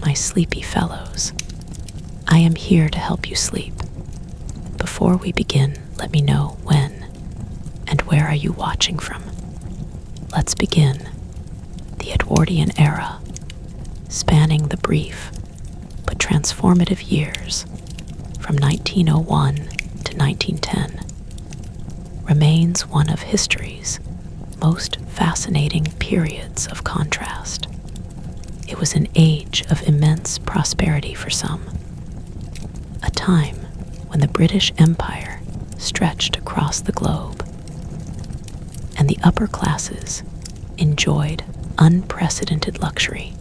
my sleepy fellows. I am here to help you sleep. Before we begin, let me know when and where are you watching from. Let's begin. The Edwardian era, spanning the brief but transformative years from 1901 to 1910, remains one of history's most fascinating periods of contrast. It was an age of immense prosperity for some, a time when the British Empire stretched across the globe, and the upper classes enjoyed unprecedented luxury.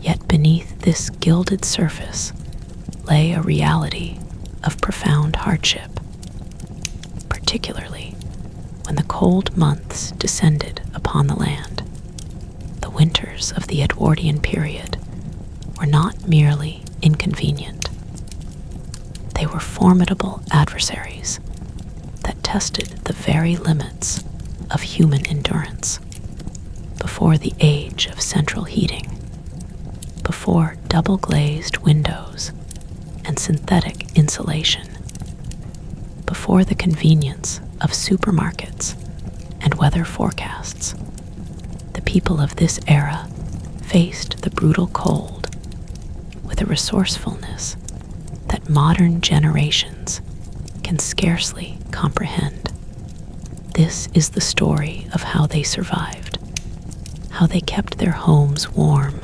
Yet beneath this gilded surface lay a reality of profound hardship, particularly when the cold months descended upon the land. The winters of the Edwardian period were not merely inconvenient. They were formidable adversaries that tested the very limits of human endurance. Before the age of central heating, before double-glazed windows and synthetic insulation, before the convenience of supermarkets and weather forecasts, the people of this era faced the brutal cold with a resourcefulness that modern generations can scarcely comprehend. This is the story of how they survived, how they kept their homes warm,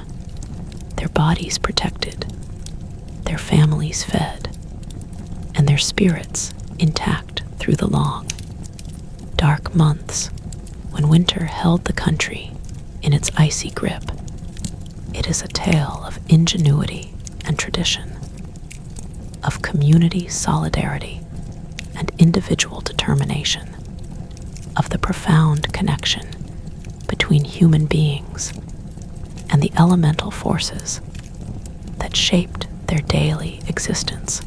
their bodies protected, their families fed, and their spirits intact through the long, dark months when winter held the country in its icy grip. It is a tale of ingenuity and tradition, of community solidarity and individual determination, of the profound connection between human beings and the elemental forces that shaped their daily existence.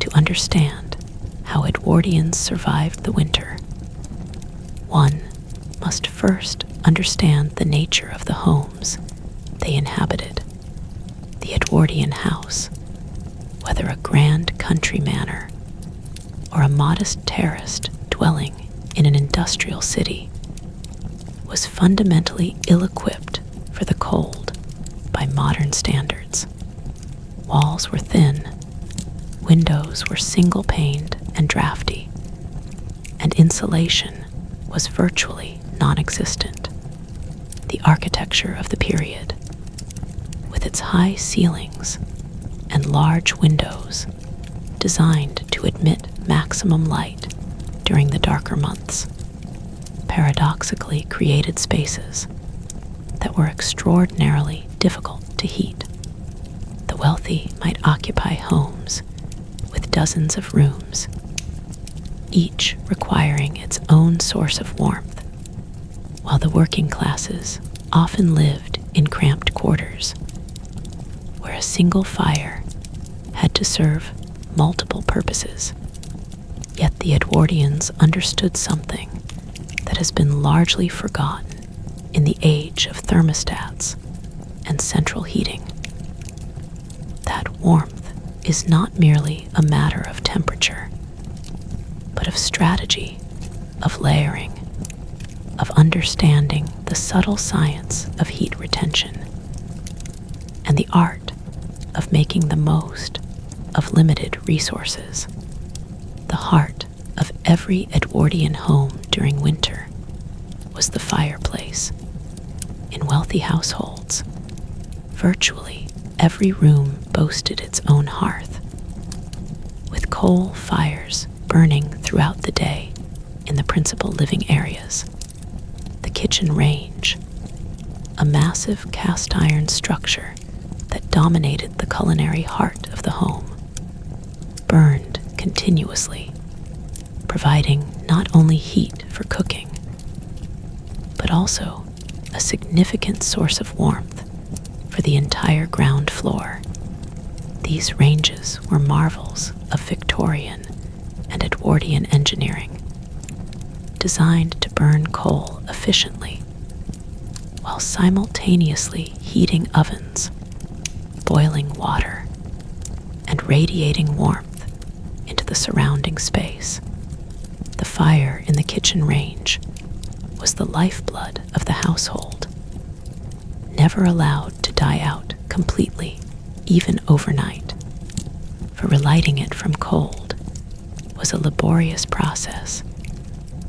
To understand how Edwardians survived the winter, one must first understand the nature of the homes they inhabited. The Edwardian house, whether a grand country manor or a modest terraced dwelling in an industrial city, was fundamentally ill-equipped for the cold by modern standards. Walls were thin, windows were single-paned and drafty, and insulation was virtually non-existent. The architecture of the period, with its high ceilings and large windows designed to admit maximum light during the darker months, paradoxically created spaces that were extraordinarily difficult to heat. The wealthy might occupy homes with dozens of rooms, each requiring its own source of warmth, while the working classes often lived in cramped quarters, where a single fire had to serve multiple purposes. Yet the Edwardians understood something that has been largely forgotten in the age of thermostats and central heating. That warmth is not merely a matter of temperature, but of strategy, of layering, of understanding the subtle science of heat retention, and the art of making the most of limited resources. The heart of every Edwardian home during winter was the fireplace. In wealthy households, virtually every room boasted its own hearth, with coal fires burning throughout the day in the principal living areas. The kitchen range, a massive cast iron structure that dominated the culinary heart of the home, burned continuously, providing not only heat for cooking, but also a significant source of warmth for the entire ground floor. These ranges were marvels of Victorian and Edwardian engineering, designed to burn coal efficiently while simultaneously heating ovens boiling water and radiating warmth into the surrounding space. The fire in the kitchen range was the lifeblood of the household, never allowed to die out completely, even overnight, for relighting it from cold was a laborious process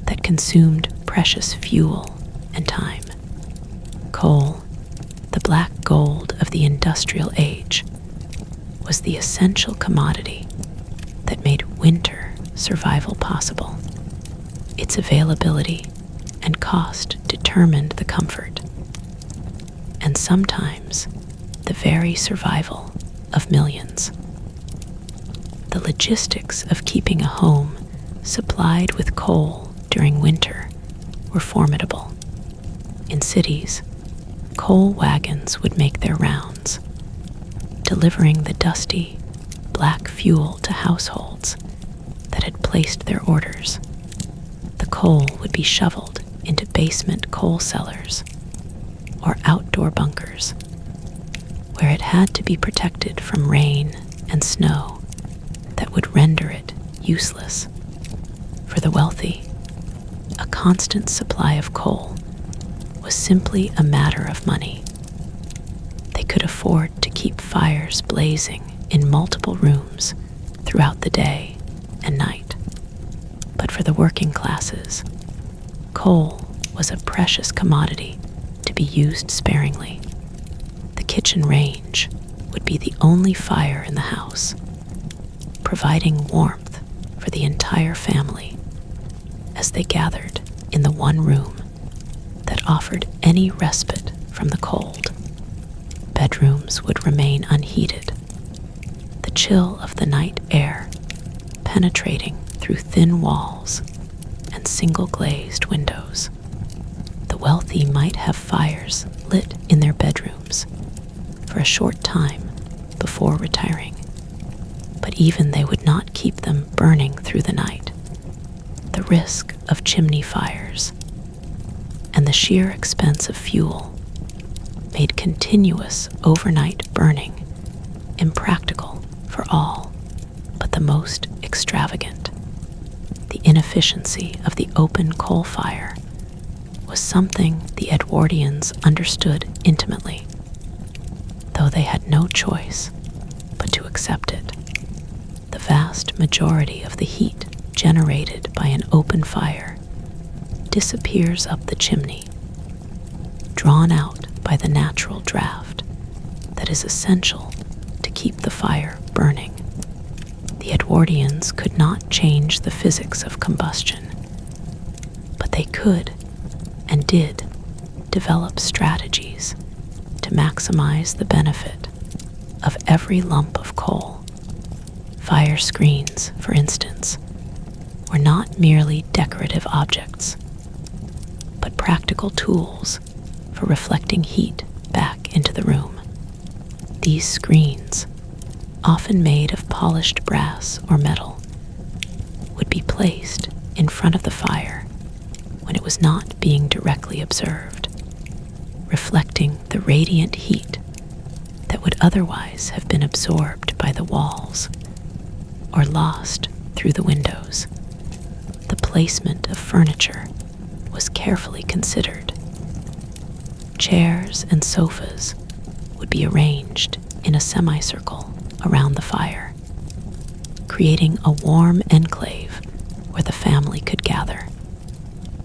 that consumed precious fuel and time. Coal, the black gold of the industrial age, was the essential commodity that made winter survival possible. Its availability and cost determined the comfort, and sometimes the very survival of millions. The logistics of keeping a home supplied with coal during winter were formidable. In cities, coal wagons would make their rounds, delivering the dusty, black fuel to households that had placed their orders. The coal would be shoveled into basement coal cellars or outdoor bunkers, where it had to be protected from rain and snow that would render it useless. For the wealthy, a constant supply of coal was simply a matter of money. They could afford to keep fires blazing in multiple rooms throughout the day and night. But for the working classes, coal was a precious commodity to be used sparingly. The kitchen range would be the only fire in the house, providing warmth for the entire family as they gathered in the one room that offered any respite from the cold. Bedrooms would remain unheated, the chill of the night air penetrating through thin walls and single-glazed windows. The wealthy might have fires lit in their bedrooms for a short time before retiring, but even they would not keep them burning through the night. The risk of chimney fires and the sheer expense of fuel made continuous overnight burning impractical for all but the most extravagant. The inefficiency of the open coal fire was something the Edwardians understood intimately, though they had no choice but to accept it. The vast majority of the heat generated by an open fire disappears up the chimney, drawn out by the natural draft that is essential to keep the fire burning. The Edwardians could not change the physics of combustion, but they could and did develop strategies to maximize the benefit of every lump of coal. Fire screens, for instance, were not merely decorative objects, but practical tools for reflecting heat back into the room. These screens, often made of polished brass or metal, would be placed in front of the fire when it was not being directly observed, reflecting the radiant heat that would otherwise have been absorbed by the walls or lost through the windows. The placement of furniture was carefully considered. Chairs and sofas would be arranged in a semicircle around the fire, creating a warm enclave where the family could gather.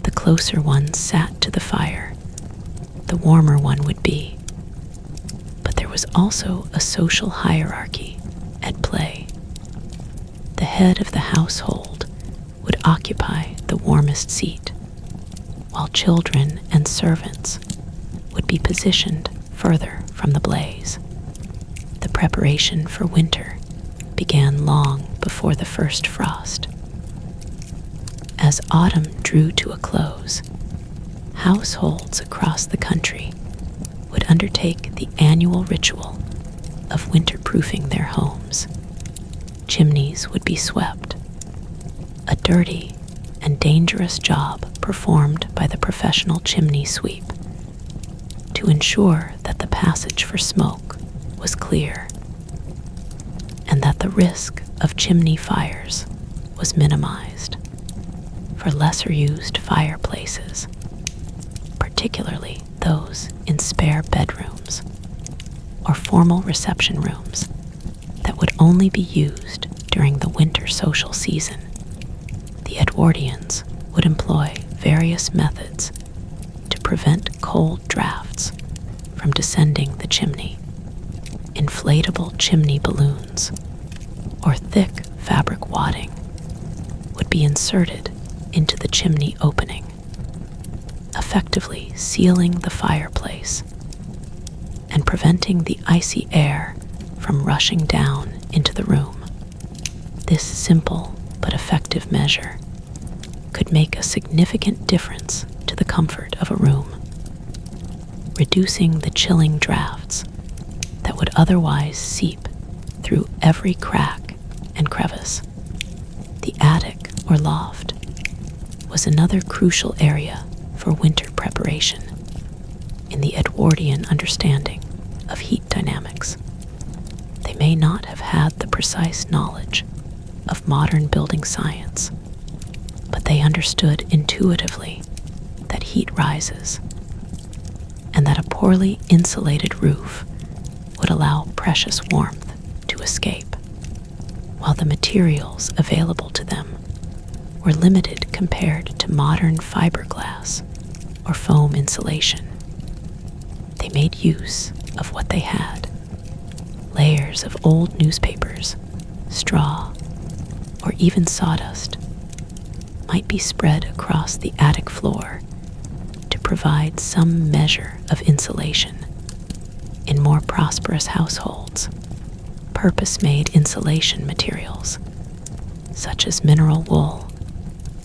The closer one sat to the fire, the warmer one would be. But there was also a social hierarchy at play. The head of the household would occupy the warmest seat, while children and servants would be positioned further from the blaze. The preparation for winter began long before the first frost. As autumn drew to a close, households across the country would undertake the annual ritual of winterproofing their homes. Chimneys would be swept, a dirty and dangerous job performed by the professional chimney sweep to ensure that the passage for smoke was was clear, and that the risk of chimney fires was minimized for lesser-used fireplaces, particularly those in spare bedrooms or formal reception rooms that would only be used during the winter social season. The Edwardians would employ various methods to prevent cold drafts from descending the chimney. Inflatable chimney balloons or thick fabric wadding would be inserted into the chimney opening, effectively sealing the fireplace and preventing the icy air from rushing down into the room. This simple but effective measure could make a significant difference to the comfort of a room, reducing the chilling drafts that would otherwise seep through every crack and crevice. The attic or loft was another crucial area for winter preparation in the Edwardian understanding of heat dynamics. They may not have had the precise knowledge of modern building science, but they understood intuitively that heat rises and that a poorly insulated roof would allow precious warmth to escape, while the materials available to them were limited compared to modern fiberglass or foam insulation. They made use of what they had. Layers of old newspapers, straw, or even sawdust might be spread across the attic floor to provide some measure of insulation. In more prosperous households, purpose-made insulation materials, such as mineral wool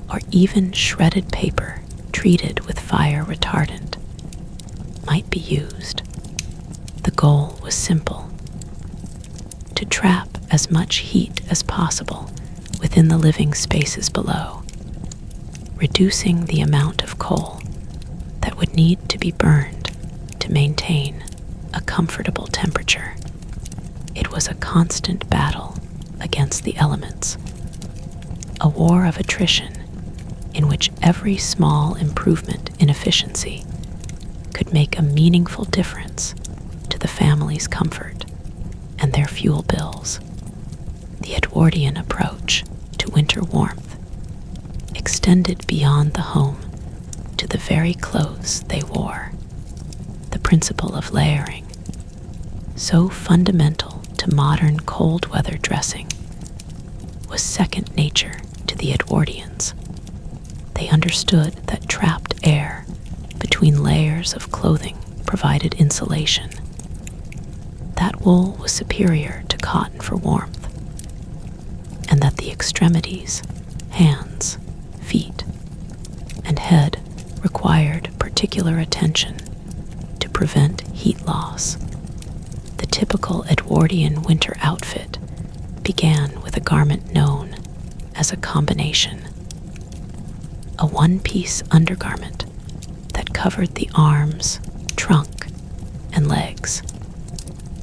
or even shredded paper treated with fire retardant, might be used. The goal was simple: to trap as much heat as possible within the living spaces below, reducing the amount of coal that would need to be burned to maintain a comfortable temperature. It was a constant battle against the elements, a war of attrition in which every small improvement in efficiency could make a meaningful difference to the family's comfort and their fuel bills. The Edwardian approach to winter warmth extended beyond the home to the very clothes they wore. The principle of layering, so fundamental to modern cold weather dressing, was second nature to the Edwardians. They understood that trapped air between layers of clothing provided insulation. That wool was superior to cotton for warmth, and that the extremities, hands, feet, and head required particular attention to prevent heat loss. The typical Edwardian winter outfit began with a garment known as a combination, a one-piece undergarment that covered the arms, trunk, and legs.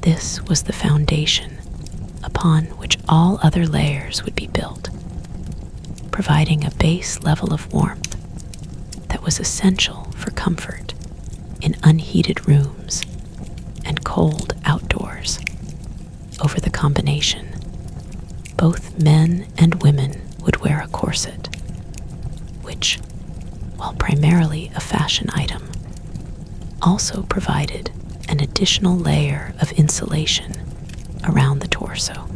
This was the foundation upon which all other layers would be built, providing a base level of warmth that was essential for comfort in unheated rooms and cold outdoors. Over the combination, both men and women would wear a corset, which, while primarily a fashion item, also provided an additional layer of insulation around the torso.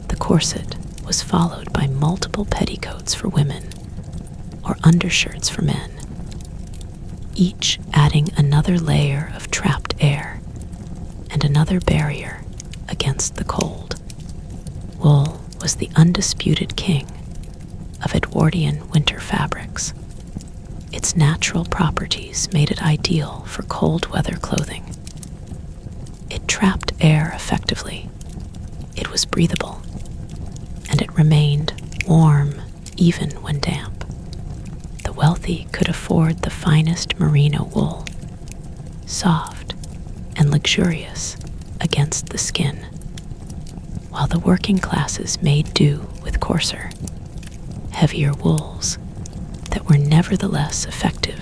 The corset was followed by multiple petticoats for women or undershirts for men, each adding another layer of trapped air and another barrier against the cold. Wool was the undisputed king of Edwardian winter fabrics. Its natural properties made it ideal for cold weather clothing. It trapped air effectively, it was breathable, and it remained warm even when damp. The wealthy could afford the finest merino wool, soft and luxurious against the skin, while the working classes made do with coarser, heavier wools that were nevertheless effective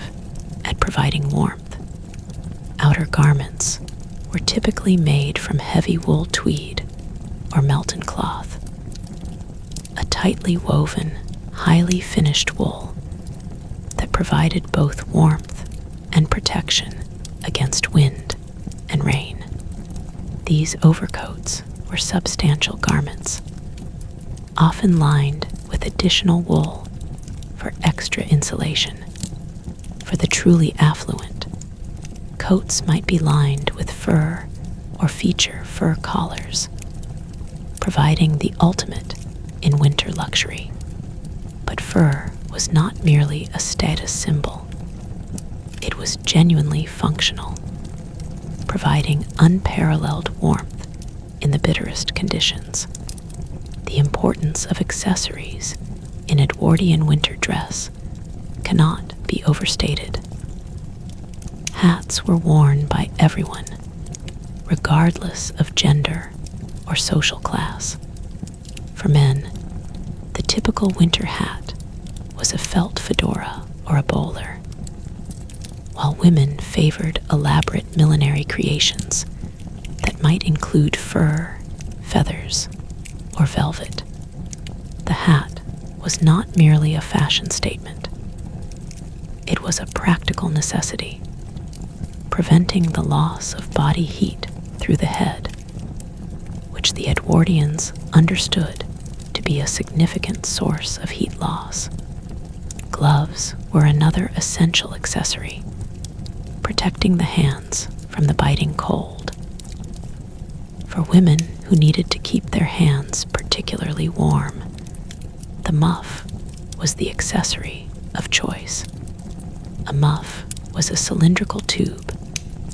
at providing warmth. Outer garments were typically made from heavy wool tweed or Melton cloth, a tightly woven, highly finished wool that provided both warmth and protection against wind and rain. These overcoats were substantial garments, often lined with additional wool for extra insulation. For the truly affluent, coats might be lined with fur or feature fur collars, providing the ultimate in winter luxury. But fur was not merely a status symbol. It was genuinely functional, providing unparalleled warmth in the bitterest conditions. The importance of accessories in Edwardian winter dress cannot be overstated. Hats were worn by everyone, regardless of gender or social class. For men, the typical winter hat was a felt fedora or a bowler, while women favored elaborate millinery creations that might include fur, feathers, or velvet. The hat was not merely a fashion statement. It was a practical necessity, preventing the loss of body heat through the head, which the Edwardians understood to be a significant source of heat loss. Gloves were another essential accessory, protecting the hands from the biting cold. For women who needed to keep their hands particularly warm, the muff was the accessory of choice. A muff was a cylindrical tube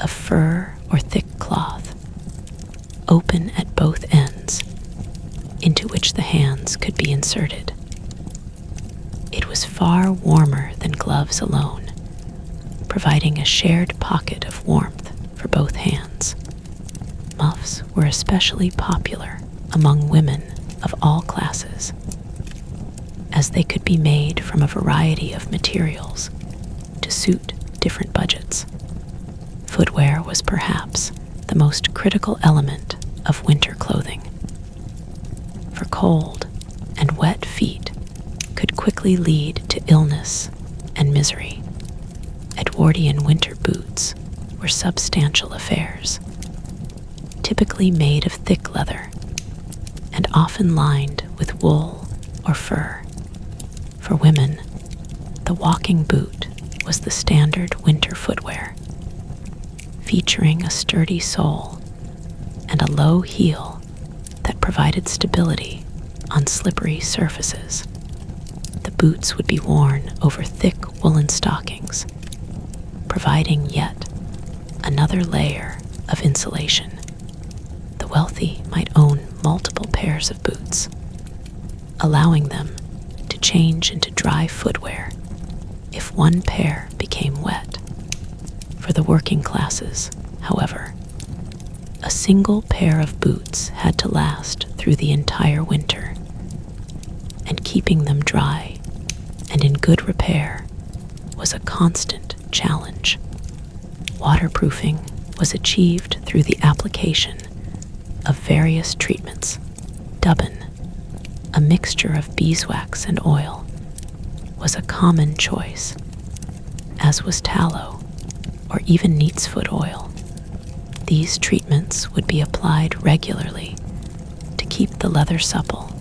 of fur or thick cloth, open at both ends, into which the hands could be inserted. It was far warmer than gloves alone, providing a shared pocket of warmth for both hands. Muffs were especially popular among women of all classes, as they could be made from a variety of materials to suit different budgets. Footwear was perhaps the most critical element of winter clothing, for cold and wet feet could quickly lead to illness and misery. Edwardian winter boots were substantial affairs, typically made of thick leather and often lined with wool or fur. For women, the walking boot was the standard winter footwear, featuring a sturdy sole and a low heel that provided stability on slippery surfaces. The boots would be worn over thick woolen stockings, providing yet another layer of insulation. The wealthy might own multiple pairs of boots, allowing them to change into dry footwear if one pair became wet. For the working classes, however, a single pair of boots had to last through the entire winter, and keeping them dry and in good repair was a constant challenge. Waterproofing was achieved through the application of various treatments. Dubbin, a mixture of beeswax and oil, was a common choice, as was tallow or even neatsfoot oil. These treatments would be applied regularly to keep the leather supple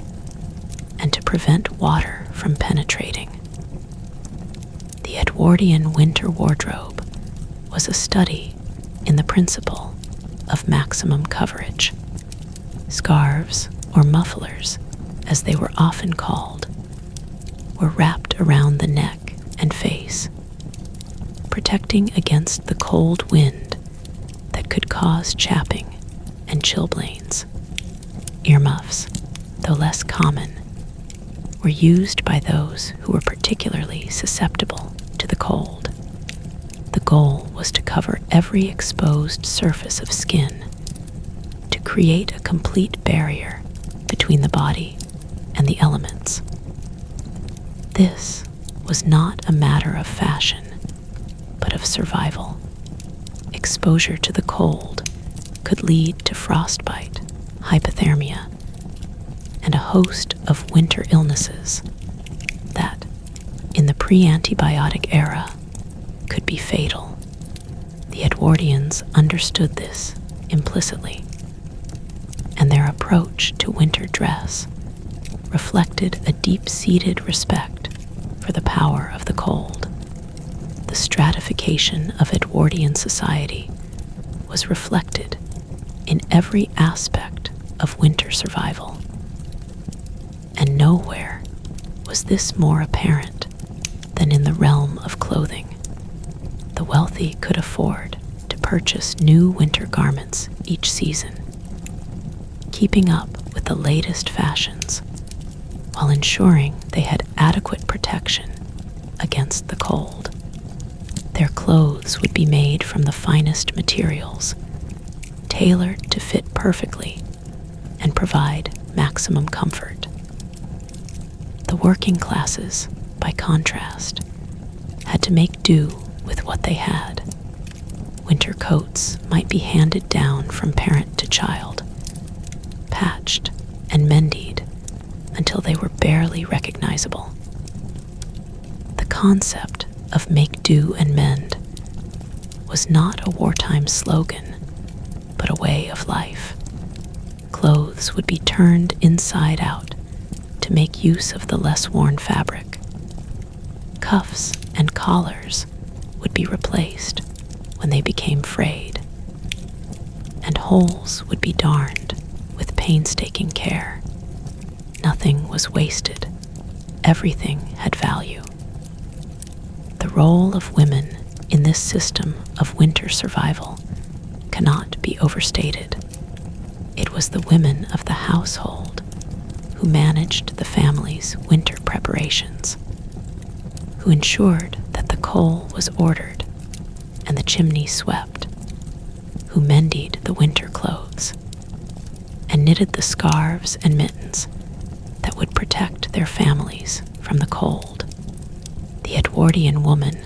and to prevent water from penetrating. The Edwardian winter wardrobe was a study in the principle of maximum coverage. Scarves, or mufflers, as they were often called, were wrapped around the neck and face, protecting against the cold wind that could cause chapping and chilblains. Earmuffs, though less common, were used by those who were particularly susceptible to the cold. The goal was to cover every exposed surface of skin, create a complete barrier between the body and the elements. This was not a matter of fashion, but of survival. Exposure to the cold could lead to frostbite, hypothermia, and a host of winter illnesses that, in the pre-antibiotic era, could be fatal. The Edwardians understood this implicitly, and their approach to winter dress reflected a deep-seated respect for the power of the cold. The stratification of Edwardian society was reflected in every aspect of winter survival, and nowhere was this more apparent than in the realm of clothing. The wealthy could afford to purchase new winter garments each season, keeping up with the latest fashions while ensuring they had adequate protection against the cold. Their clothes would be made from the finest materials, tailored to fit perfectly and provide maximum comfort. The working classes, by contrast, had to make do with what they had. Winter coats might be handed down from parent to child, patched and mended until they were barely recognizable. The concept of make do and mend was not a wartime slogan, but a way of life. Clothes would be turned inside out to make use of the less worn fabric. Cuffs and collars would be replaced when they became frayed, and holes would be darned with painstaking care. Nothing was wasted. Everything had value. The role of women in this system of winter survival cannot be overstated. It was the women of the household who managed the family's winter preparations, who ensured that the coal was ordered and the chimney swept, who mended the winter clothes and knitted the scarves and mittens that would protect their families from the cold. The Edwardian woman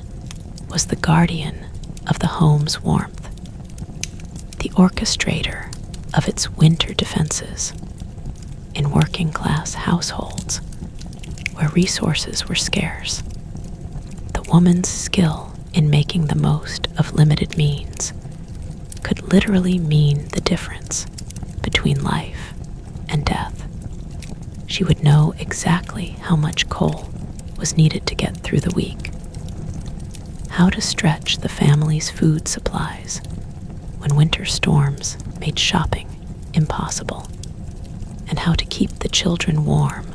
was the guardian of the home's warmth, the orchestrator of its winter defenses. In working-class households where resources were scarce, the woman's skill in making the most of limited means could literally mean the difference between life and death. She would know exactly how much coal was needed to get through the week, how to stretch the family's food supplies when winter storms made shopping impossible, and how to keep the children warm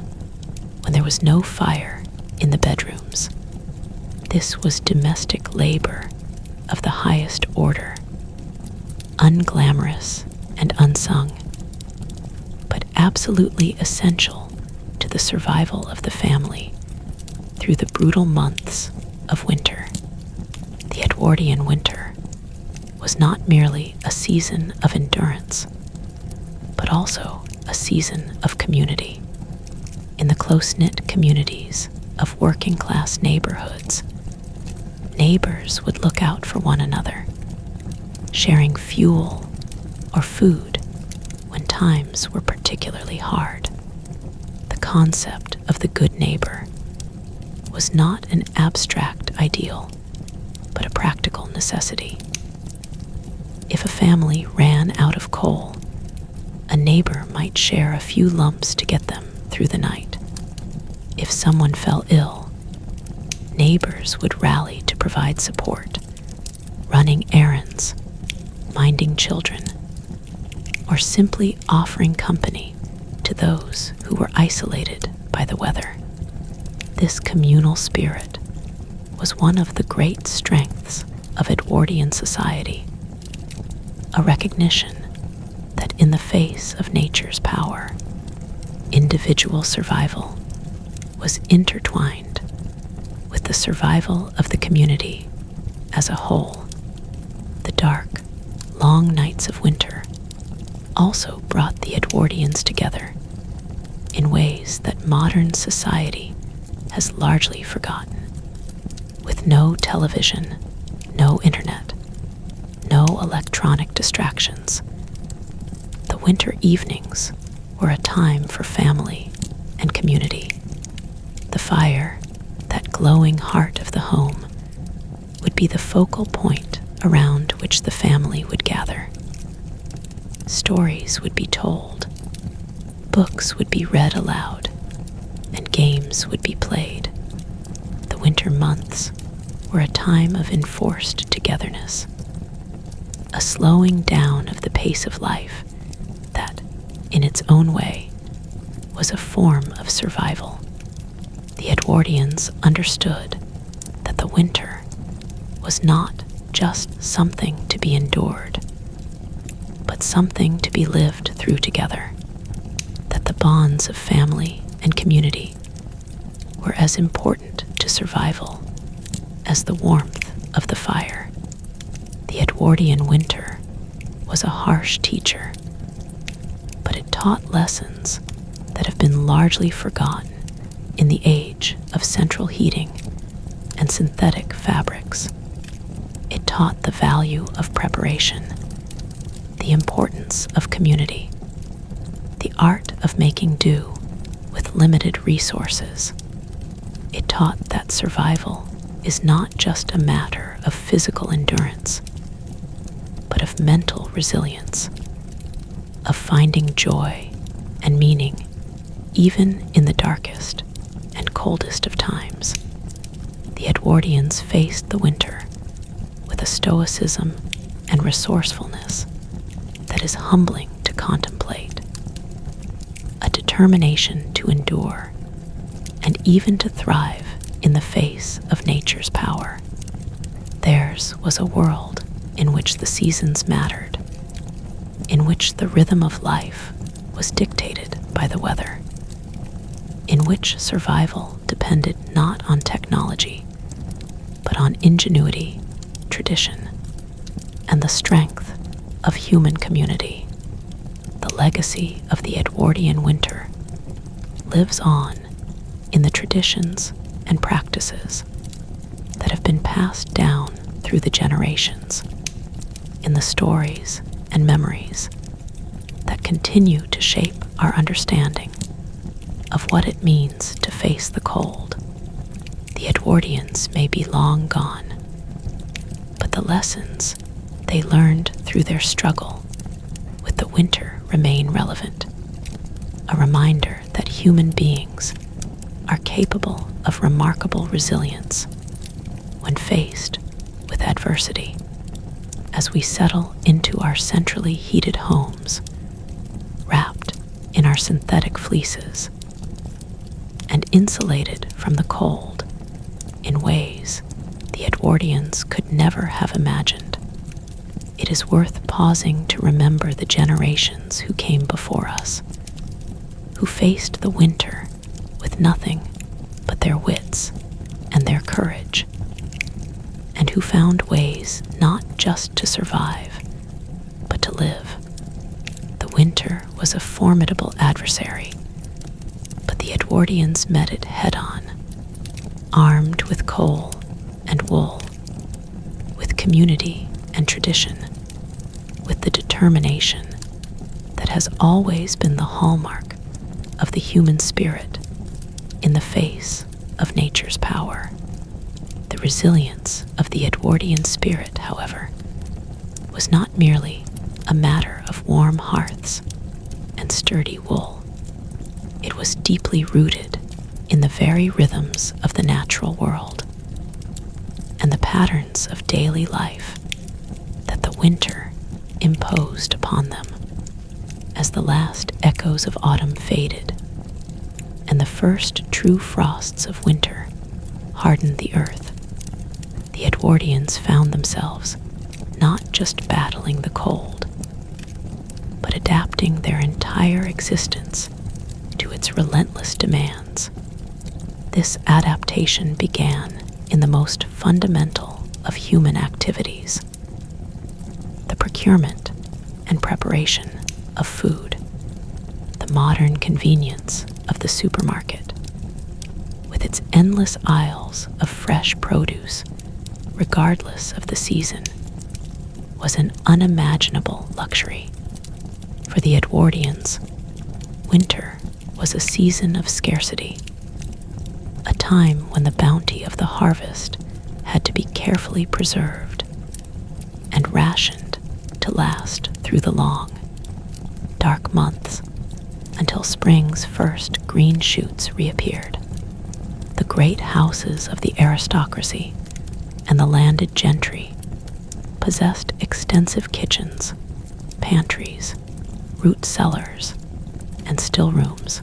when there was no fire in the bedrooms. This was domestic labor of the highest order, unglamorous and unsung, but absolutely essential to the survival of the family through the brutal months of winter. The Edwardian winter was not merely a season of endurance, but also a season of community. In the close-knit communities of working-class neighborhoods, neighbors would look out for one another, sharing fuel or food when times were particularly hard. The concept of the good neighbor was not an abstract ideal, but a practical necessity. If a family ran out of coal, a neighbor might share a few lumps to get them through the night. If someone fell ill, neighbors would rally to provide support, running errands, minding children, or simply offering company to those who were isolated by the weather. This communal spirit was one of the great strengths of Edwardian society, a recognition that in the face of nature's power, individual survival was intertwined with the survival of the community as a whole. The dark, long nights of winter also brought the Edwardians together in ways that modern society has largely forgotten. With no television, no internet, no electronic distractions, the winter evenings were a time for family and community. The fire, that glowing heart of the home, would be the focal point around which the family would gather. Stories would be told, books would be read aloud, and games would be played. The winter months were a time of enforced togetherness, a slowing down of the pace of life that, in its own way, was a form of survival. The Edwardians understood that the winter was not just something to be endured, but something to be lived through together, that the bonds of family and community were as important to survival as the warmth of the fire. The Edwardian winter was a harsh teacher, but it taught lessons that have been largely forgotten in the age of central heating and synthetic fabrics. It taught the value of preparation, the importance of community, the art of making do with limited resources. It taught that survival is not just a matter of physical endurance, but of mental resilience, of finding joy and meaning even in the darkest and coldest of times. The Edwardians faced the winter with a stoicism and resourcefulness that is humbling to contemplate, a determination to endure and even to thrive in the face of nature's power. Theirs was a world in which the seasons mattered, in which the rhythm of life was dictated by the weather, in which survival depended not on technology, but on ingenuity, tradition, and the strength of human community. The legacy of the Edwardian winter lives on in the traditions and practices that have been passed down through the generations, in the stories and memories that continue to shape our understanding of what it means to face the cold. The Edwardians may be long gone, but the lessons they learned through their struggle with the winter remain relevant, a reminder that human beings are capable of remarkable resilience when faced with adversity. As we settle into our centrally heated homes, wrapped in our synthetic fleeces, and insulated from the cold in ways the Edwardians could never have imagined, it is worth pausing to remember the generations who came before us, who faced the winter with nothing but their wits and their courage, and who found ways not just to survive, but to live. The winter was a formidable adversary, but the Edwardians met it head-on, armed with coal and wool, with community and tradition, with the determination that has always been the hallmark of the human spirit in the face of nature's power. The resilience of the Edwardian spirit, however, was not merely a matter of warm hearths and sturdy wool. It was deeply rooted in the very rhythms of the natural world and the patterns of daily life that the winter imposed upon them. As the last echoes of autumn faded and the first true frosts of winter hardened the earth, the Edwardians found themselves not just battling the cold, but adapting their entire existence to its relentless demands. This adaptation began in the most fundamental of human activities, the procurement and preparation of food, the modern convenience of the supermarket, with its endless aisles of fresh produce, regardless of the season, was an unimaginable luxury. For the Edwardians, winter was a season of scarcity, a time when the bounty of the harvest had to be carefully preserved and rationed to last through the long, dark months until spring's first green shoots reappeared. The great houses of the aristocracy and the landed gentry possessed extensive kitchens, pantries, root cellars, and still rooms,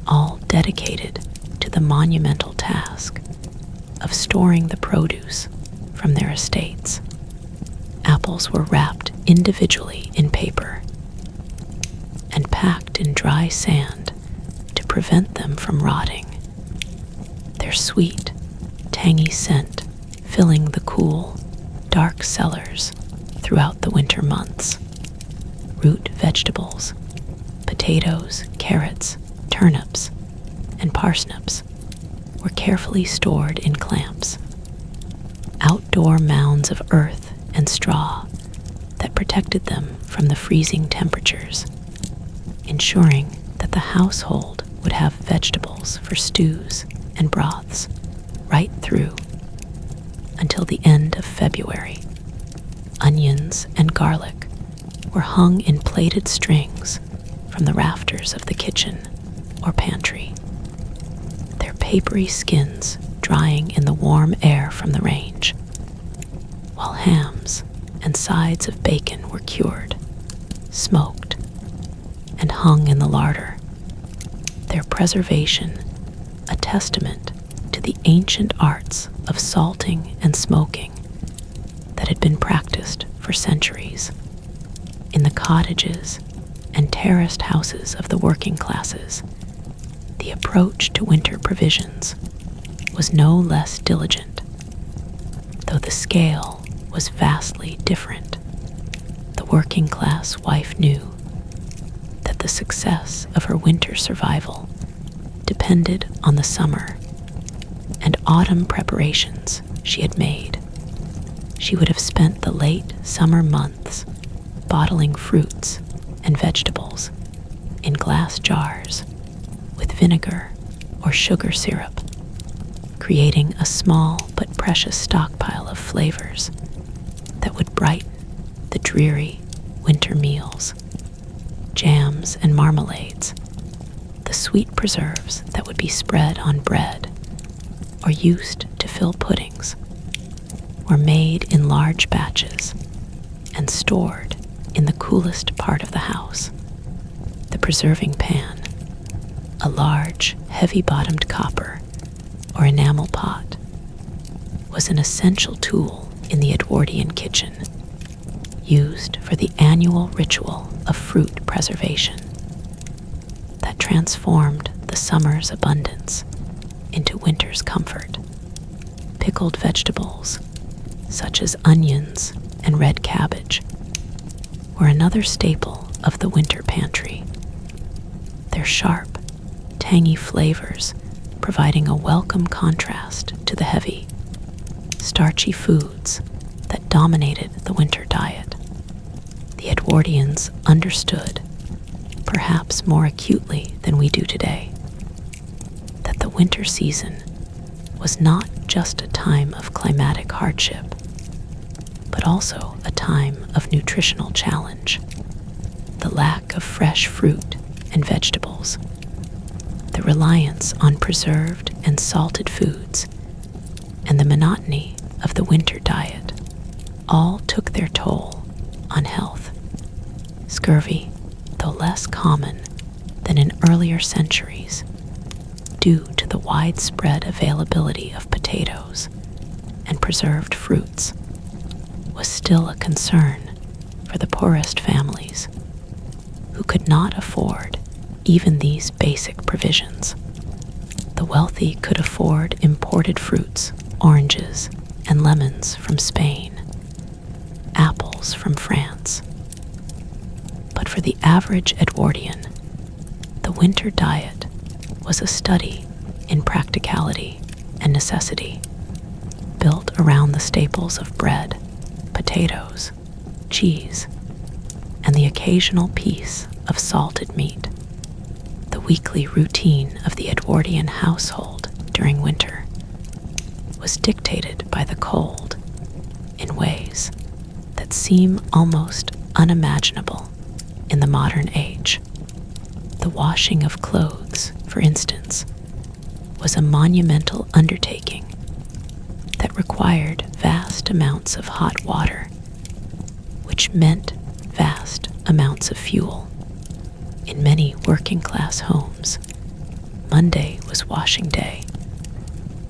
all dedicated to the monumental task of storing the produce from their estates. Apples were wrapped individually in paper and packed in dry sand to prevent them from rotting, their sweet, tangy scent filling the cool, dark cellars throughout the winter months. Root vegetables, potatoes, carrots, turnips, and parsnips were carefully stored in clamps. Outdoor mounds of earth and straw that protected them from the freezing temperatures, ensuring that the household would have vegetables for stews and broths right through until the end of February. Onions and garlic were hung in plaited strings from the rafters of the kitchen or pantry, their papery skins drying in the warm air from the range, while hams and sides of bacon were cured, smoked, and hung in the larder, their preservation a testament to the ancient arts of salting and smoking that had been practiced for centuries. In the cottages and terraced houses of the working classes, the approach to winter provisions was no less diligent, though the scale was vastly different. The working class wife knew that the success of her winter survival depended on the summer and autumn preparations she had made. She would have spent the late summer months bottling fruits and vegetables in glass jars with vinegar or sugar syrup, creating a small but precious stockpile of flavors that would brighten the dreary winter meals. Jams and marmalades, the sweet preserves that would be spread on bread or used to fill puddings, were made in large batches and stored in the coolest part of the house. The preserving pan, a large, heavy-bottomed copper or enamel pot, was an essential tool in the Edwardian kitchen, used for the annual ritual of fruit preservation that transformed the summer's abundance into winter's comfort. Pickled vegetables, such as onions and red cabbage, were another staple of the winter pantry, their sharp, tangy flavors providing a welcome contrast to the heavy, starchy foods that dominated the winter diet. The Edwardians understood, perhaps more acutely than we do today, that the winter season was not just a time of climatic hardship, but also a time of nutritional challenge. The lack of fresh fruit and vegetables, the reliance on preserved and salted foods, and the monotony of the winter diet all took their toll on health. Scurvy, though less common than in earlier centuries, due to the widespread availability of potatoes and preserved fruits, was still a concern for the poorest families, who could not afford even these basic provisions. The wealthy could afford imported fruits, oranges, and lemons from Spain, apples from France, But for the average Edwardian, the winter diet was a study in practicality and necessity, built around the staples of bread, potatoes, cheese, and the occasional piece of salted meat. The weekly routine of the Edwardian household during winter was dictated by the cold in ways that seem almost unimaginable in the modern age. The washing of clothes, for instance, was a monumental undertaking that required vast amounts of hot water, which meant vast amounts of fuel. In many working-class homes, Monday was washing day,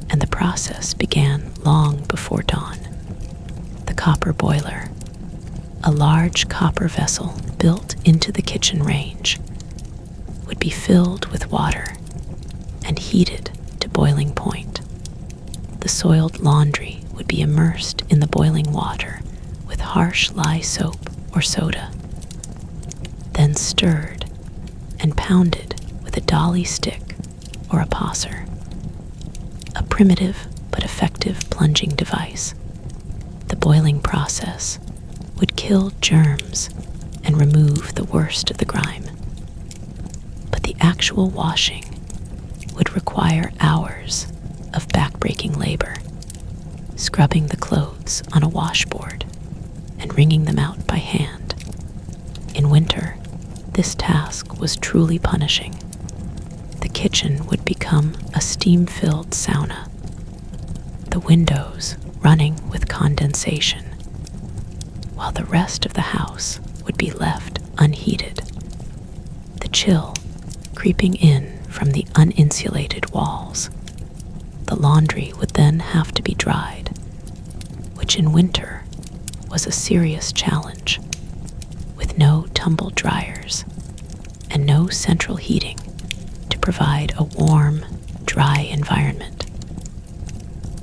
and the process began long before dawn. The copper boiler, a large copper vessel built into the kitchen range, would be filled with water and heated to boiling point. The soiled laundry would be immersed in the boiling water with harsh lye soap or soda, then stirred and pounded with a dolly stick or a passer, a primitive but effective plunging device. The boiling process would kill germs and remove the worst of the grime. But the actual washing would require hours of backbreaking labor, scrubbing the clothes on a washboard and wringing them out by hand. In winter, this task was truly punishing. The kitchen would become a steam-filled sauna, the windows running with condensation, while the rest of the house would be left unheated, the chill creeping in from the uninsulated walls. The laundry would then have to be dried, which in winter was a serious challenge, with no tumble dryers and no central heating to provide a warm, dry environment.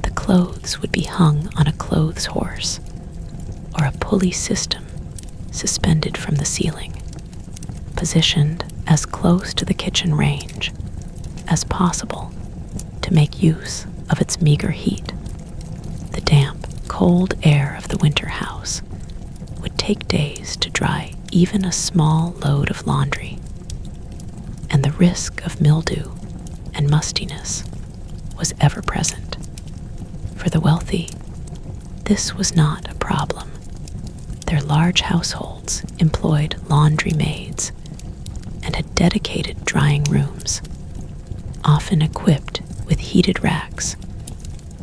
The clothes would be hung on a clothes horse or a pulley system suspended from the ceiling, positioned as close to the kitchen range as possible to make use of its meager heat. The damp, cold air of the winter house would take days to dry even a small load of laundry, and the risk of mildew and mustiness was ever present. For the wealthy, this was not a problem. Their large households employed laundry maids and had dedicated drying rooms, often equipped with heated racks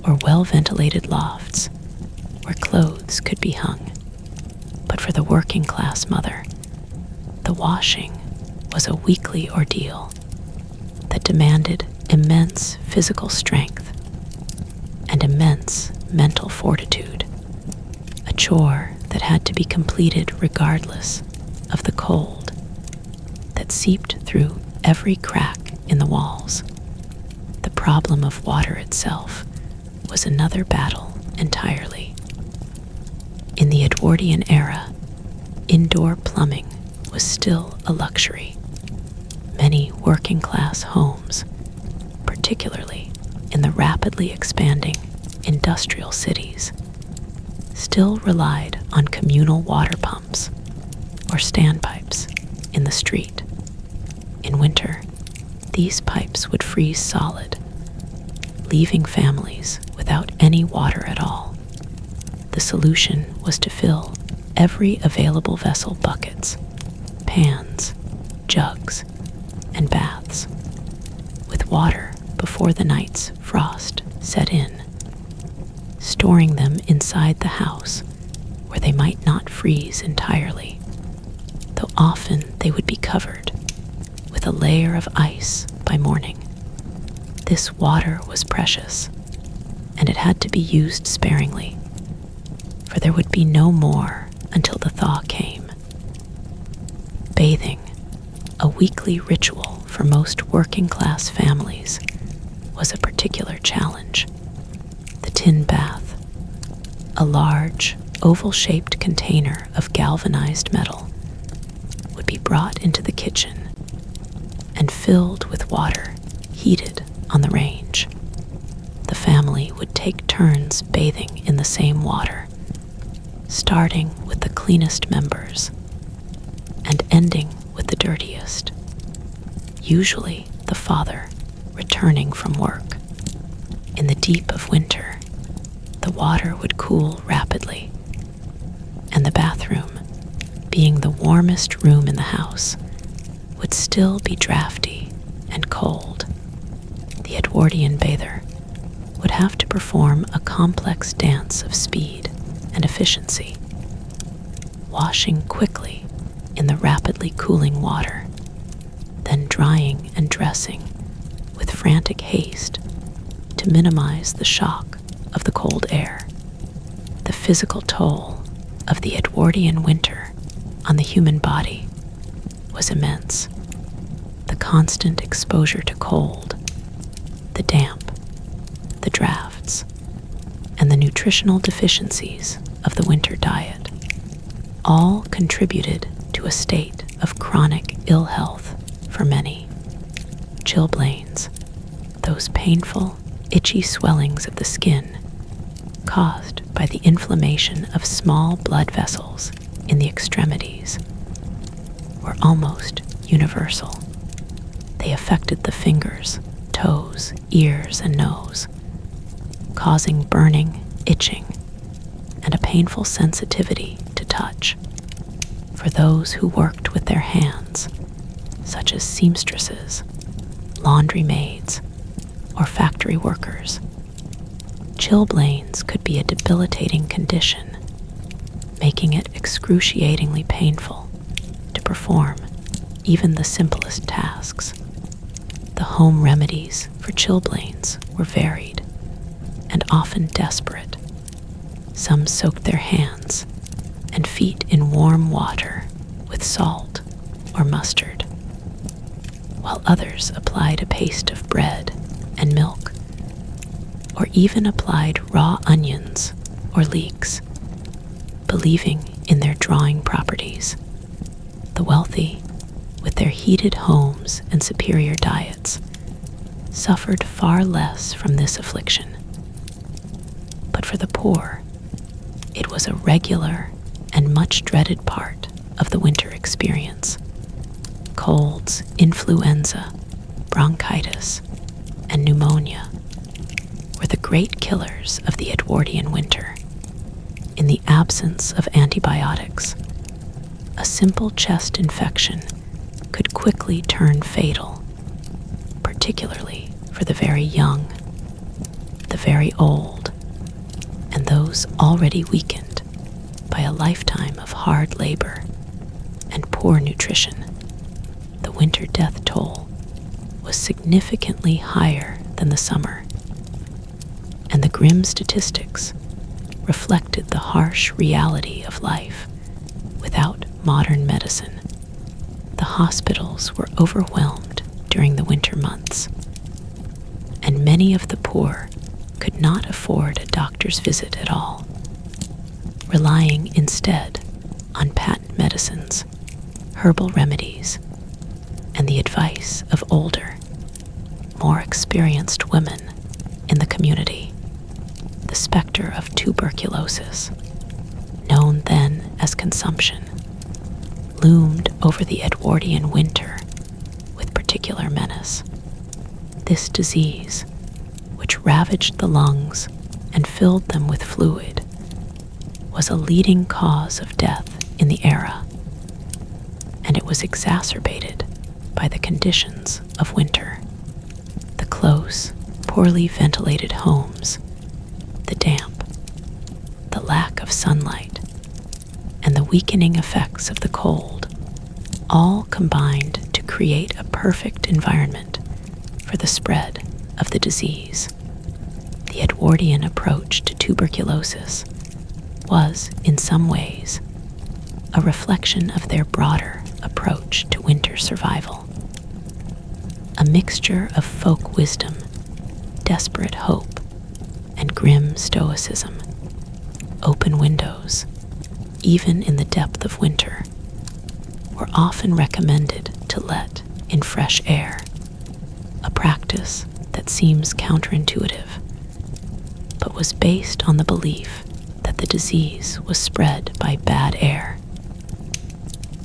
or well-ventilated lofts where clothes could be hung. But for the working-class mother, the washing was a weekly ordeal that demanded immense physical strength and immense mental fortitude, a chore that had to be completed regardless of the cold that seeped through every crack in the walls. The problem of water itself was another battle entirely. In the Edwardian era, indoor plumbing was still a luxury. Many working-class homes, particularly in the rapidly expanding industrial cities, still relied on communal water pumps or standpipes in the street. In winter, these pipes would freeze solid, leaving families without any water at all. The solution was to fill every available vessel buckets, pans, jugs, and baths with water before the night's frost set in, storing them inside the house where they might not freeze entirely, though often they would be covered with a layer of ice by morning. This water was precious, and it had to be used sparingly, for there would be no more until the thaw came. Bathing, a weekly ritual for most working-class families, was a particular challenge. The tin bath, a large, oval-shaped container of galvanized metal, would be brought into the kitchen and filled with water heated on the range. The family would take turns bathing in the same water, starting with the cleanest members and ending with the dirtiest, usually the father returning from work. In the deep of winter, the water would cool rapidly, and the bathroom, being the warmest room in the house, would still be drafty and cold. The Edwardian bather would have to perform a complex dance of speed and efficiency, washing quickly in the rapidly cooling water, then drying and dressing with frantic haste to minimize the shock of the cold air. The physical toll of the Edwardian winter on the human body was immense. The constant exposure to cold, the damp, the drafts, and the nutritional deficiencies of the winter diet all contributed to a state of chronic ill health for many. Chilblains, those painful, itchy swellings of the skin caused by the inflammation of small blood vessels in the extremities, were almost universal. They affected the fingers, toes, ears, and nose, causing burning, itching, and a painful sensitivity to touch. For those who worked with their hands, such as seamstresses, laundry maids, or factory workers, chilblains could be a debilitating condition, making it excruciatingly painful to perform even the simplest tasks. The home remedies for chilblains were varied and often desperate. Some soaked their hands and feet in warm water with salt or mustard, while others applied a paste of bread and milk, or even applied raw onions or leeks, believing in their drawing properties. The wealthy, with their heated homes and superior diets, suffered far less from this affliction. But for the poor, it was a regular and much dreaded part of the winter experience. Colds, influenza, bronchitis, and pneumonia were the great killers of the Edwardian winter. In the absence of antibiotics, a simple chest infection could quickly turn fatal, particularly for the very young, the very old, and those already weakened by a lifetime of hard labor and poor nutrition. The winter death toll was significantly higher than the summer, and the grim statistics reflected the harsh reality of life without modern medicine. The hospitals were overwhelmed during the winter months, and many of the poor could not afford a doctor's visit at all, relying instead on patent medicines, herbal remedies, and the advice of older, more experienced women in the community. The specter of tuberculosis, known then as consumption, loomed over the Edwardian winter with particular menace. This disease, which ravaged the lungs and filled them with fluid, was a leading cause of death in the era, and it was exacerbated by the conditions of winter. The close, poorly ventilated homes, the damp, the lack of sunlight, and the weakening effects of the cold all combined to create a perfect environment for the spread of the disease. The Edwardian approach to tuberculosis was, in some ways, a reflection of their broader approach to winter survival. A mixture of folk wisdom, desperate hope, and grim stoicism. Open windows, even in the depth of winter, were often recommended to let in fresh air, a practice that seems counterintuitive, but was based on the belief that the disease was spread by bad air.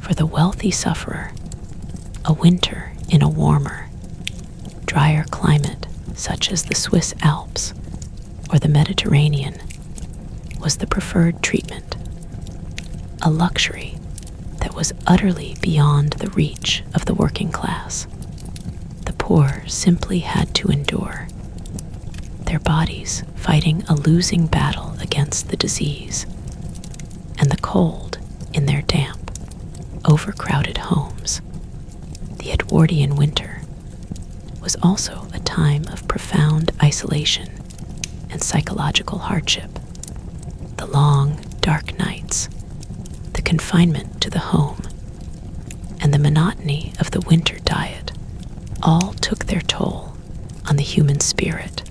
For the wealthy sufferer, a winter in a warmer, drier climate such as the Swiss Alps or the Mediterranean was the preferred treatment, a luxury that was utterly beyond the reach of the working class. The poor simply had to endure, their bodies fighting a losing battle against the disease, and the cold in their damp, overcrowded homes. The Edwardian winter was also a time of profound isolation and psychological hardship. The long, dark nights, the confinement to the home, and the monotony of the winter diet all took their toll on the human spirit.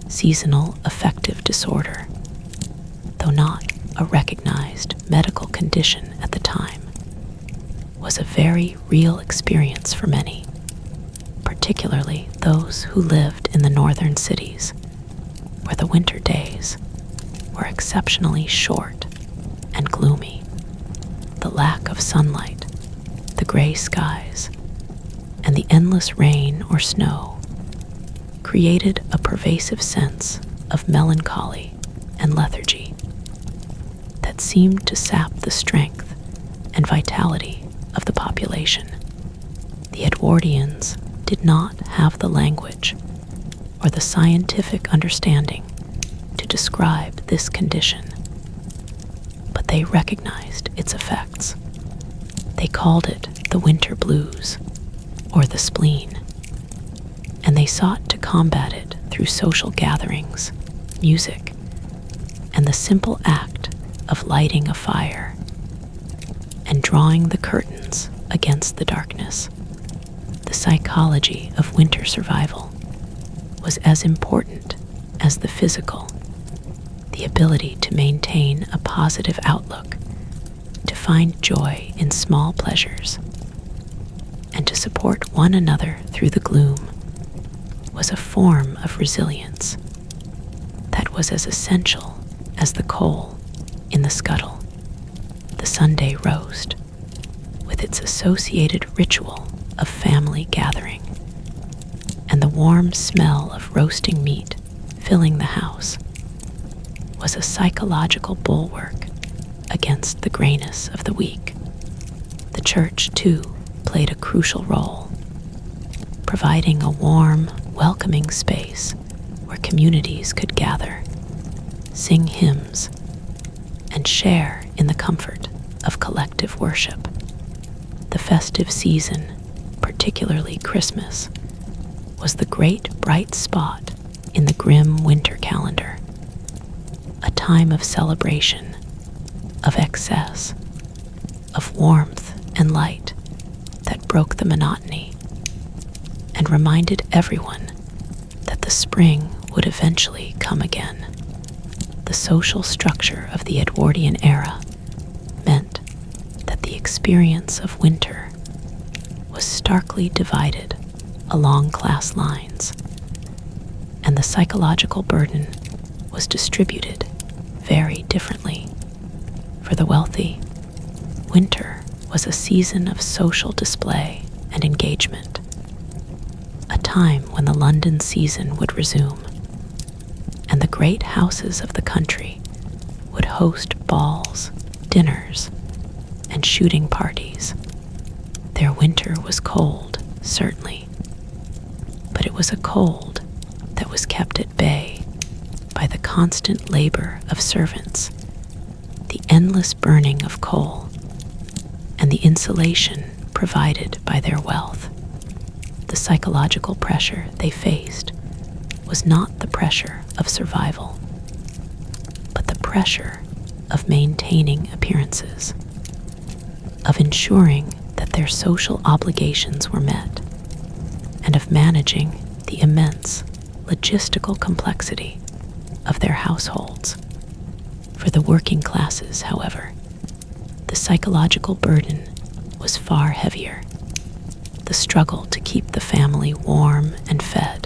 Seasonal affective disorder, though not a recognized medical condition at the time, was a very real experience for many, particularly those who lived in the northern cities, where the winter days were exceptionally short and gloomy. The lack of sunlight, the gray skies, and the endless rain or snow created a pervasive sense of melancholy and lethargy that seemed to sap the strength and vitality of the population. The Edwardians did not have the language or the scientific understanding to describe this condition, but they recognized its effects. They called it the winter blues or the spleen, and they sought to combat it through social gatherings, music, and the simple act of lighting a fire and drawing the curtains against the darkness. The psychology of winter survival was as important as the physical, the ability to maintain a positive outlook, to find joy in small pleasures, and to support one another through the gloom was a form of resilience that was as essential as the coal in the scuttle. The Sunday roast, with its associated ritual of family gathering, and the warm smell of roasting meat filling the house, was a psychological bulwark against the grayness of the week. The church, too, played a crucial role, providing a warm, welcoming space where communities could gather, sing hymns, and share in the comfort of collective worship. The festive season, particularly Christmas, was the great bright spot in the grim winter calendar, a time of celebration, of excess, of warmth and light that broke the monotony and reminded everyone that the spring would eventually come again. The social structure of the Edwardian era meant that the experience of winter was starkly divided along class lines, and the psychological burden was distributed very differently. For the wealthy, winter was a season of social display and engagement, a time when the London season would resume, and the great houses of the country would host balls, dinners, and shooting parties. Their winter was cold, certainly, but it was a cold that was kept at bay by the constant labor of servants, the endless burning of coal, and the insulation provided by their wealth. The psychological pressure they faced was not the pressure of survival, but the pressure of maintaining appearances, of ensuring that their social obligations were met, and of managing the immense logistical complexity of their households. For the working classes, however, the psychological burden was far heavier. The struggle to keep the family warm and fed,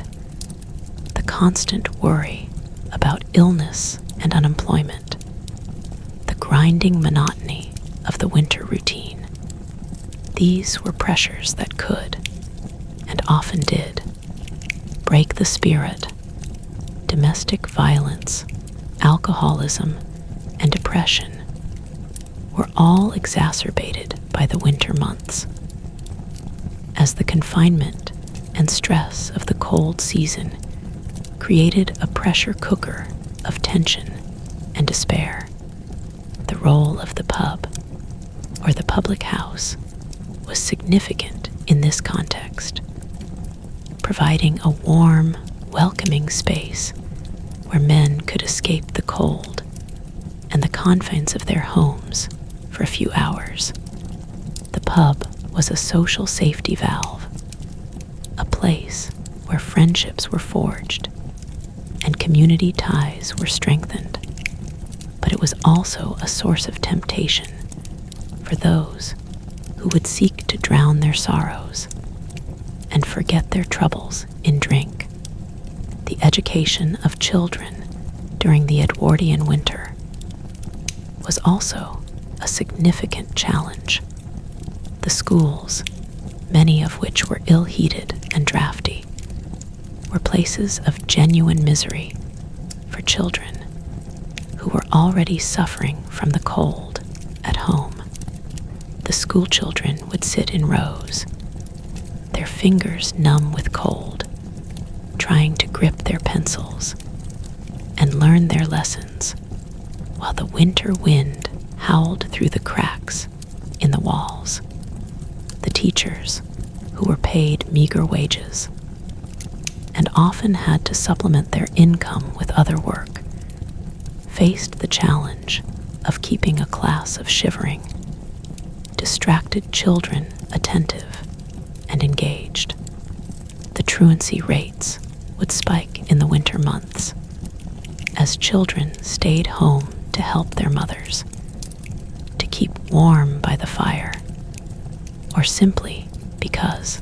the constant worry about illness and unemployment, the grinding monotony of the winter routine. These were pressures that could, and often did, break the spirit. Domestic violence, alcoholism, and depression were all exacerbated by the winter months. As the confinement and stress of the cold season created a pressure cooker of tension and despair, the role of the pub, or the public house, was significant in this context, providing a warm, welcoming space where men could escape the cold and the confines of their homes for a few hours. The pub was a social safety valve, a place where friendships were forged and community ties were strengthened. But it was also a source of temptation for those who would seek to drown their sorrows and forget their troubles in drink. The education of children during the Edwardian winter was also a significant challenge. The schools, many of which were ill-heated and drafty, were places of genuine misery for children who were already suffering from the cold at home. The school children would sit in rows, their fingers numb with cold, trying to grip their pencils and learn their lessons, while the winter wind howled through the cracks in the walls. The teachers, who were paid meager wages and often had to supplement their income with other work, faced the challenge of keeping a class of shivering, distracted children attentive and engaged. The truancy rates would spike in the winter months as children stayed home to help their mothers, to keep warm by the fire, or simply because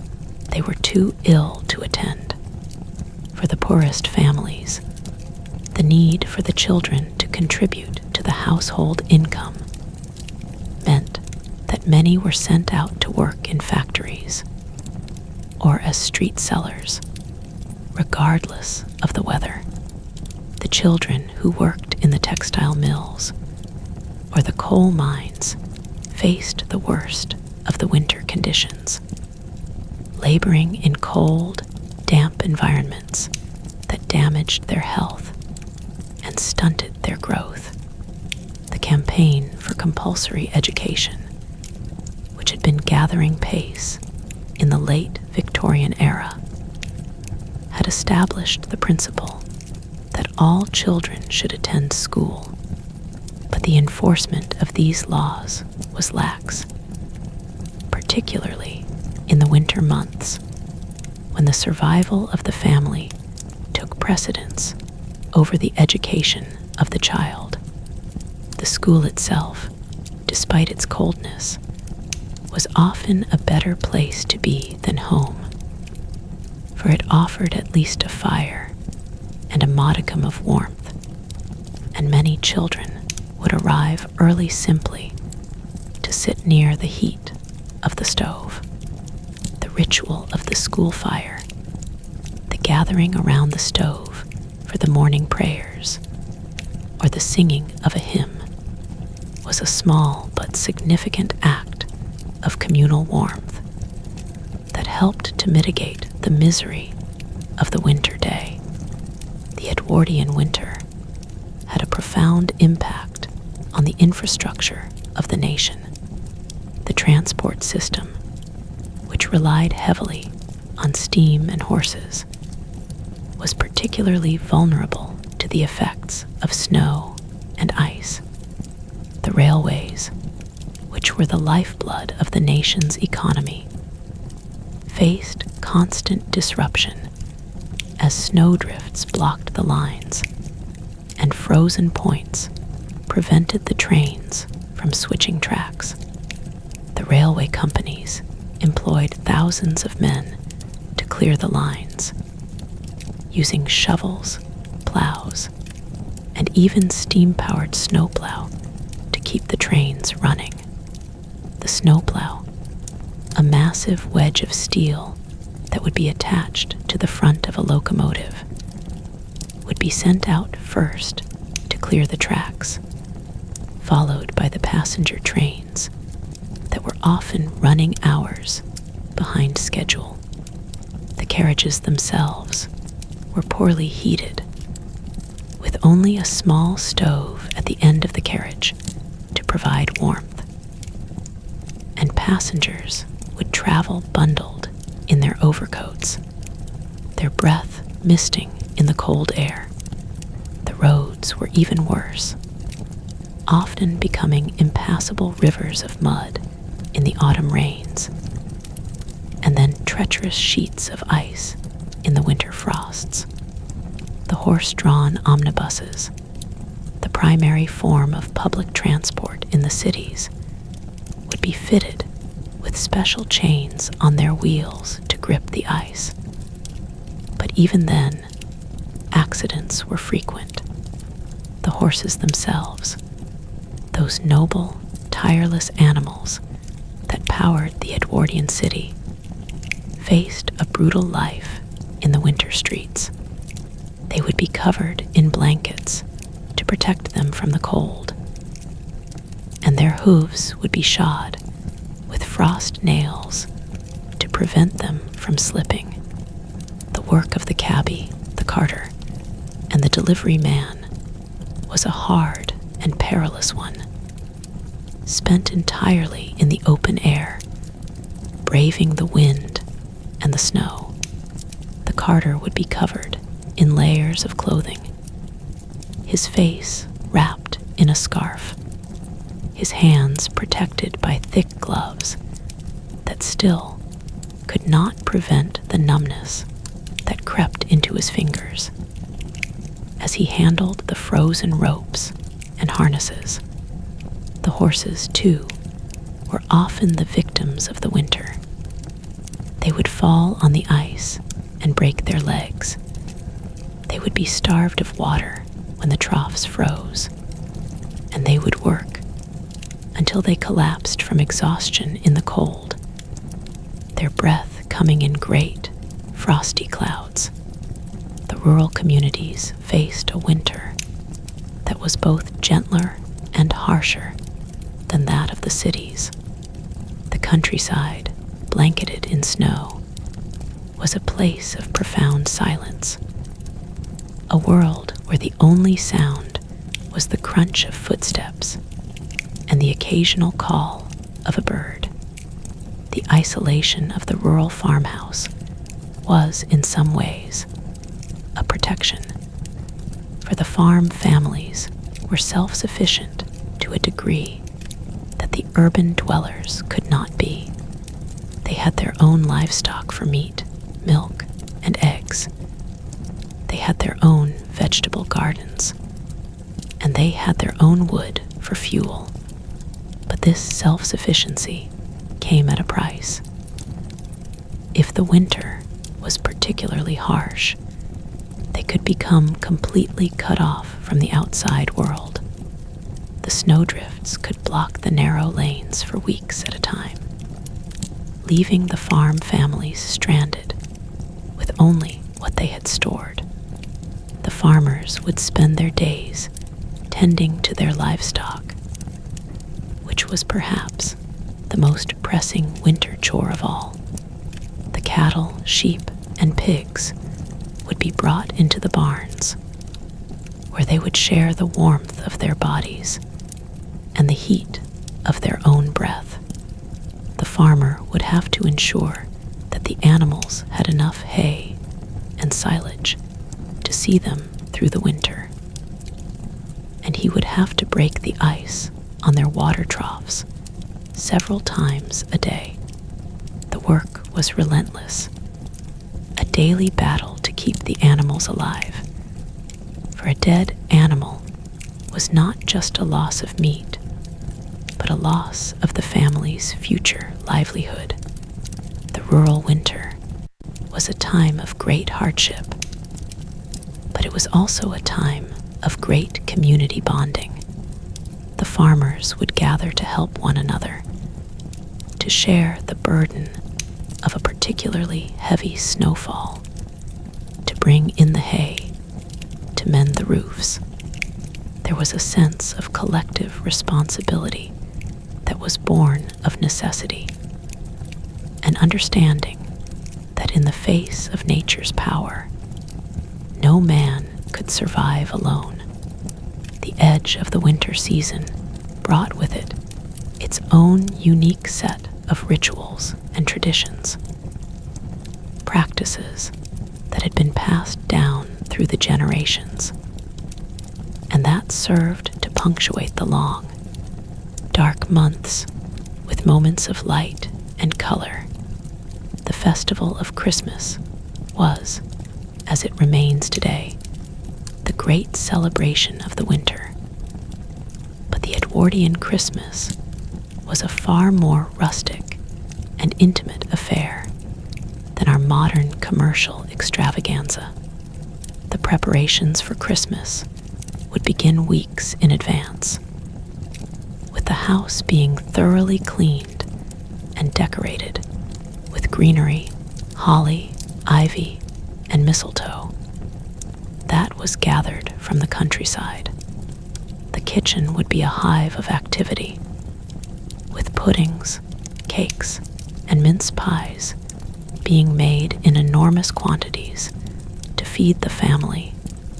they were too ill to attend. For the poorest families, the need for the children to contribute to the household income meant that many were sent out to work in factories or as street sellers, regardless of the weather. The children who worked in the textile mills or the coal mines faced the worst of the winter conditions, laboring in cold, damp environments that damaged their health and stunted their growth. The campaign for compulsory education, which had been gathering pace in the late Victorian era, had established the principle that all children should attend school, but the enforcement of these laws was lax, particularly in the winter months when the survival of the family took precedence over the education of the child. The school itself, despite its coldness, was often a better place to be than home, for it offered at least a fire and a modicum of warmth, and many children would arrive early simply to sit near the heat of the stove. The ritual of the school fire, the gathering around the stove for the morning prayers, or the singing of a hymn, was a small but significant act of communal warmth that helped to mitigate the misery of the winter day. The Edwardian winter had a profound impact on the infrastructure of the nation. The transport system, which relied heavily on steam and horses, was particularly vulnerable to the effects of snow and ice. The railways, which were the lifeblood of the nation's economy, faced constant disruption as snowdrifts blocked the lines and frozen points prevented the trains from switching tracks. The railway companies employed thousands of men to clear the lines, using shovels, plows, and even steam-powered snowplow to keep the trains running. The snowplow, a massive wedge of steel that would be attached to the front of a locomotive, would be sent out first to clear the tracks, followed by the passenger trains that were often running hours behind schedule. The carriages themselves were poorly heated, with only a small stove at the end of the carriage to provide warmth. And passengers would travel bundled in their overcoats, their breath misting in the cold air. The roads were even worse, often becoming impassable rivers of mud in the autumn rains, and then treacherous sheets of ice in the winter frosts. The horse-drawn omnibuses, the primary form of public transport in the cities, would be fitted with special chains on their wheels to grip the ice. But even then, accidents were frequent. The horses themselves, those noble, tireless animals that powered the Edwardian city, faced a brutal life in the winter streets. They would be covered in blankets to protect them from the cold, and their hooves would be shod with frost nails to prevent them from slipping. The work of the cabbie, the carter, and the delivery man was a hard and perilous one, spent entirely in the open air, braving the wind and the snow. The carter would be covered in layers of clothing, his face wrapped in a scarf, his hands protected by thick gloves that still could not prevent the numbness that crept into his fingers as he handled the frozen ropes and harnesses. The horses, too, were often the victims of the winter. They would fall on the ice and break their legs. They would be starved of water when the troughs froze, and they would work until they collapsed from exhaustion in the cold, their breath coming in great, frosty clouds. The rural communities faced a winter that was both gentler and harsher than that of the cities. The countryside, blanketed in snow, was a place of profound silence, a world where the only sound was the crunch of footsteps and the occasional call of a bird. The isolation of the rural farmhouse was, in some ways, a protection, for the farm families were self-sufficient to a degree that the urban dwellers could not be. They had their own livestock for meat, milk, and eggs. They had their own vegetable gardens, and they had their own wood for fuel. But this self-sufficiency came at a price. If the winter was particularly harsh, they could become completely cut off from the outside world. The snowdrifts could block the narrow lanes for weeks at a time, leaving the farm families stranded with only what they had stored. The farmers would spend their days tending to their livestock, which was perhaps the most pressing winter chore of all. The cattle, sheep, and pigs would be brought into the barns, where they would share the warmth of their bodies and the heat of their own breath. The farmer would have to ensure that the animals had enough hay and silage to see them through the winter, and he would have to break the ice on their water troughs several times a day. The work was relentless, a daily battle to keep the animals alive, for a dead animal was not just a loss of meat, but a loss of the family's future livelihood. The rural winter was a time of great hardship, but it was also a time of great community bonding. The farmers would gather to help one another, to share the burden of a particularly heavy snowfall, to bring in the hay, to mend the roofs. There was a sense of collective responsibility that was born of necessity, an understanding that in the face of nature's power, no man could survive alone. The edge of the winter season brought with it its own unique set of rituals and traditions, practices that had been passed down through the generations, and that served to punctuate the long, dark months with moments of light and color. The festival of Christmas was, as it remains today, the great celebration of the winter. But the Edwardian Christmas was a far more rustic and intimate affair than our modern commercial extravaganza. The preparations for Christmas would begin weeks in advance, with the house being thoroughly cleaned and decorated with greenery, holly, ivy, and mistletoe that was gathered from the countryside. The kitchen would be a hive of activity, with puddings, cakes, and mince pies being made in enormous quantities to feed the family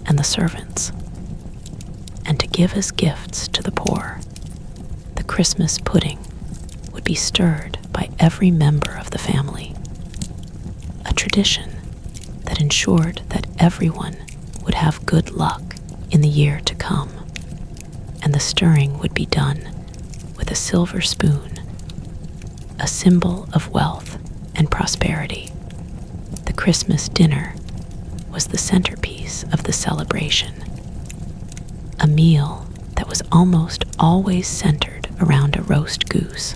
and the servants, and to give as gifts to the poor. The Christmas pudding would be stirred by every member of the family, a tradition that ensured that everyone would have good luck in the year to come, and the stirring would be done with a silver spoon, a symbol of wealth and prosperity. The Christmas dinner was the centerpiece of the celebration, a meal that was almost always centered around a roast goose,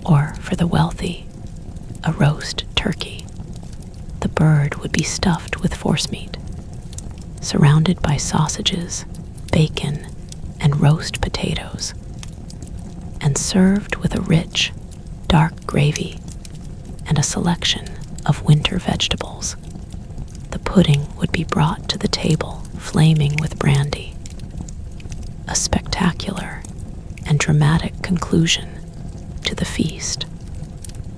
or for the wealthy, a roast turkey. The bird would be stuffed with forcemeat, surrounded by sausages, bacon, and roast potatoes, and served with a rich, dark gravy and a selection of winter vegetables. The pudding would be brought to the table flaming with brandy, a spectacular and dramatic conclusion to the feast.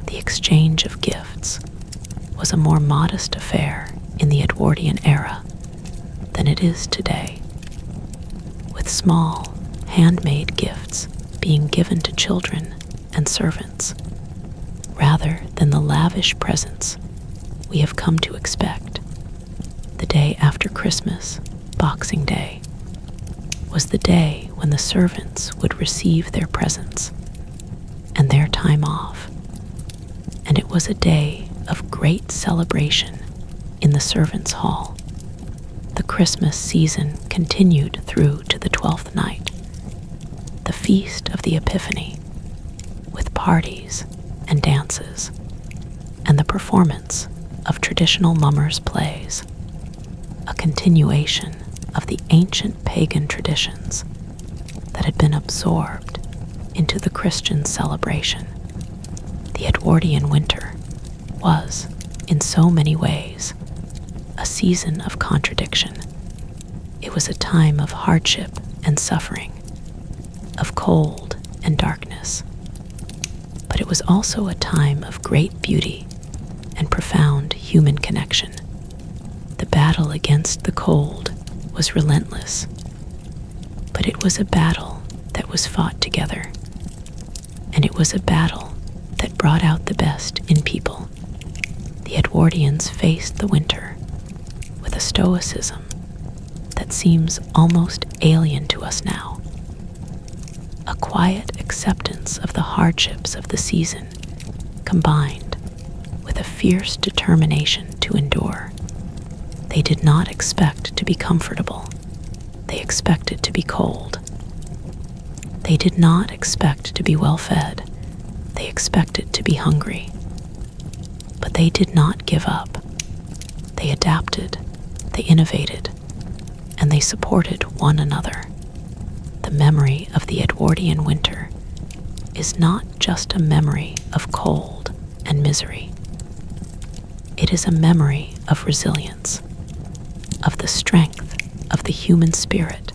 The exchange of gifts was a more modest affair in the Edwardian era than it is today, with small, handmade gifts being given to children and servants, rather than the lavish presents we have come to expect. The day after Christmas, Boxing Day, was the day when the servants would receive their presents and their time off, and it was a day of great celebration in the servants' hall. The Christmas season continued through to the 12th night, the feast of the Epiphany, with parties and dances, and the performance of traditional mummers' plays, a continuation of the ancient pagan traditions that had been absorbed into the Christian celebration. The Edwardian winter was, in so many ways, a season of contradiction. It was a time of hardship and suffering, of cold and darkness, but it was also a time of great beauty and profound human connection. The battle against the cold was relentless, but it was a battle that was fought together, and it was a battle that brought out the best in people. The Edwardians faced the winter with a stoicism that seems almost alien to us now, a quiet acceptance of the hardships of the season combined with a fierce determination to endure. They did not expect to be comfortable. They expected to be cold. They did not expect to be well fed. They expected to be hungry. But they did not give up. They adapted, they innovated, and they supported one another. The memory of the Edwardian winter is not just a memory of cold and misery. It is a memory of resilience, of the strength of the human spirit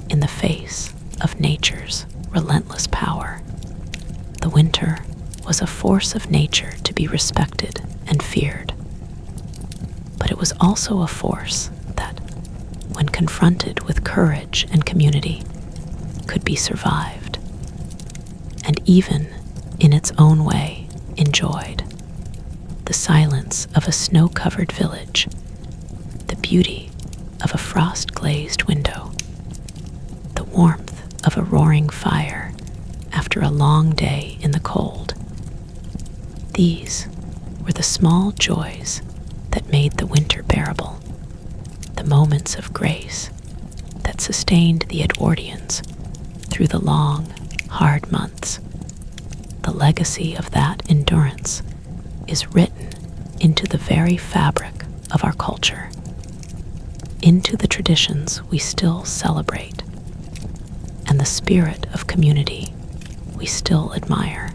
in the face of nature's relentless power. The winter was a force of nature to be respected and feared. But it was also a force that, when confronted with courage and community, could be survived, and even, in its own way, enjoyed. The silence of a snow-covered village, the beauty of a frost-glazed window, the warmth of a roaring fire after a long day in the cold. These were the small joys that made the winter bearable, the moments of grace that sustained the Edwardians through the long, hard months. The legacy of that endurance is written into the very fabric of our culture, into the traditions we still celebrate, and the spirit of community we still admire.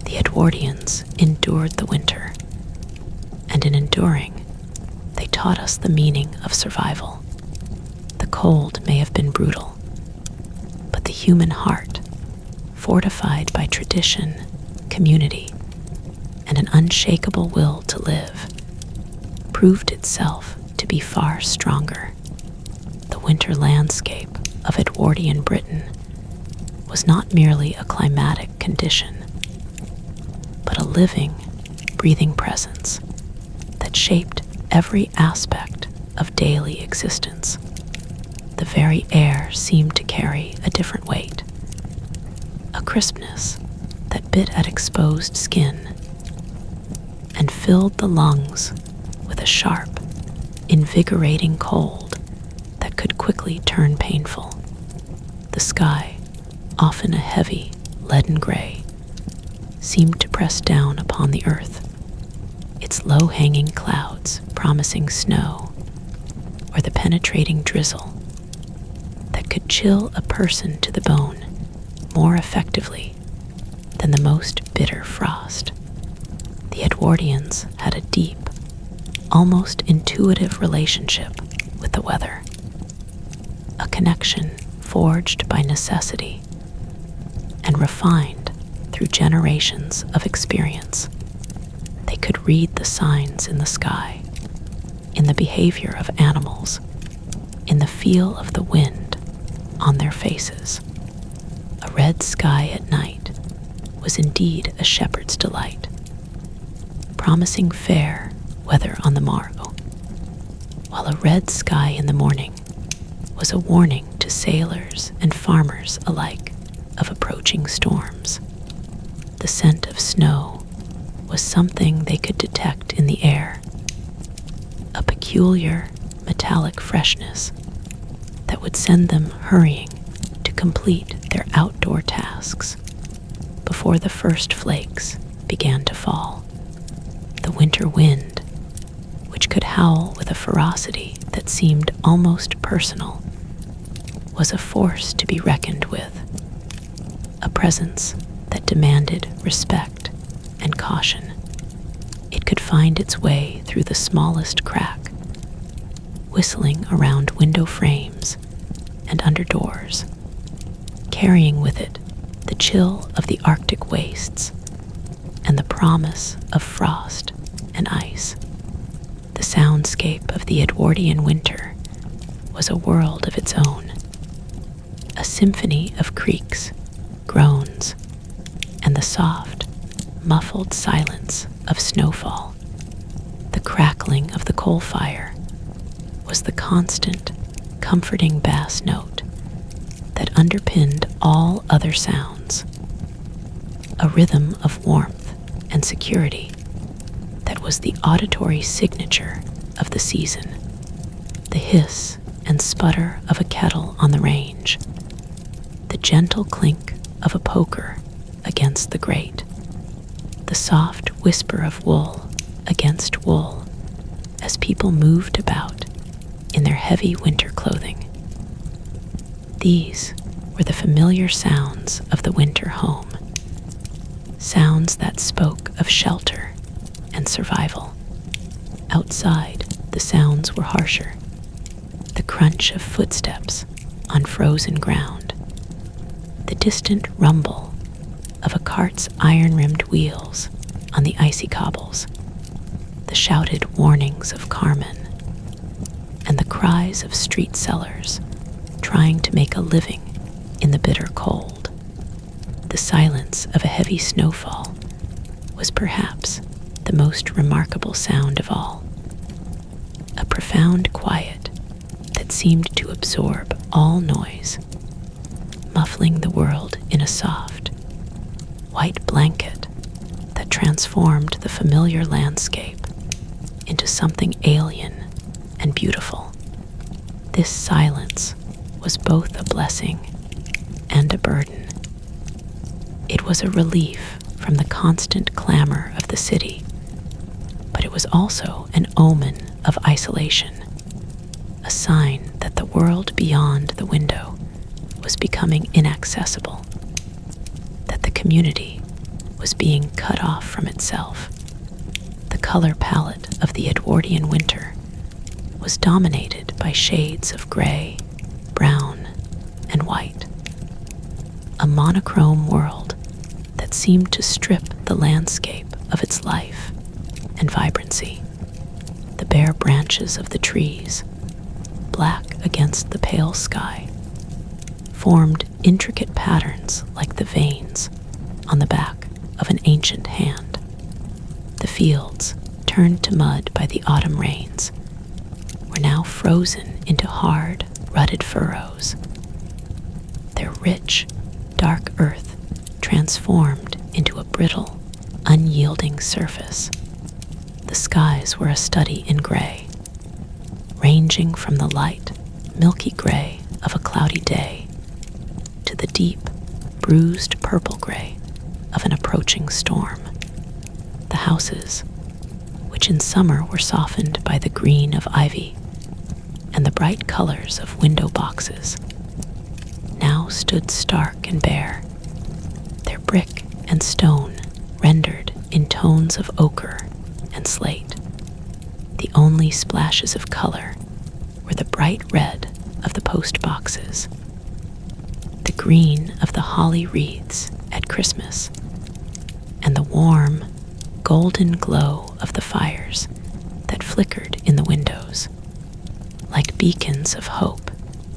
The Edwardians endured the winter, and in enduring, they taught us the meaning of survival. The cold may have been brutal, but the human heart, fortified by tradition, community, and an unshakable will to live, proved itself to be far stronger. The winter landscape of Edwardian Britain was not merely a climatic condition, but a living, breathing presence that shaped every aspect of daily existence. The very air seemed to carry a different weight, a crispness that bit at exposed skin and filled the lungs with a sharp, invigorating cold that could quickly turn painful. The sky, often a heavy, leaden gray, seemed to press down upon the earth, its low-hanging clouds promising snow, or the penetrating drizzle that could chill a person to the bone more effectively than the most bitter frost. The Edwardians had a deep, almost intuitive relationship with the weather, a connection forged by necessity and refined through generations of experience. They could read the signs in the sky, in the behavior of animals, in the feel of the wind on their faces. A red sky at night was indeed a shepherd's delight, promising fair weather on the morrow, while a red sky in the morning was a warning to sailors and farmers alike of approaching storms. The scent of snow was something they could detect in the air, a peculiar metallic freshness that would send them hurrying to complete their outdoor tasks before the first flakes began to fall. The winter wind, which could howl with a ferocity that seemed almost personal, was a force to be reckoned with, a presence that demanded respect and caution. It could find its way through the smallest crack, whistling around window frames and under doors, carrying with it the chill of the Arctic wastes and the promise of frost and ice. The soundscape of the Edwardian winter was a world of its own, a symphony of creaks, groans, and the soft, muffled silence of snowfall. The crackling of the coal fire was the constant, comforting bass note that underpinned all other sounds, a rhythm of warmth and security that was the auditory signature of the season. The hiss and sputter of a kettle on the range, the gentle clink of a poker against the grate, the soft whisper of wool against wool as people moved about in their heavy winter clothing. These were the familiar sounds of the winter home, sounds that spoke of shelter and survival. Outside, the sounds were harsher, the crunch of footsteps on frozen ground, the distant rumble of a cart's iron-rimmed wheels on the icy cobbles, the shouted warnings of carmen, and the cries of street sellers trying to make a living in the bitter cold. The silence of a heavy snowfall was perhaps the most remarkable sound of all, a profound quiet that seemed to absorb all noise, muffling the world in a soft, white blanket that transformed the familiar landscape into something alien and beautiful. This silence was both a blessing and a burden. It was a relief from the constant clamor of the city, but it was also an omen of isolation, a sign that the world beyond the window was becoming inaccessible, that the community was being cut off from itself. The color palette of the Edwardian winter was dominated by shades of gray, brown, and white, a monochrome world that seemed to strip the landscape of its life and vibrancy. The bare branches of the trees, black against the pale sky, formed intricate patterns like the veins on the back of an ancient hand. The fields, turned to mud by the autumn rains, were now frozen into hard, rutted furrows. Their rich, dark earth transformed into a brittle, unyielding surface. The skies were a study in gray, ranging from the light, milky gray of a cloudy day to the deep, bruised purple gray of an approaching storm. The houses, which in summer were softened by the green of ivy and the bright colors of window boxes, now stood stark and bare, their brick and stone rendered in tones of ochre and slate. The only splashes of color were the bright red of the post boxes, the green of the holly wreaths at Christmas, and the warm, golden glow of the fires that flickered in the windows, like beacons of hope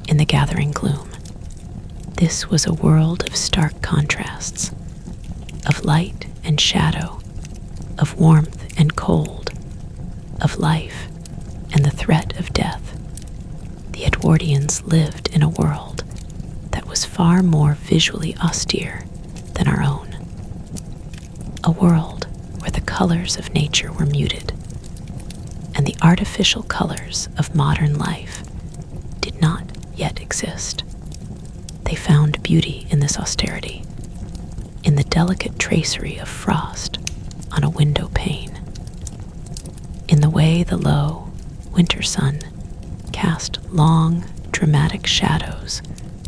in the gathering gloom. This was a world of stark contrasts, of light and shadow, of warmth and cold, of life and the threat of death. The Edwardians lived in a world that was far more visually austere than our own, a world where the colors of nature were muted, and the artificial colors of modern life did not yet exist. They found beauty in this austerity, in the delicate tracery of frost on a window pane, in the way the low, winter sun cast long, dramatic shadows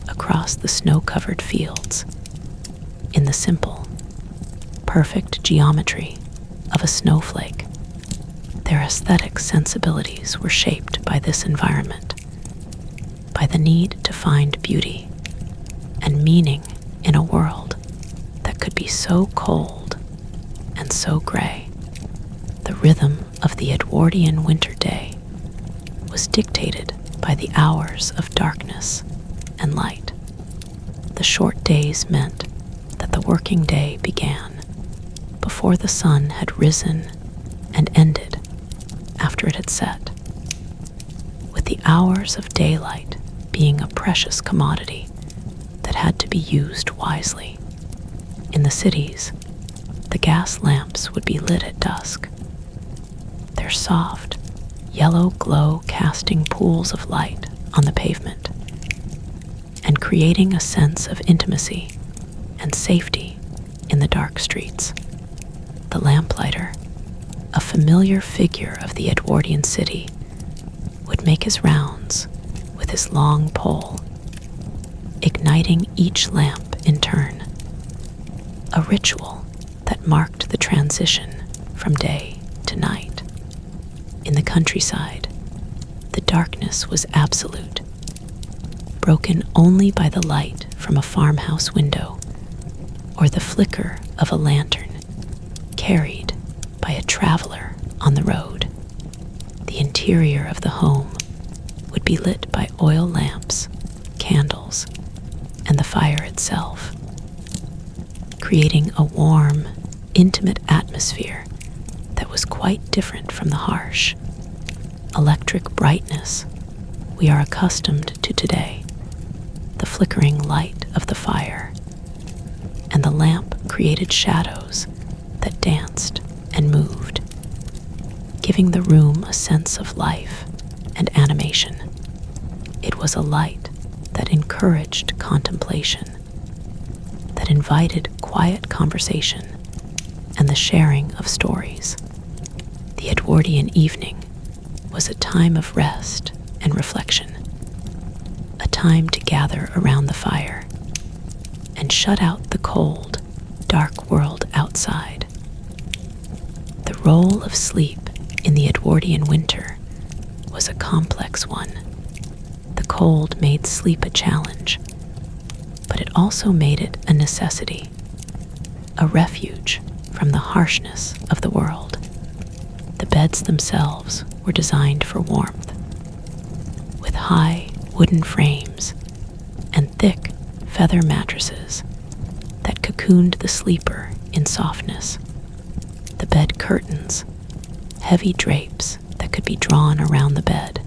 across the snow-covered fields, in the simple, perfect geometry of a snowflake. Their aesthetic sensibilities were shaped by this environment, by the need to find beauty and meaning in a world that could be so cold and so gray. The rhythm of the Edwardian winter day was dictated by the hours of darkness and light. The short days meant that the working day began before the sun had risen and ended after it had set, with the hours of daylight being a precious commodity that had to be used wisely. In the cities, the gas lamps would be lit at dusk, their soft, yellow glow casting pools of light on the pavement and creating a sense of intimacy and safety in the dark streets. The lamplighter, a familiar figure of the Edwardian city, would make his rounds with his long pole, igniting each lamp in turn, a ritual that marked the transition from day to night. In the countryside, the darkness was absolute, broken only by the light from a farmhouse window or the flicker of a lantern carried by a traveler on the road. The interior of the home would be lit by oil lamps, candles, and the fire itself, creating a warm, intimate atmosphere that was quite different from the harsh, electric brightness we are accustomed to today. The flickering light of the fire and the lamp created shadows that danced and moved, giving the room a sense of life and animation. It was a light that encouraged contemplation, that invited quiet conversation and the sharing of stories. The Edwardian evening was a time of rest and reflection, a time to gather around the fire and shut out the cold, dark world outside. The role of sleep in the Edwardian winter was a complex one. The cold made sleep a challenge, but it also made it a necessity, a refuge from the harshness of the world. The beds themselves were designed for warmth, with high wooden frames and thick feather mattresses that cocooned the sleeper in softness. The bed curtains, heavy drapes that could be drawn around the bed,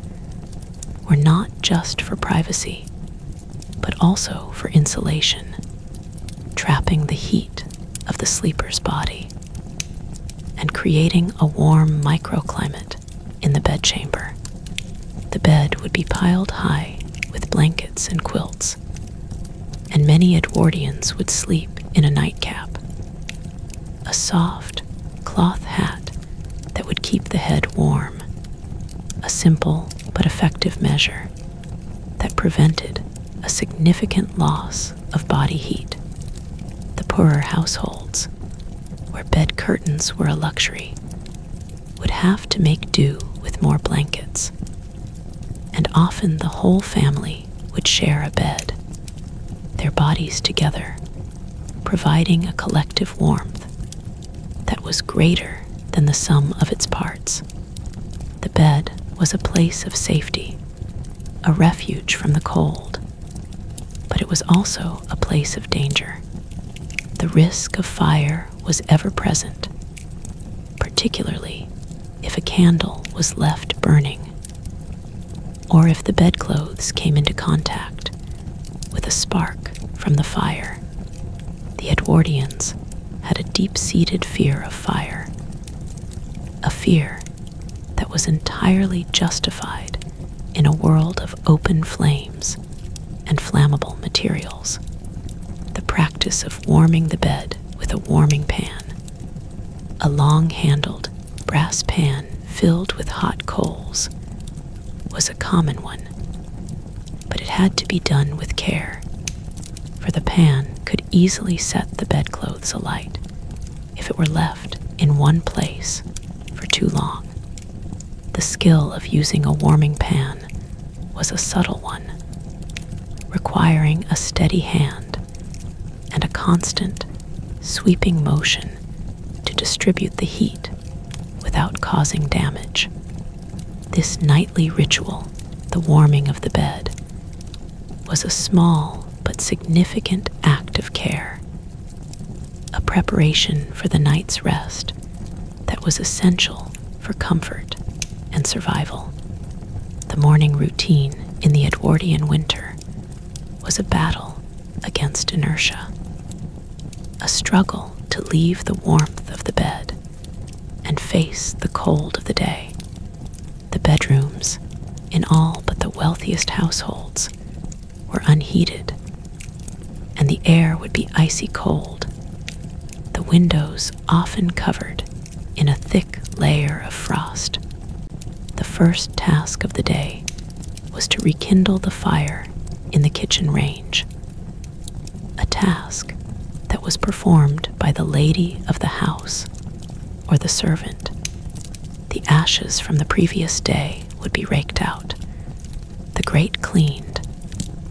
were not just for privacy, but also for insulation, trapping the heat of the sleeper's body and creating a warm microclimate in the bedchamber. The bed would be piled high with blankets and quilts, and many Edwardians would sleep in a nightcap, a soft cloth hat that would keep the head warm, a simple but effective measure that prevented a significant loss of body heat. The poorer households, where bed curtains were a luxury, would have to make do with more blankets, and often the whole family would share a bed, their bodies together, providing a collective warmth that was greater than the sum of its parts. The bed was a place of safety, a refuge from the cold, but it was also a place of danger. The risk of fire was ever present, particularly if a candle was left burning, or if the bedclothes came into contact with a spark from the fire. The Edwardians had a deep-seated fear of fire, a fear that was entirely justified in a world of open flames and flammable materials. The practice of warming the bed with a warming pan, a long-handled brass pan filled with hot coals, was a common one, but it had to be done with care, for the pan could easily set the bedclothes alight if it were left in one place for too long. The skill of using a warming pan was a subtle one, requiring a steady hand and a constant, sweeping motion to distribute the heat without causing damage. This nightly ritual, the warming of the bed, was a small but significant act of care, a preparation for the night's rest that was essential for comfort and survival. The morning routine in the Edwardian winter was a battle against inertia, a struggle to leave the warmth of the bed and face the cold of the day. The bedrooms, in all but the wealthiest households, were unheated the air would be icy cold, the windows often covered in a thick layer of frost. The first task of the day was to rekindle the fire in the kitchen range, a task that was performed by the lady of the house or the servant. The ashes from the previous day would be raked out, the grate cleaned,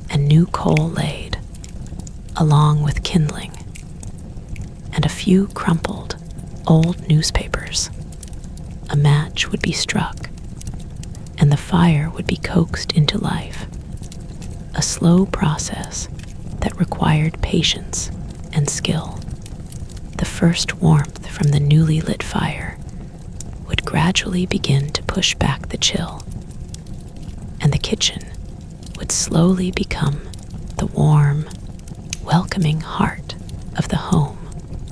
and new coal laid, along with kindling and a few crumpled old newspapers. A match would be struck, and the fire would be coaxed into life, a slow process that required patience and skill. The first warmth from the newly lit fire would gradually begin to push back the chill, and the kitchen would slowly become the warm, welcoming heart of the home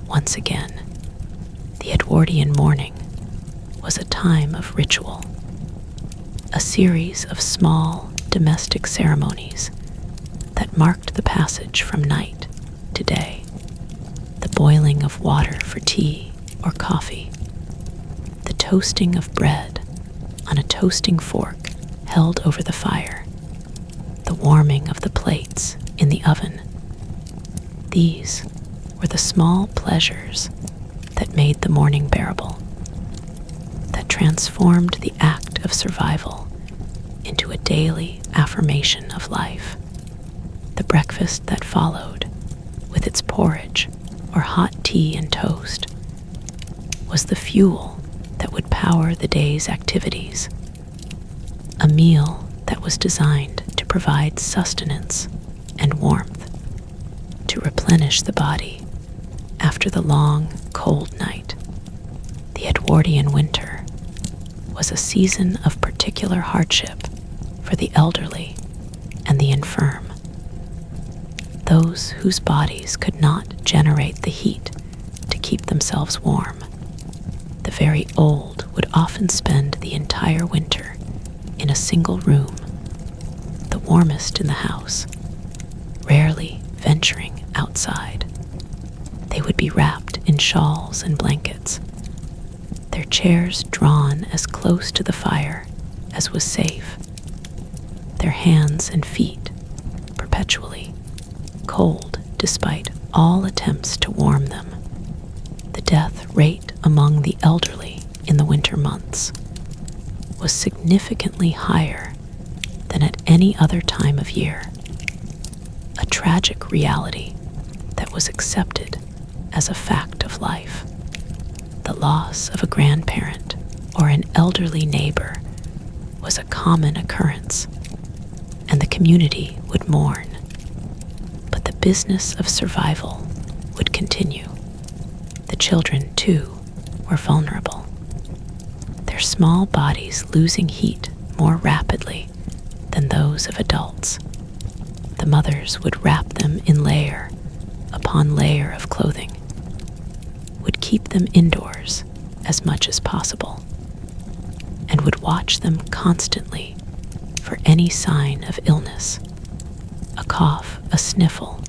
once again. The Edwardian morning was a time of ritual, a series of small domestic ceremonies that marked the passage from night to day. The boiling of water for tea or coffee, the toasting of bread on a toasting fork held over the fire, the warming of the plates in the oven. These were the small pleasures that made the morning bearable, that transformed the act of survival into a daily affirmation of life. The breakfast that followed, with its porridge or hot tea and toast, was the fuel that would power the day's activities, a meal that was designed to provide sustenance and warmth, to replenish the body after the long, cold night. The Edwardian winter was a season of particular hardship for the elderly and the infirm, those whose bodies could not generate the heat to keep themselves warm. The very old would often spend the entire winter in a single room, the warmest in the house, rarely venturing outside. They would be wrapped in shawls and blankets, their chairs drawn as close to the fire as was safe, their hands and feet perpetually cold despite all attempts to warm them. The death rate among the elderly in the winter months was significantly higher than at any other time of year, a tragic reality that was accepted as a fact of life. The loss of a grandparent or an elderly neighbor was a common occurrence, and the community would mourn. But the business of survival would continue. The children, too, were vulnerable, their small bodies losing heat more rapidly than those of adults. The mothers would wrap them in layer upon layer of clothing, would keep them indoors as much as possible, and would watch them constantly for any sign of illness, a cough, a sniffle,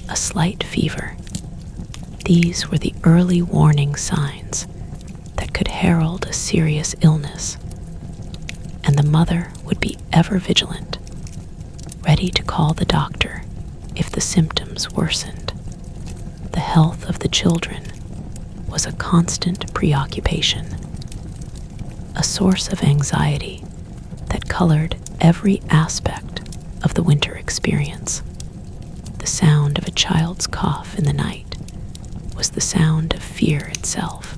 a slight fever. These were the early warning signs that could herald a serious illness, and the mother would be ever vigilant, ready to call the doctor if the symptoms worsened. The health of the children was a constant preoccupation, a source of anxiety that colored every aspect of the winter experience. The sound of a child's cough in the night was the sound of fear itself,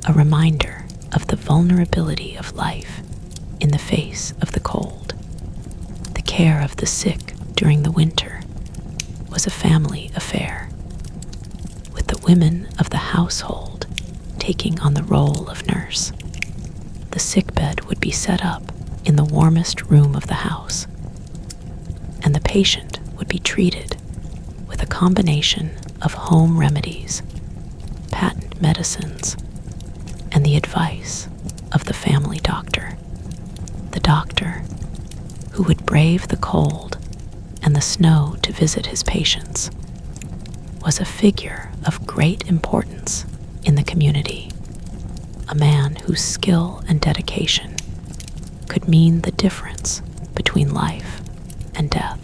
a reminder of the vulnerability of life in the face of the cold. The care of the sick during the winter was a family affair, with the women of the household taking on the role of nurse. The sickbed would be set up in the warmest room of the house, and the patient would be treated with a combination of home remedies, patent medicines, and the advice of the family doctor. The doctor who would brave the cold and the snow to visit his patients, was a figure of great importance in the community, a man whose skill and dedication could mean the difference between life and death.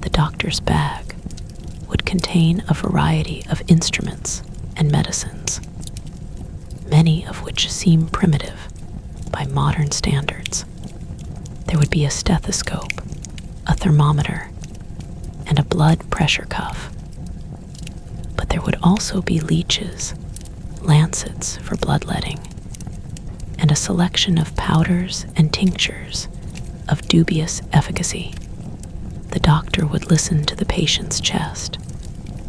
The doctor's bag would contain a variety of instruments and medicines, many of which seem primitive by modern standards. There would be a stethoscope, a thermometer, and a blood pressure cuff. But there would also be leeches, lancets for bloodletting, and a selection of powders and tinctures of dubious efficacy. The doctor would listen to the patient's chest,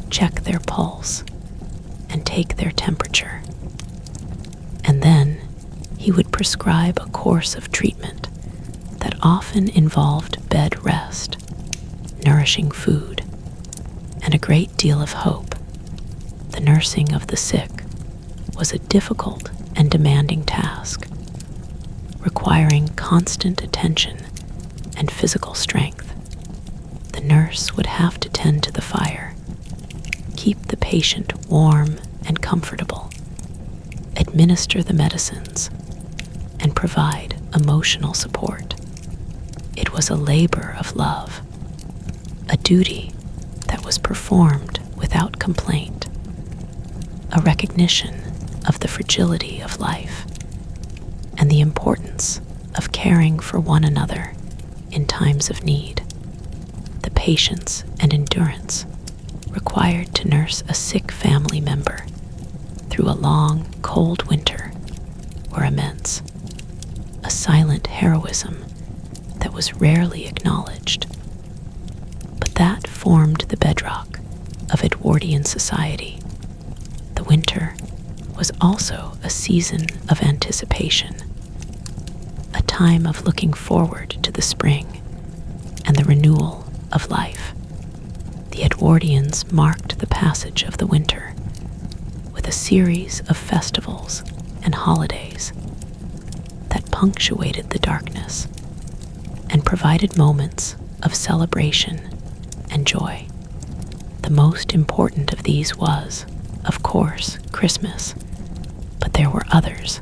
check their pulse, and take their temperature. And then he would prescribe a course of treatment that often involved bed rest, nourishing food, and a great deal of hope. The nursing of the sick was a difficult and demanding task, requiring constant attention and physical strength. The nurse would have to tend to the fire, keep the patient warm and comfortable, administer the medicines, and provide emotional support. It was a labor of love, a duty that was performed without complaint, a recognition of the fragility of life and the importance of caring for one another in times of need. The patience and endurance required to nurse a sick family member through a long, cold winter were immense, a silent heroism that was rarely acknowledged. But that formed the bedrock of Edwardian society. The winter was also a season of anticipation, a time of looking forward to the spring and the renewal of life. The Edwardians marked the passage of the winter with a series of festivals and holidays that punctuated the darkness and provided moments of celebration and joy. The most important of these was, of course, Christmas, but there were others.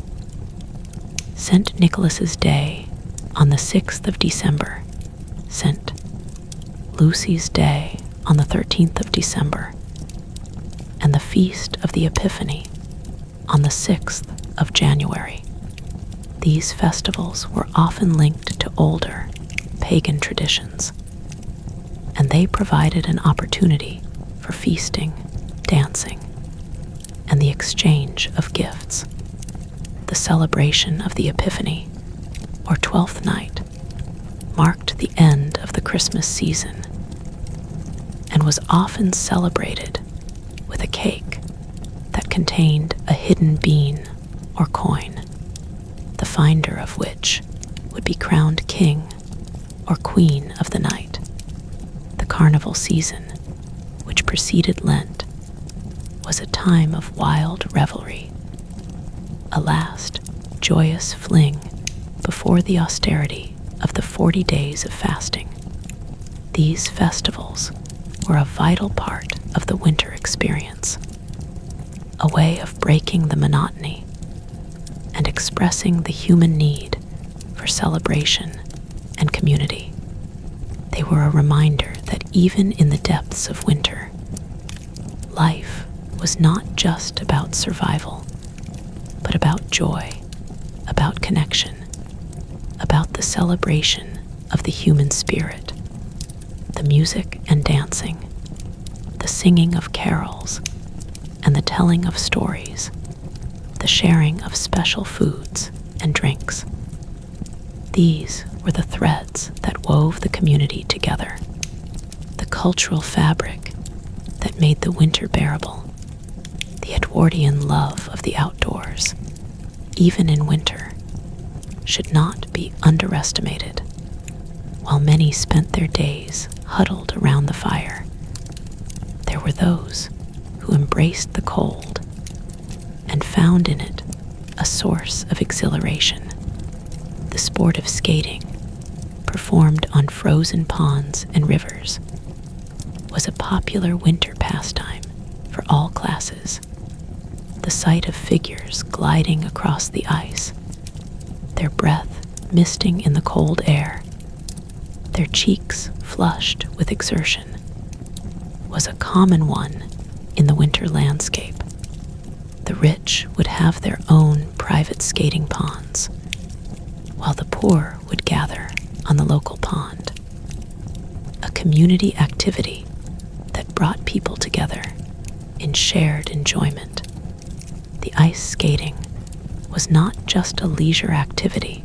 St. Nicholas's Day on the 6th of December, St. Lucy's Day on the 13th of December, and the Feast of the Epiphany on the 6th of January. These festivals were often linked to older, pagan traditions, and they provided an opportunity for feasting, dancing, and the exchange of gifts. The celebration of the Epiphany, or Twelfth Night, marked the end of the Christmas season and was often celebrated with a cake that contained a hidden bean or coin, the finder of which would be crowned king or queen of the night. The carnival season, which preceded Lent, was a time of wild revelry, a last joyous fling before the austerity of the 40 days of fasting. These festivals were a vital part of the winter experience, a way of breaking the monotony and expressing the human need for celebration and community. They were a reminder that even in the depths of winter, life was not just about survival, but about joy, about connection, about the celebration of the human spirit. The music and dancing, the singing of carols, and the telling of stories, the sharing of special foods and drinks. These were the threads that wove the community together, the cultural fabric that made the winter bearable. The Edwardian love of the outdoors, even in winter, should not be underestimated. While many spent their days huddled around the fire, there were those who embraced the cold and found in it a source of exhilaration. The sport of skating, performed on frozen ponds and rivers, was a popular winter pastime for all classes. The sight of figures gliding across the ice, their breath misting in the cold air, their cheeks flushed with exertion, was a common one in the winter landscape. The rich would have their own private skating ponds, while the poor would gather on the local pond. A community activity that brought people together in shared enjoyment. The ice skating was not just a leisure activity,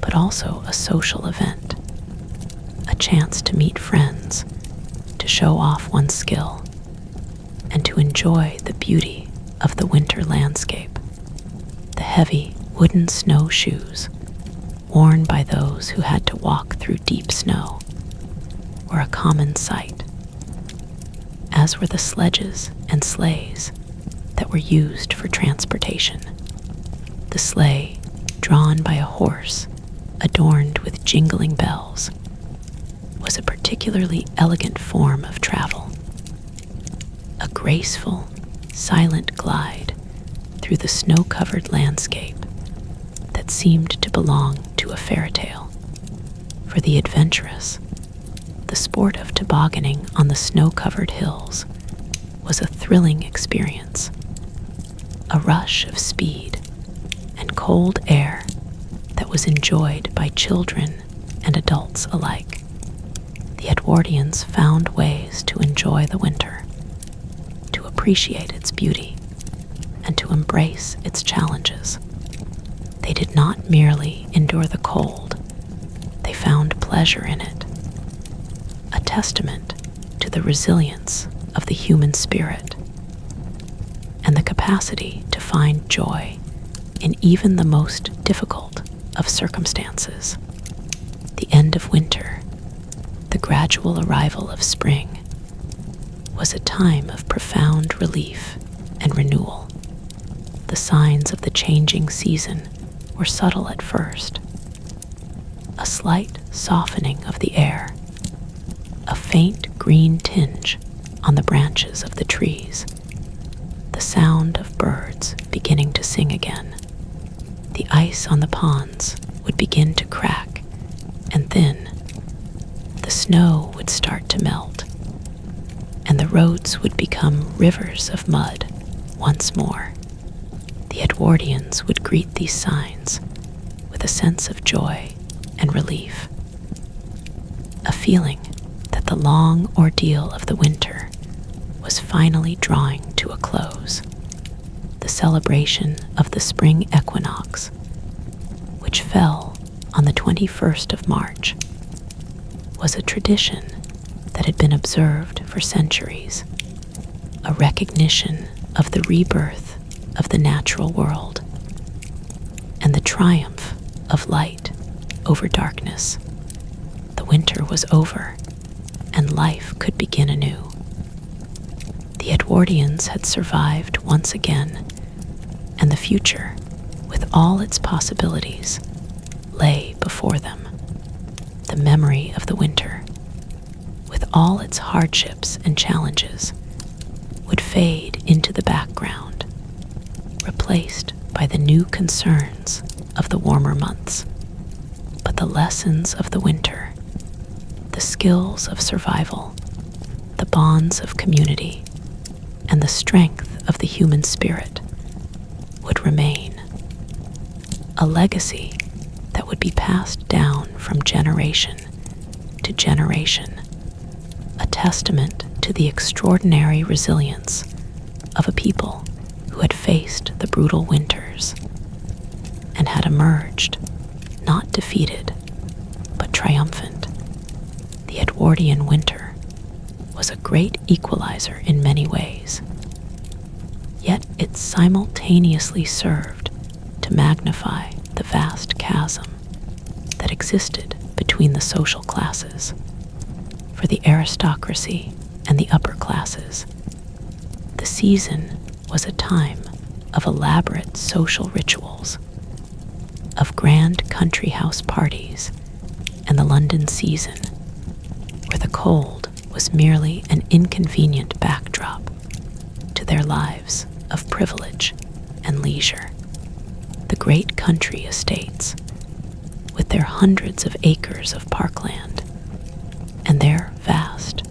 but also a social event, a chance to meet friends, to show off one's skill, and to enjoy the beauty of the winter landscape. The heavy wooden snowshoes worn by those who had to walk through deep snow were a common sight, as were the sledges and sleighs that were used for transportation. The sleigh, drawn by a horse adorned with jingling bells, was a particularly elegant form of travel. A graceful, silent glide through the snow-covered landscape that seemed to belong to a fairy tale. For the adventurous, the sport of tobogganing on the snow-covered hills was a thrilling experience, a rush of speed and cold air that was enjoyed by children and adults alike. The Edwardians found ways to enjoy the winter, to appreciate its beauty, and to embrace its challenges. They did not merely endure the cold, they found pleasure in it, a testament to the resilience of the human spirit and the capacity to find joy in even the most difficult of circumstances. The end of winter, the gradual arrival of spring, was a time of profound relief and renewal. The signs of the changing season were subtle at first. A slight softening of the air, a faint green tinge on the branches of the trees, the sound of birds beginning to sing again. The ice on the ponds would begin to crack, and then the snow would start to melt, and the roads would become rivers of mud once more. The Edwardians would greet these signs with a sense of joy and relief, a feeling that the long ordeal of the winter was finally drawing to a close. The celebration of the spring equinox, which fell on the 21st of March, was a tradition that had been observed for centuries, a recognition of the rebirth of the natural world and the triumph of light over darkness. The winter was over, and life could begin anew. The Edwardians had survived once again, and the future, with all its possibilities, lay before them. The memory of the winter, with all its hardships and challenges, would fade into the background, replaced by the new concerns of the warmer months. But the lessons of the winter, the skills of survival, the bonds of community, and the strength of the human spirit would remain, a legacy that would be passed down from generation to generation, a testament to the extraordinary resilience of a people who had faced the brutal winters and had emerged not defeated but triumphant. The Edwardian winter was a great equalizer in many ways, yet it simultaneously served to magnify the vast chasm that existed between the social classes. For the aristocracy and the upper classes, the season was a time of elaborate social rituals, of grand country house parties and the London season, where the cold was merely an inconvenient backdrop to their lives of privilege and leisure. The great country estates, with their hundreds of acres of parkland and their vast,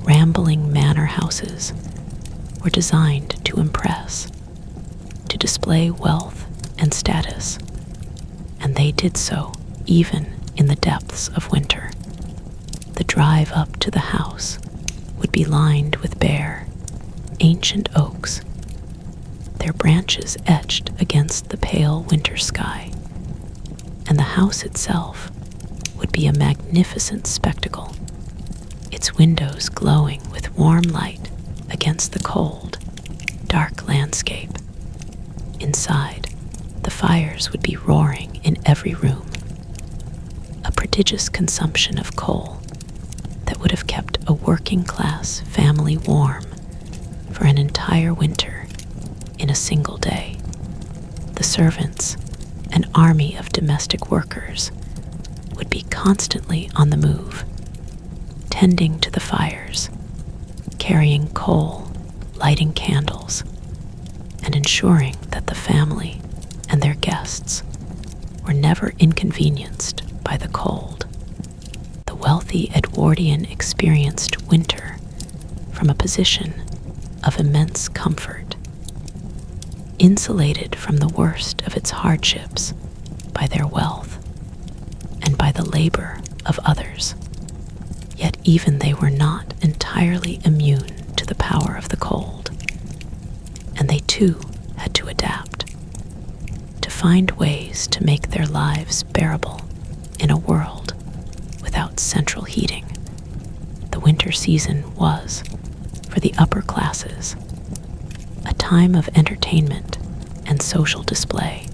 rambling manor houses, were designed to impress, to display wealth and status, and they did so even in the depths of winter. The drive up to the house would be lined with bare, ancient oaks, their branches etched against the pale winter sky, and the house itself would be a magnificent spectacle, its windows glowing with warm light against the cold, dark landscape. Inside, the fires would be roaring in every room, a prodigious consumption of coal that would have kept a working-class family warm for an entire winter in a single day. The servants, an army of domestic workers, would be constantly on the move, tending to the fires, carrying coal, lighting candles, and ensuring that the family and their guests were never inconvenienced by the cold. The wealthy Edwardian experienced winter from a position of immense comfort, insulated from the worst of its hardships by their wealth and by the labor of others. Yet even they were not entirely immune to the power of the cold, and they too had to adapt, to find ways to make their lives bearable in a world without central heating. The winter season was, for the upper classes, a time of entertainment and social display.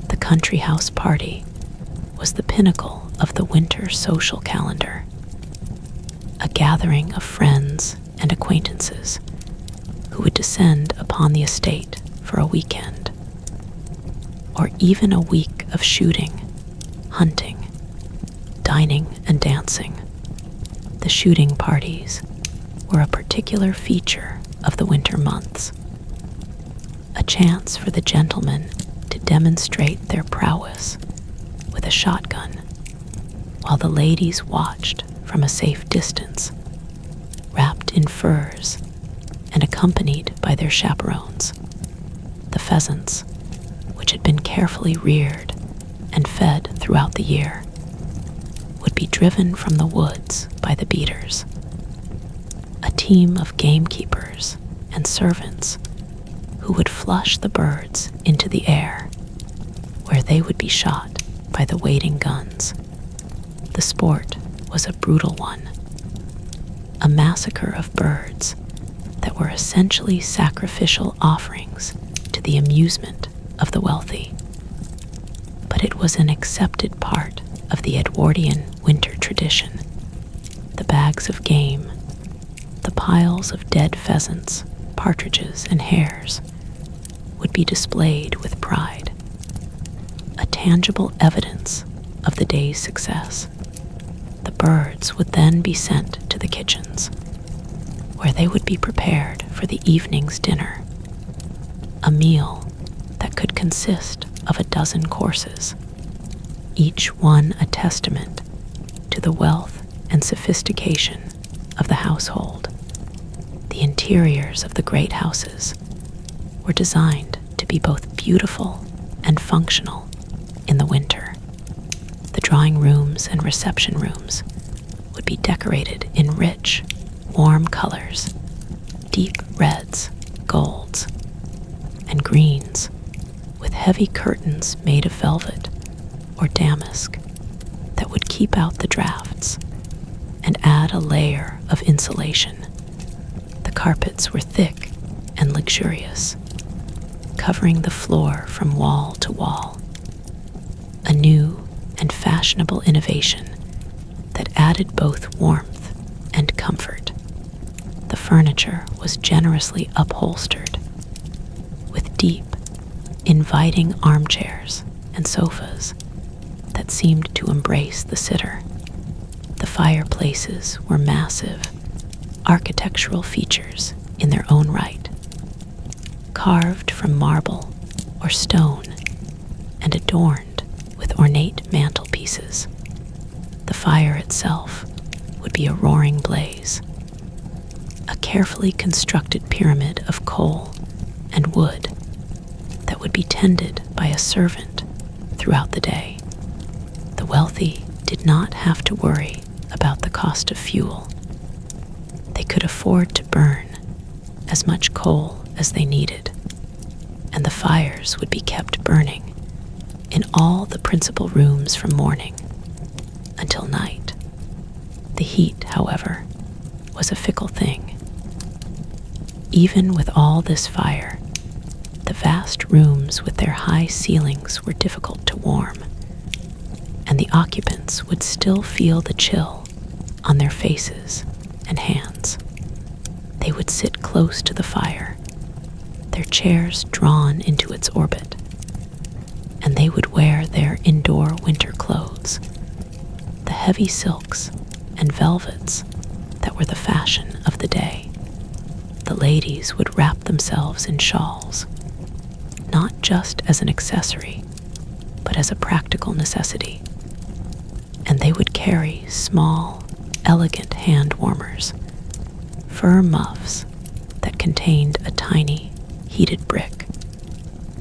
The country house party was the pinnacle of the winter social calendar, a gathering of friends and acquaintances who would descend upon the estate for a weekend, or even a week of shooting, hunting, dining, and dancing. The shooting parties were a particular feature of the winter months, a chance for the gentlemen to demonstrate their prowess with a shotgun, while the ladies watched from a safe distance, wrapped in furs and accompanied by their chaperones. The pheasants, which had been carefully reared and fed throughout the year, would be driven from the woods by the beaters. A team of gamekeepers and servants who would flush the birds into the air, where they would be shot by the waiting guns. The sport was a brutal one, a massacre of birds that were essentially sacrificial offerings to the amusement of the wealthy. But it was an accepted part of the Edwardian winter tradition. The bags of game, the piles of dead pheasants, partridges, and hares would be displayed with pride, a tangible evidence of the day's success. The birds would then be sent to the kitchens, where they would be prepared for the evening's dinner, a meal that could consist of a dozen courses, each one a testament to the wealth and sophistication of the household. The interiors of the great houses were designed to be both beautiful and functional in the winter. The drawing rooms and reception rooms would be decorated in rich, warm colors, deep reds, golds, and greens, with heavy curtains made of velvet or damask that would keep out the drafts and add a layer of insulation. The carpets were thick and luxurious, covering the floor from wall to wall, a new and fashionable innovation that added both warmth and comfort. The furniture was generously upholstered with deep, inviting armchairs and sofas that seemed to embrace the sitter. The fireplaces were massive, architectural features in their own right, carved from marble or stone and adorned with ornate mantelpieces. The fire itself would be a roaring blaze, a carefully constructed pyramid of coal and wood that would be tended by a servant throughout the day. The wealthy did not have to worry about the cost of fuel. They could afford to burn as much coal as they needed, and the fires would be kept burning in all the principal rooms from morning until night. The heat, however, was a fickle thing. Even with all this fire, the vast rooms with their high ceilings were difficult to warm, and the occupants would still feel the chill on their faces and hands. They would sit close to the fire, their chairs drawn into its orbit, and they would wear their indoor winter clothes, the heavy silks and velvets that were the fashion of the day. The ladies would wrap themselves in shawls, not just as an accessory, but as a practical necessity. And they would carry small, elegant hand warmers, fur muffs that contained a tiny, heated brick.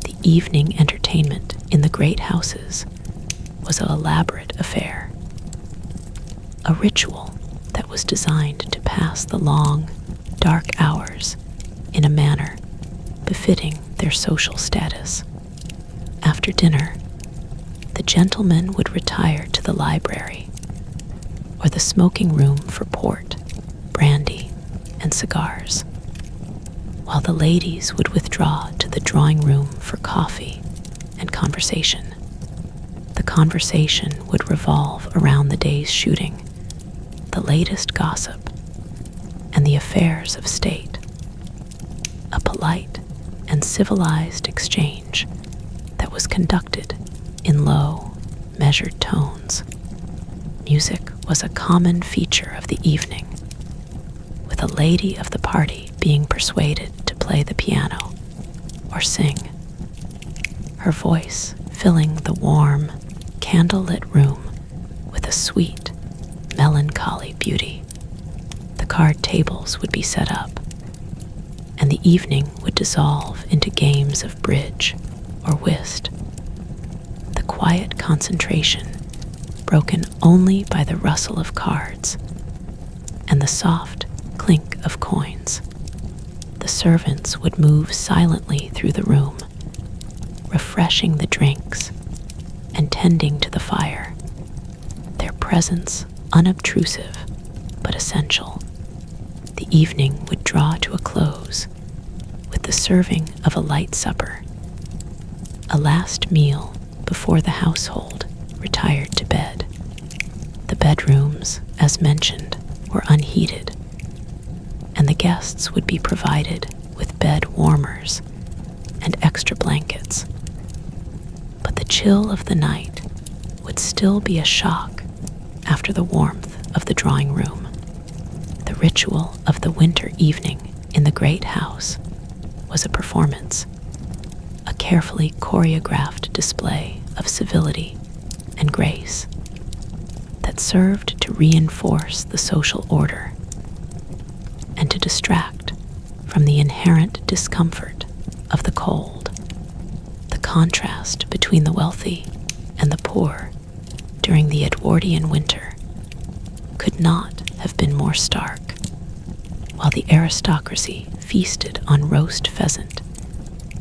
The evening entertainment in the great houses was an elaborate affair, a ritual that was designed to pass the long, dark hours in a manner befitting their social status. After dinner, the gentlemen would retire to the library or the smoking room for port, brandy, and cigars, while the ladies would withdraw to the drawing room for coffee and conversation. The conversation would revolve around the day's shooting, the latest gossip, and the affairs of state. A polite and civilized exchange that was conducted in low, measured tones. Music was a common feature of the evening, with a lady of the party being persuaded to play the piano or sing, her voice filling the warm, candle-lit room with a sweet, melancholy beauty. The card tables would be set up, and the evening would dissolve into games of bridge or whist. The quiet concentration, broken only by the rustle of cards and the soft clink of coins. The servants would move silently through the room, refreshing the drinks and tending to the fire, their presence unobtrusive but essential. The evening would draw to a close with the serving of a light supper, a last meal before the household retired to bed. The bedrooms, as mentioned, were unheated, and the guests would be provided with bed warmers and extra blankets. But the chill of the night would still be a shock after the warmth of the drawing room. The ritual of the winter evening in the great house was a performance, a carefully choreographed display of civility and grace that served to reinforce the social order and to distract from the inherent discomfort of the cold. The contrast between the wealthy and the poor during the Edwardian winter could not have been more stark. While the aristocracy feasted on roast pheasant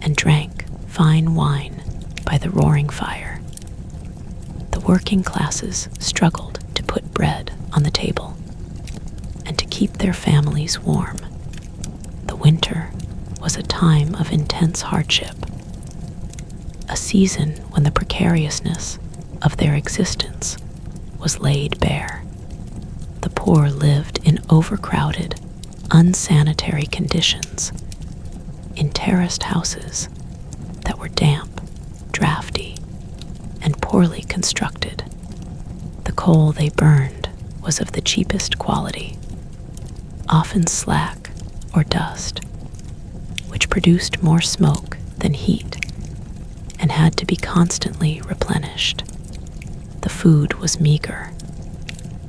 and drank fine wine by the roaring fire, the working classes struggled to put bread on the table and to keep their families warm. The winter was a time of intense hardship, a season when the precariousness of their existence was laid bare. The poor lived in overcrowded, unsanitary conditions, in terraced houses that were damp, drafty, and poorly constructed. The coal they burned was of the cheapest quality, often slack or dust, which produced more smoke than heat and had to be constantly replenished. The food was meager,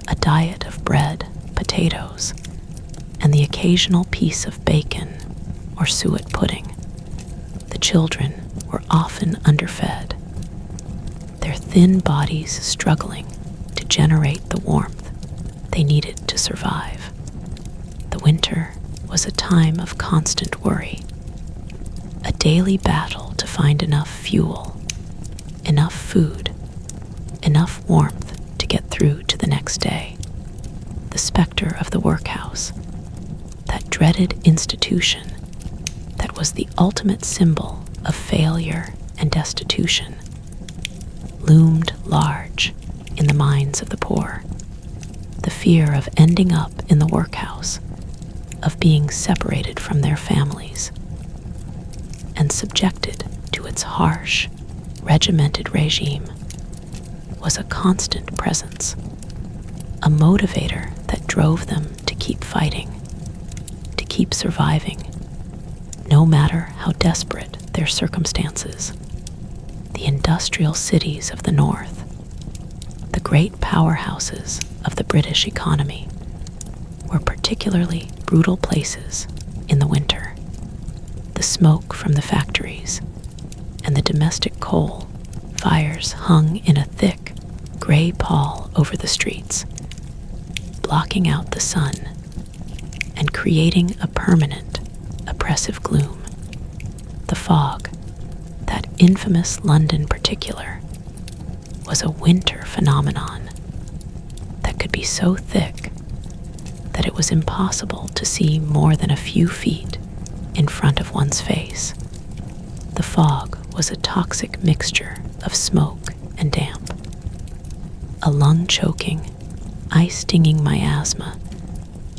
a diet of bread, potatoes, and the occasional piece of bacon or suet pudding. The children were often underfed, their thin bodies struggling to generate the warmth they needed to survive. The winter was a time of constant worry, a daily battle to find enough fuel, enough food, enough warmth to get through to the next day. The specter of the workhouse, that dreaded institution that was the ultimate symbol of failure and destitution, loomed large in the minds of the poor. The fear of ending up in the workhouse, of being separated from their families, and subjected to its harsh, regimented regime, was a constant presence, a motivator that drove them to keep fighting, to keep surviving, no matter how desperate their circumstances. The industrial cities of the North, the great powerhouses of the British economy, were particularly brutal places in the winter. The smoke from the factories and the domestic coal fires hung in a thick, gray pall over the streets, blocking out the sun and creating a permanent, oppressive gloom. The fog, that infamous London particular, was a winter phenomenon that could be so thick that it was impossible to see more than a few feet in front of one's face. The fog was a toxic mixture of smoke and damp, a lung-choking, eye-stinging miasma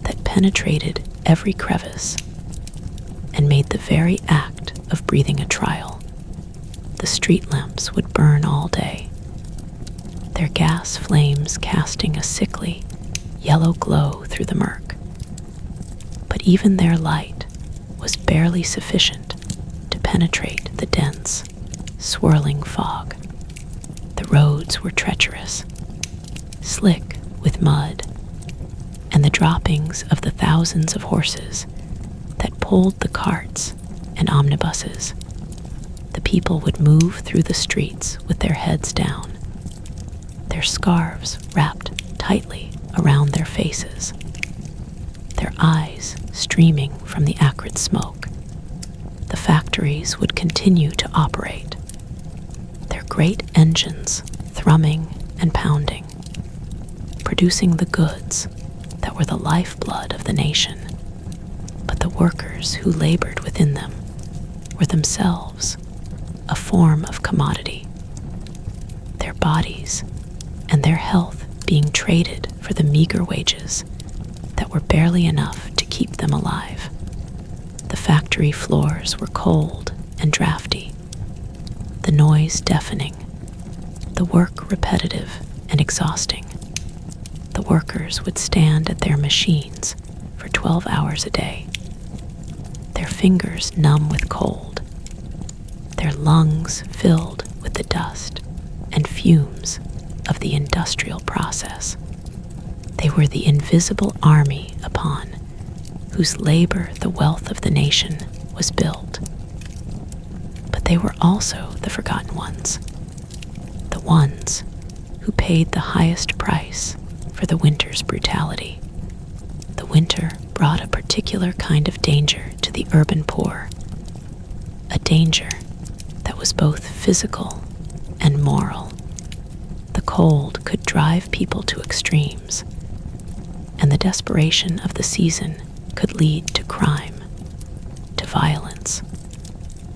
that penetrated every crevice and made the very act of breathing a trial. The street lamps would burn all day, their gas flames casting a sickly, yellow glow through the murk. But even their light was barely sufficient to penetrate the dense, swirling fog. The roads were treacherous, slick with mud, and the droppings of the thousands of horses that pulled the carts and omnibuses. The people would move through the streets with their heads down, their scarves wrapped tightly around their faces, their eyes streaming from the acrid smoke. The factories would continue to operate, their great engines thrumming and pounding, producing the goods that were the lifeblood of the nation. But the workers who labored within them were themselves a form of commodity, their bodies and their health being traded for the meager wages that were barely enough to keep them alive. The factory floors were cold and drafty, the noise deafening, the work repetitive and exhausting. The workers would stand at their machines for 12 hours a day, their fingers numb with cold, their lungs filled with the dust and fumes of the industrial process. They were the invisible army upon whose labor the wealth of the nation was built. But they were also the forgotten ones, the ones who paid the highest price for the winter's brutality. The winter brought a particular kind of danger to the urban poor, a danger that was both physical and moral. The cold could drive people to extremes, and the desperation of the season could lead to crime, to violence,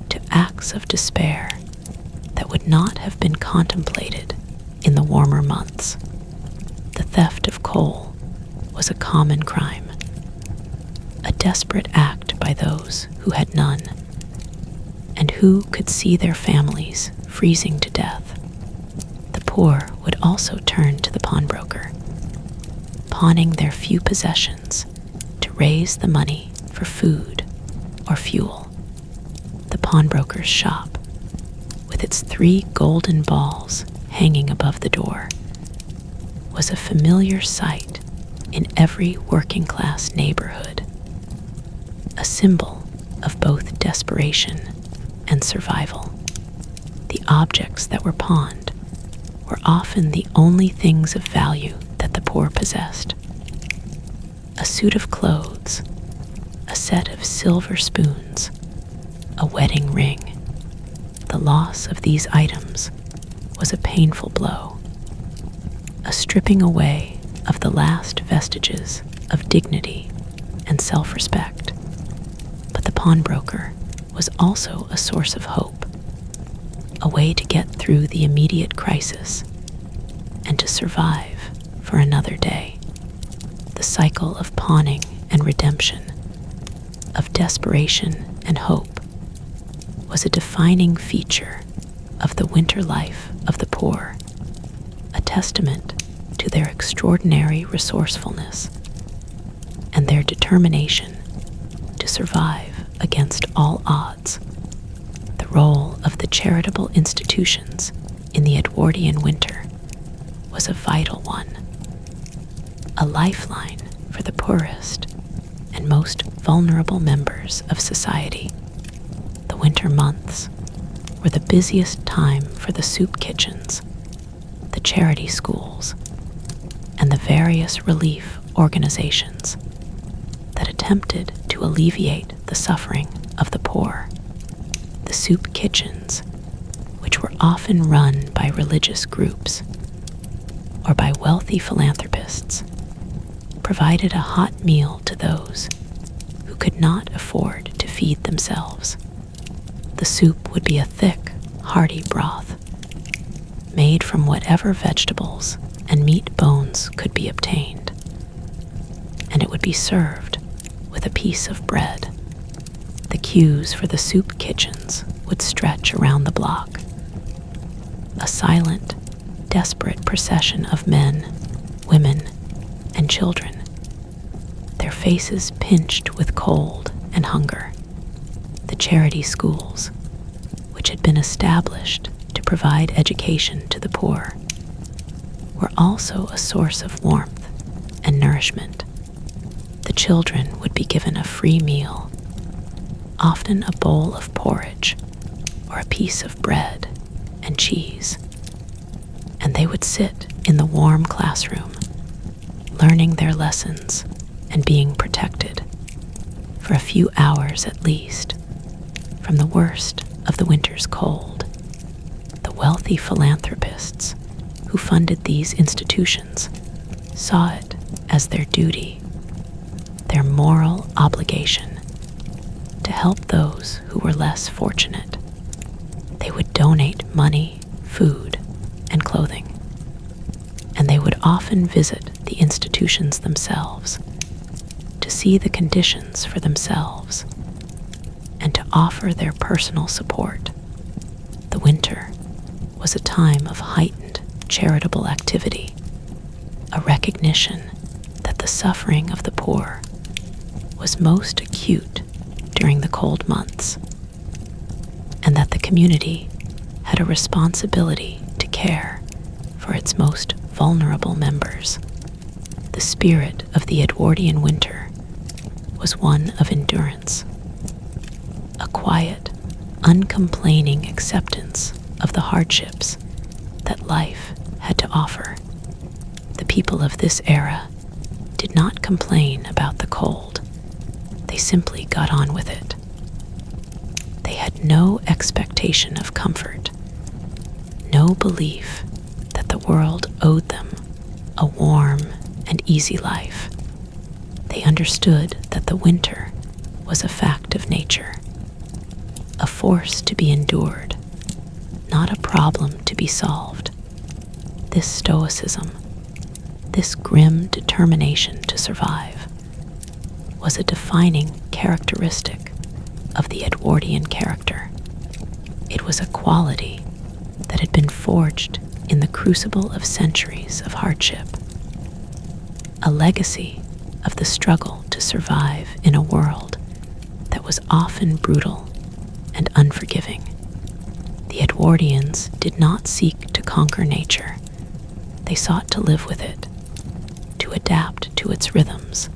to acts of despair that would not have been contemplated in the warmer months. The theft of coal was a common crime, a desperate act by those who had none, and who could see their families freezing to death. poor would also turn to the pawnbroker, pawning their few possessions to raise the money for food or fuel. The pawnbroker's shop, with its 3 golden balls hanging above the door, was a familiar sight in every working-class neighborhood, a symbol of both desperation and survival. The objects that were pawned were often the only things of value that the poor possessed. A suit of clothes, a set of silver spoons, a wedding ring. The loss of these items was a painful blow, a stripping away of the last vestiges of dignity and self-respect. But the pawnbroker was also a source of hope, a way to get through the immediate crisis and to survive for another day. The cycle of pawning and redemption, of desperation and hope, was a defining feature of the winter life of the poor, a testament to their extraordinary resourcefulness and their determination to survive against all odds. The role of the charitable institutions in the Edwardian winter was a vital one, a lifeline for the poorest and most vulnerable members of society. The winter months were the busiest time for the soup kitchens, the charity schools, and the various relief organizations that attempted to alleviate the suffering of the poor. The soup kitchens, which were often run by religious groups or by wealthy philanthropists, provided a hot meal to those who could not afford to feed themselves. The soup would be a thick, hearty broth, made from whatever vegetables and meat bones could be obtained, and it would be served with a piece of bread. The queues for the soup kitchens would stretch around the block, a silent, desperate procession of men, women, and children, their faces pinched with cold and hunger. The charity schools, which had been established to provide education to the poor, were also a source of warmth and nourishment. The children would be given a free meal, often a bowl of porridge or a piece of bread and cheese, and they would sit in the warm classroom, learning their lessons and being protected, for a few hours at least, from the worst of the winter's cold. The wealthy philanthropists who funded these institutions saw it as their duty, their moral obligation, to help those who were less fortunate. They would donate money, food, and clothing, and they would often visit the institutions themselves to see the conditions for themselves and to offer their personal support. The winter was a time of heightened charitable activity, a recognition that the suffering of the poor was most acute during the cold months, and that the community had a responsibility to care for its most vulnerable members. The spirit of the Edwardian winter was one of endurance, a quiet, uncomplaining acceptance of the hardships that life had to offer. The people of this era did not complain about the cold. They simply got on with it. They had no expectation of comfort, no belief that the world owed them a warm and easy life. They understood that the winter was a fact of nature, a force to be endured, not a problem to be solved. This stoicism, this grim determination to survive, was a defining characteristic of the Edwardian character. It was a quality that had been forged in the crucible of centuries of hardship, a legacy of the struggle to survive in a world that was often brutal and unforgiving. The Edwardians did not seek to conquer nature. They sought to live with it, to adapt to its rhythms,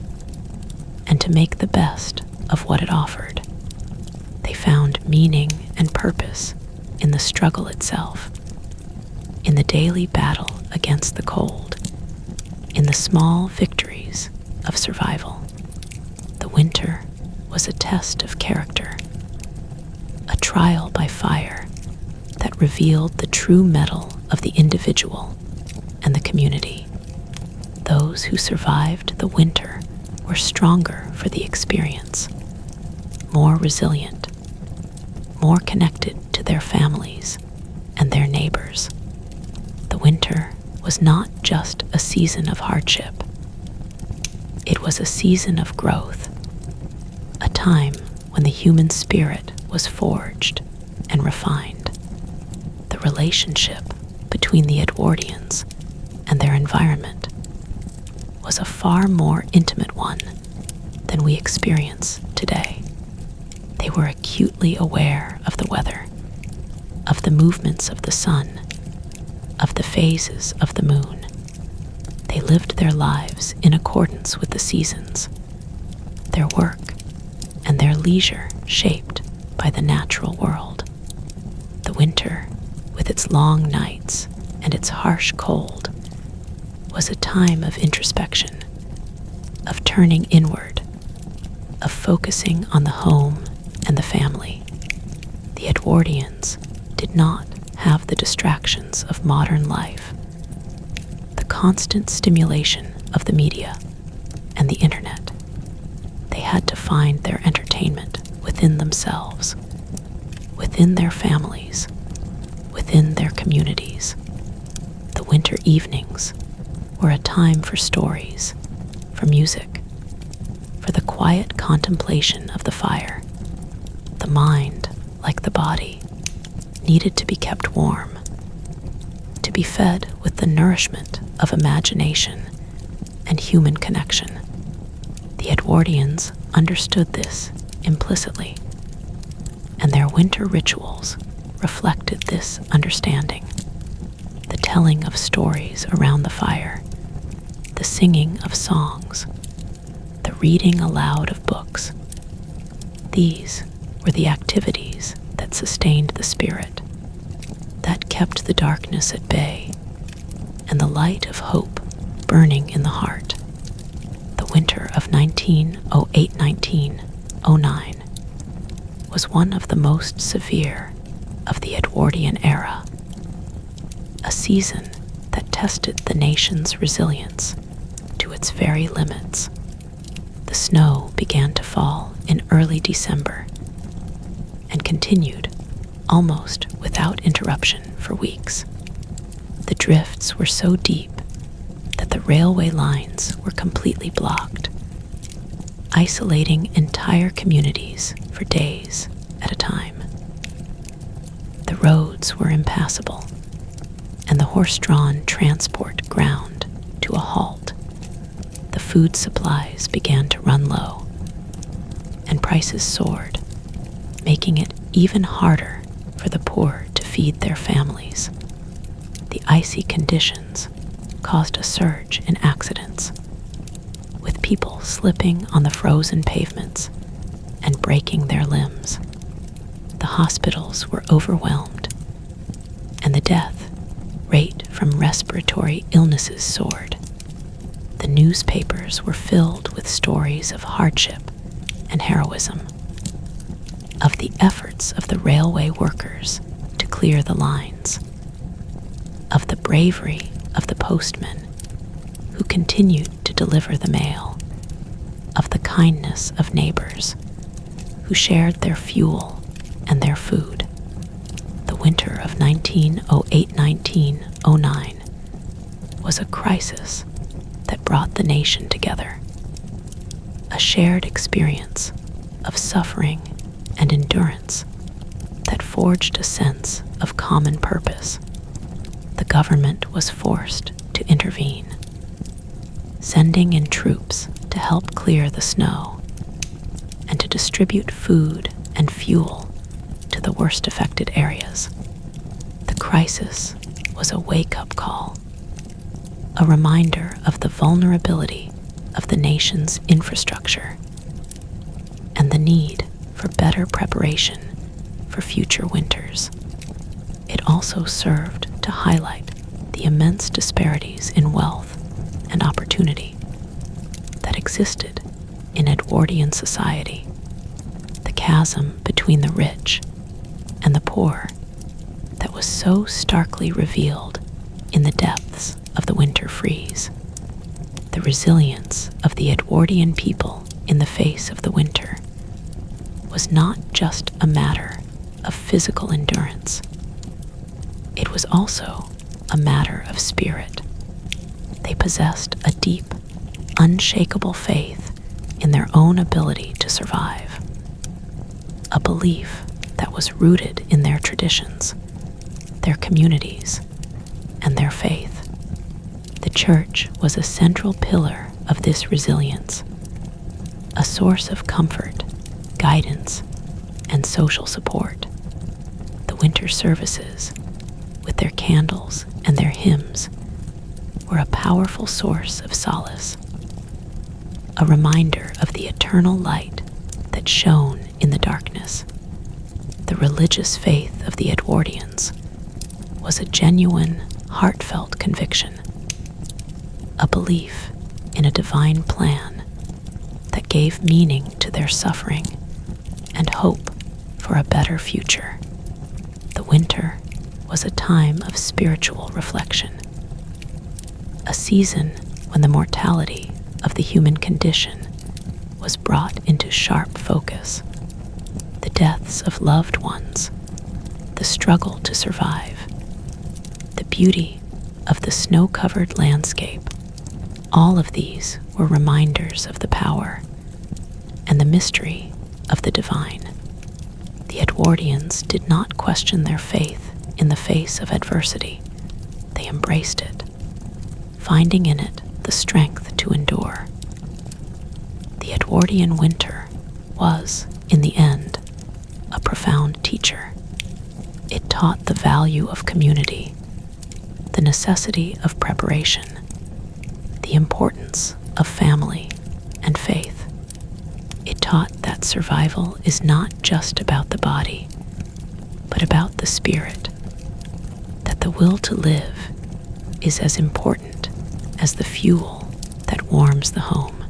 and to make the best of what it offered. They found meaning and purpose in the struggle itself, in the daily battle against the cold, in the small victories of survival. The winter was a test of character, a trial by fire that revealed the true mettle of the individual and the community. Those who survived the winter were stronger for the experience, more resilient, more connected to their families and their neighbors. The winter was not just a season of hardship. It was a season of growth, a time when the human spirit was forged and refined. The relationship between the Edwardians and their environment was a far more intimate one than we experience today. They were acutely aware of the weather, of the movements of the sun, of the phases of the moon. They lived their lives in accordance with the seasons, their work and their leisure shaped by the natural world. The winter, with its long nights and its harsh cold, was a time of introspection, of turning inward, of focusing on the home and the family. The Edwardians did not have the distractions of modern life, the constant stimulation of the media and the internet. They had to find their entertainment within themselves, within their families, within their communities. The winter evenings were a time for stories, for music, for the quiet contemplation of the fire. The mind, like the body, needed to be kept warm, to be fed with the nourishment of imagination and human connection. The Edwardians understood this implicitly, and their winter rituals reflected this understanding. The telling of stories around the fire, the singing of songs, the reading aloud of books. These were the activities that sustained the spirit, that kept the darkness at bay, and the light of hope burning in the heart. The winter of 1908-1909 was one of the most severe of the Edwardian era, a season that tested the nation's resilience to its very limits. The snow began to fall in early December and continued almost without interruption for weeks. The drifts were so deep that the railway lines were completely blocked, isolating entire communities for days at a time. The roads were impassable, and the horse-drawn transport ground to a halt. The food supplies began to run low, and prices soared, making it even harder for the poor to feed their families. The icy conditions caused a surge in accidents, with people slipping on the frozen pavements and breaking their limbs. The hospitals were overwhelmed, and the death rate from respiratory illnesses soared. The newspapers were filled with stories of hardship and heroism, of the efforts of the railway workers to clear the lines, of the bravery of the postmen who continued to deliver the mail, of the kindness of neighbors who shared their fuel and their food. The winter of 1908-1909 was a crisis that brought the nation together, a shared experience of suffering and endurance that forged a sense of common purpose. the government was forced to intervene, sending in troops to help clear the snow and to distribute food and fuel to the worst affected areas. The crisis was a wake-up call, a reminder of the vulnerability of the nation's infrastructure and the need for better preparation for future winters. It also served to highlight the immense disparities in wealth and opportunity that existed in Edwardian society, the chasm between the rich and the poor that was so starkly revealed in the depths of the winter freeze. The resilience of the Edwardian people in the face of the winter was not just a matter of physical endurance. It was also a matter of spirit. They possessed a deep, unshakable faith in their own ability to survive, a belief that was rooted in their traditions, their communities, and their faith. The church was a central pillar of this resilience, a source of comfort, guidance, and social support. The winter services, with their candles and their hymns, were a powerful source of solace, a reminder of the eternal light that shone in the darkness. The religious faith of the Edwardians was a genuine, heartfelt conviction, a belief in a divine plan that gave meaning to their suffering and hope for a better future. The winter was a time of spiritual reflection, a season when the mortality of the human condition was brought into sharp focus. The deaths of loved ones, the struggle to survive, the beauty of the snow-covered landscape, all of these were reminders of the power and the mystery of the divine. The Edwardians did not question their faith in the face of adversity. They embraced it, finding in it the strength to endure. The Edwardian winter was, in the end, a profound teacher. It taught the value of community, the necessity of preparation, the importance of family and faith. It taught that survival is not just about the body, but about the spirit, that the will to live is as important as the fuel that warms the home.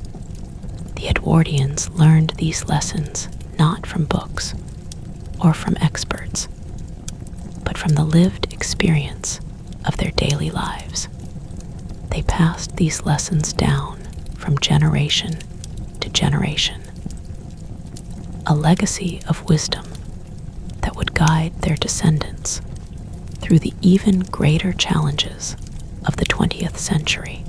The Edwardians learned these lessons not from books or from experts, but from the lived experience of their daily lives. They passed these lessons down from generation to generation, a legacy of wisdom that would guide their descendants through the even greater challenges of the 20th century.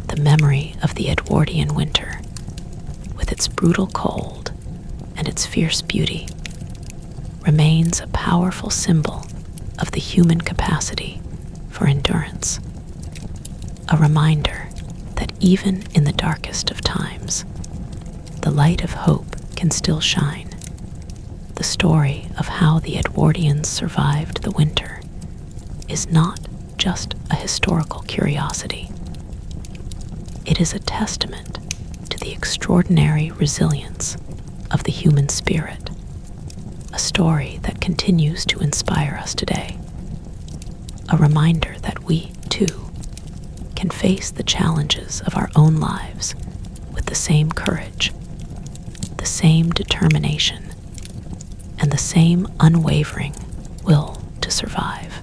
The memory of the Edwardian winter, with its brutal cold and its fierce beauty, remains a powerful symbol of the human capacity for endurance, a reminder that even in the darkest of times, the light of hope can still shine. The story of how the Edwardians survived the winter is not just a historical curiosity. It is a testament to the extraordinary resilience of the human spirit, a story that continues to inspire us today, a reminder that we, too, can face the challenges of our own lives with the same courage, the same determination, and the same unwavering will to survive.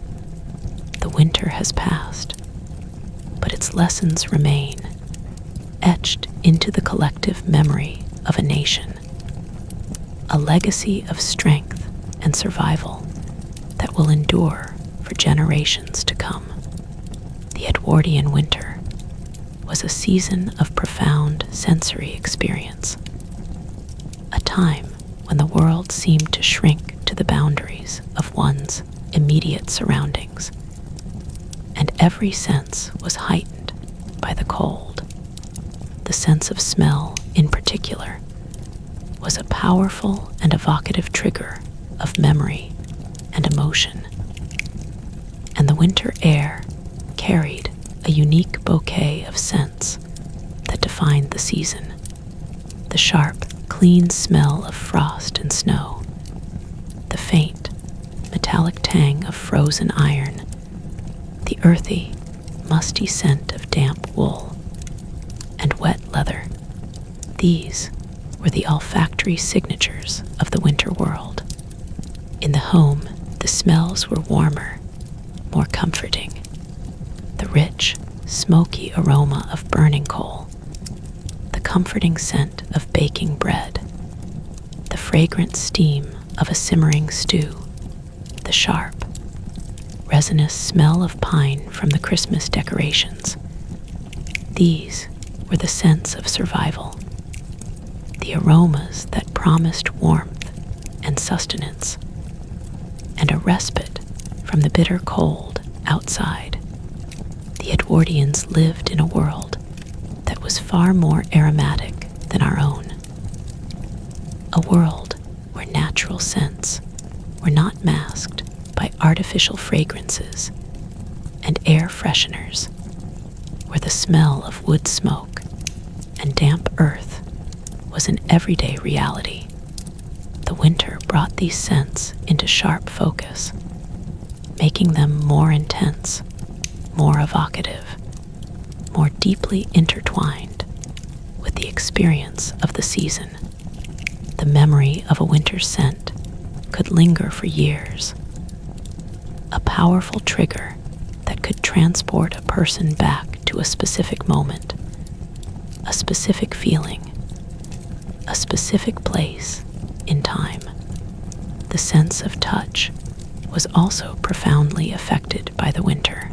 The winter has passed, but its lessons remain, etched into the collective memory of a nation, a legacy of strength and survival that will endure for generations to come. The Edwardian winter was a season of profound sensory experience, a time when the world seemed to shrink to the boundaries of one's immediate surroundings. every sense was heightened by the cold. The sense of smell, in particular, was a powerful and evocative trigger of memory and emotion. And the winter air carried a unique bouquet of scents that defined the season. The sharp, clean smell of frost and snow, the faint, metallic tang of frozen iron, the earthy, musty scent of damp wool and wet leather. These were the olfactory signatures of the winter world. In the home, the smells were warmer, more comforting. The rich, smoky aroma of burning coal, the comforting scent of baking bread, the fragrant steam of a simmering stew, the sharp, resinous smell of pine from the Christmas decorations. These were the scents of survival, the aromas that promised warmth and sustenance, and a respite from the bitter cold outside. The Edwardians lived in a world that was far more aromatic than our own, a world where natural scents were not masked by artificial fragrances and air fresheners, where the smell of wood smoke and damp earth was an everyday reality. The winter brought these scents into sharp focus, making them more intense, more evocative, more deeply intertwined with the experience of the season. The memory of a winter scent could linger for years, a powerful trigger that could transport a person back to a specific moment, a specific feeling, a specific place in time. The sense of touch was also profoundly affected by the winter.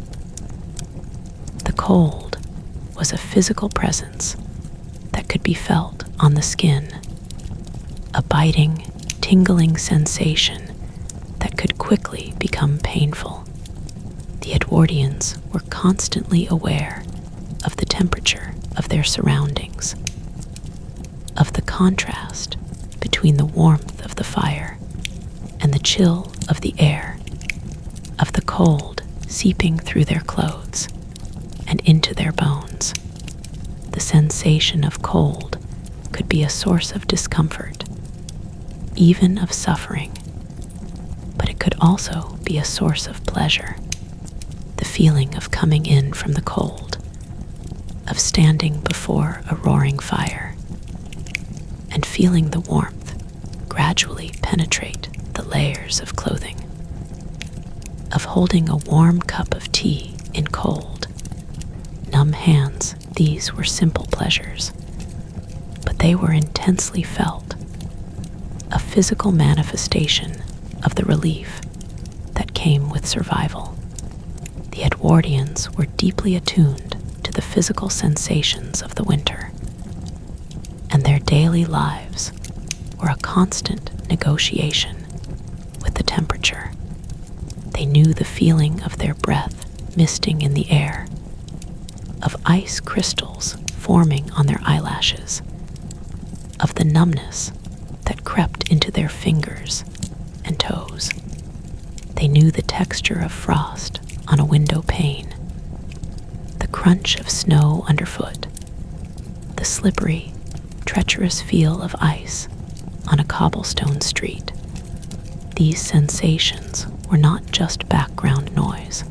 The cold was a physical presence that could be felt on the skin, a biting, tingling sensation that could quickly become painful. The Edwardians were constantly aware of the temperature of their surroundings, of the contrast between the warmth of the fire and the chill of the air, of the cold seeping through their clothes and into their bones. The sensation of cold could be a source of discomfort, even of suffering, but it could also be a source of pleasure. The feeling of coming in from the cold, of standing before a roaring fire, and feeling the warmth gradually penetrate the layers of clothing, of holding a warm cup of tea in cold, numb hands. These were simple pleasures, but they were intensely felt, a physical manifestation of the relief that came with survival. The Edwardians were deeply attuned to the physical sensations of the winter, and their daily lives were a constant negotiation with the temperature. They knew the feeling of their breath misting in the air, of ice crystals forming on their eyelashes, of the numbness that crept into their fingers and toes. They knew the texture of frost on a window pane, the crunch of snow underfoot, the slippery, treacherous feel of ice on a cobblestone street. These sensations were not just background noise.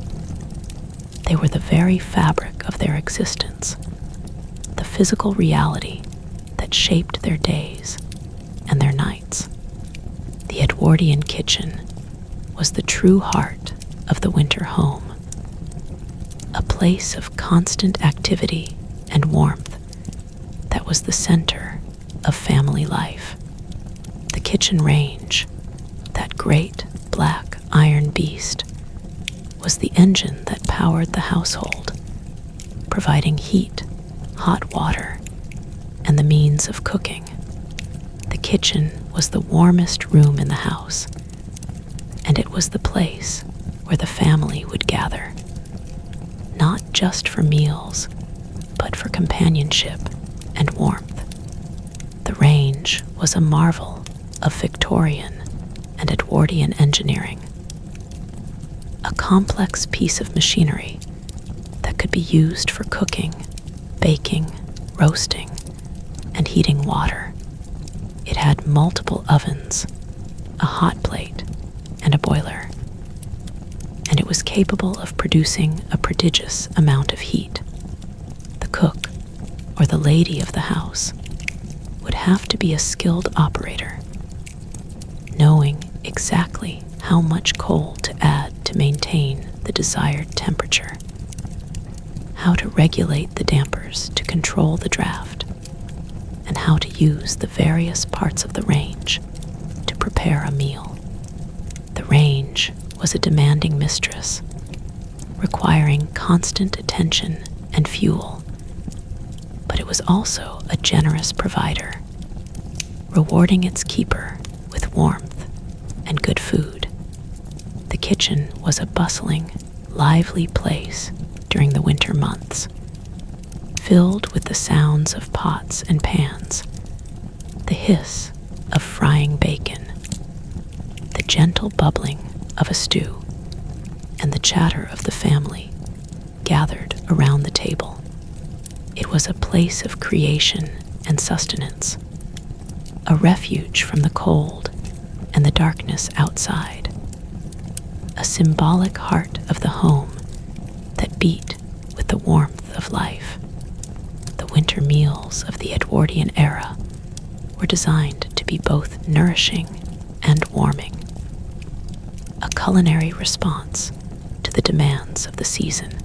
They were the very fabric of their existence, the physical reality that shaped their days and their nights. The Edwardian kitchen was the true heart of the winter home, a place of constant activity and warmth that was the center of family life. The kitchen range, that great black iron beast, was the engine that powered the household, providing heat, hot water, and the means of cooking. The kitchen was the warmest room in the house, and it was the place where the family would gather. just for meals, but for companionship and warmth. The range was a marvel of Victorian and Edwardian engineering, a complex piece of machinery that could be used for cooking, baking, roasting, and heating water. It had multiple ovens, a hot plate, and a boiler, and it was capable of producing a prodigious amount of heat. The cook, or the lady of the house, would have to be a skilled operator, knowing exactly how much coal to add to maintain the desired temperature, how to regulate the dampers to control the draft, and how to use the various parts of the range to prepare a meal. The range was a demanding mistress, requiring constant attention and fuel, but it was also a generous provider, rewarding its keeper with warmth and good food. The kitchen was a bustling, lively place during the winter months, filled with the sounds of pots and pans, the hiss of frying bacon, the gentle bubbling of a stew, and the chatter of the family gathered around the table. It was a place of creation and sustenance, a refuge from the cold and the darkness outside, a symbolic heart of the home that beat with the warmth of life. The winter meals of the Edwardian era were designed to be both nourishing and warming, a culinary response to the demands of the season.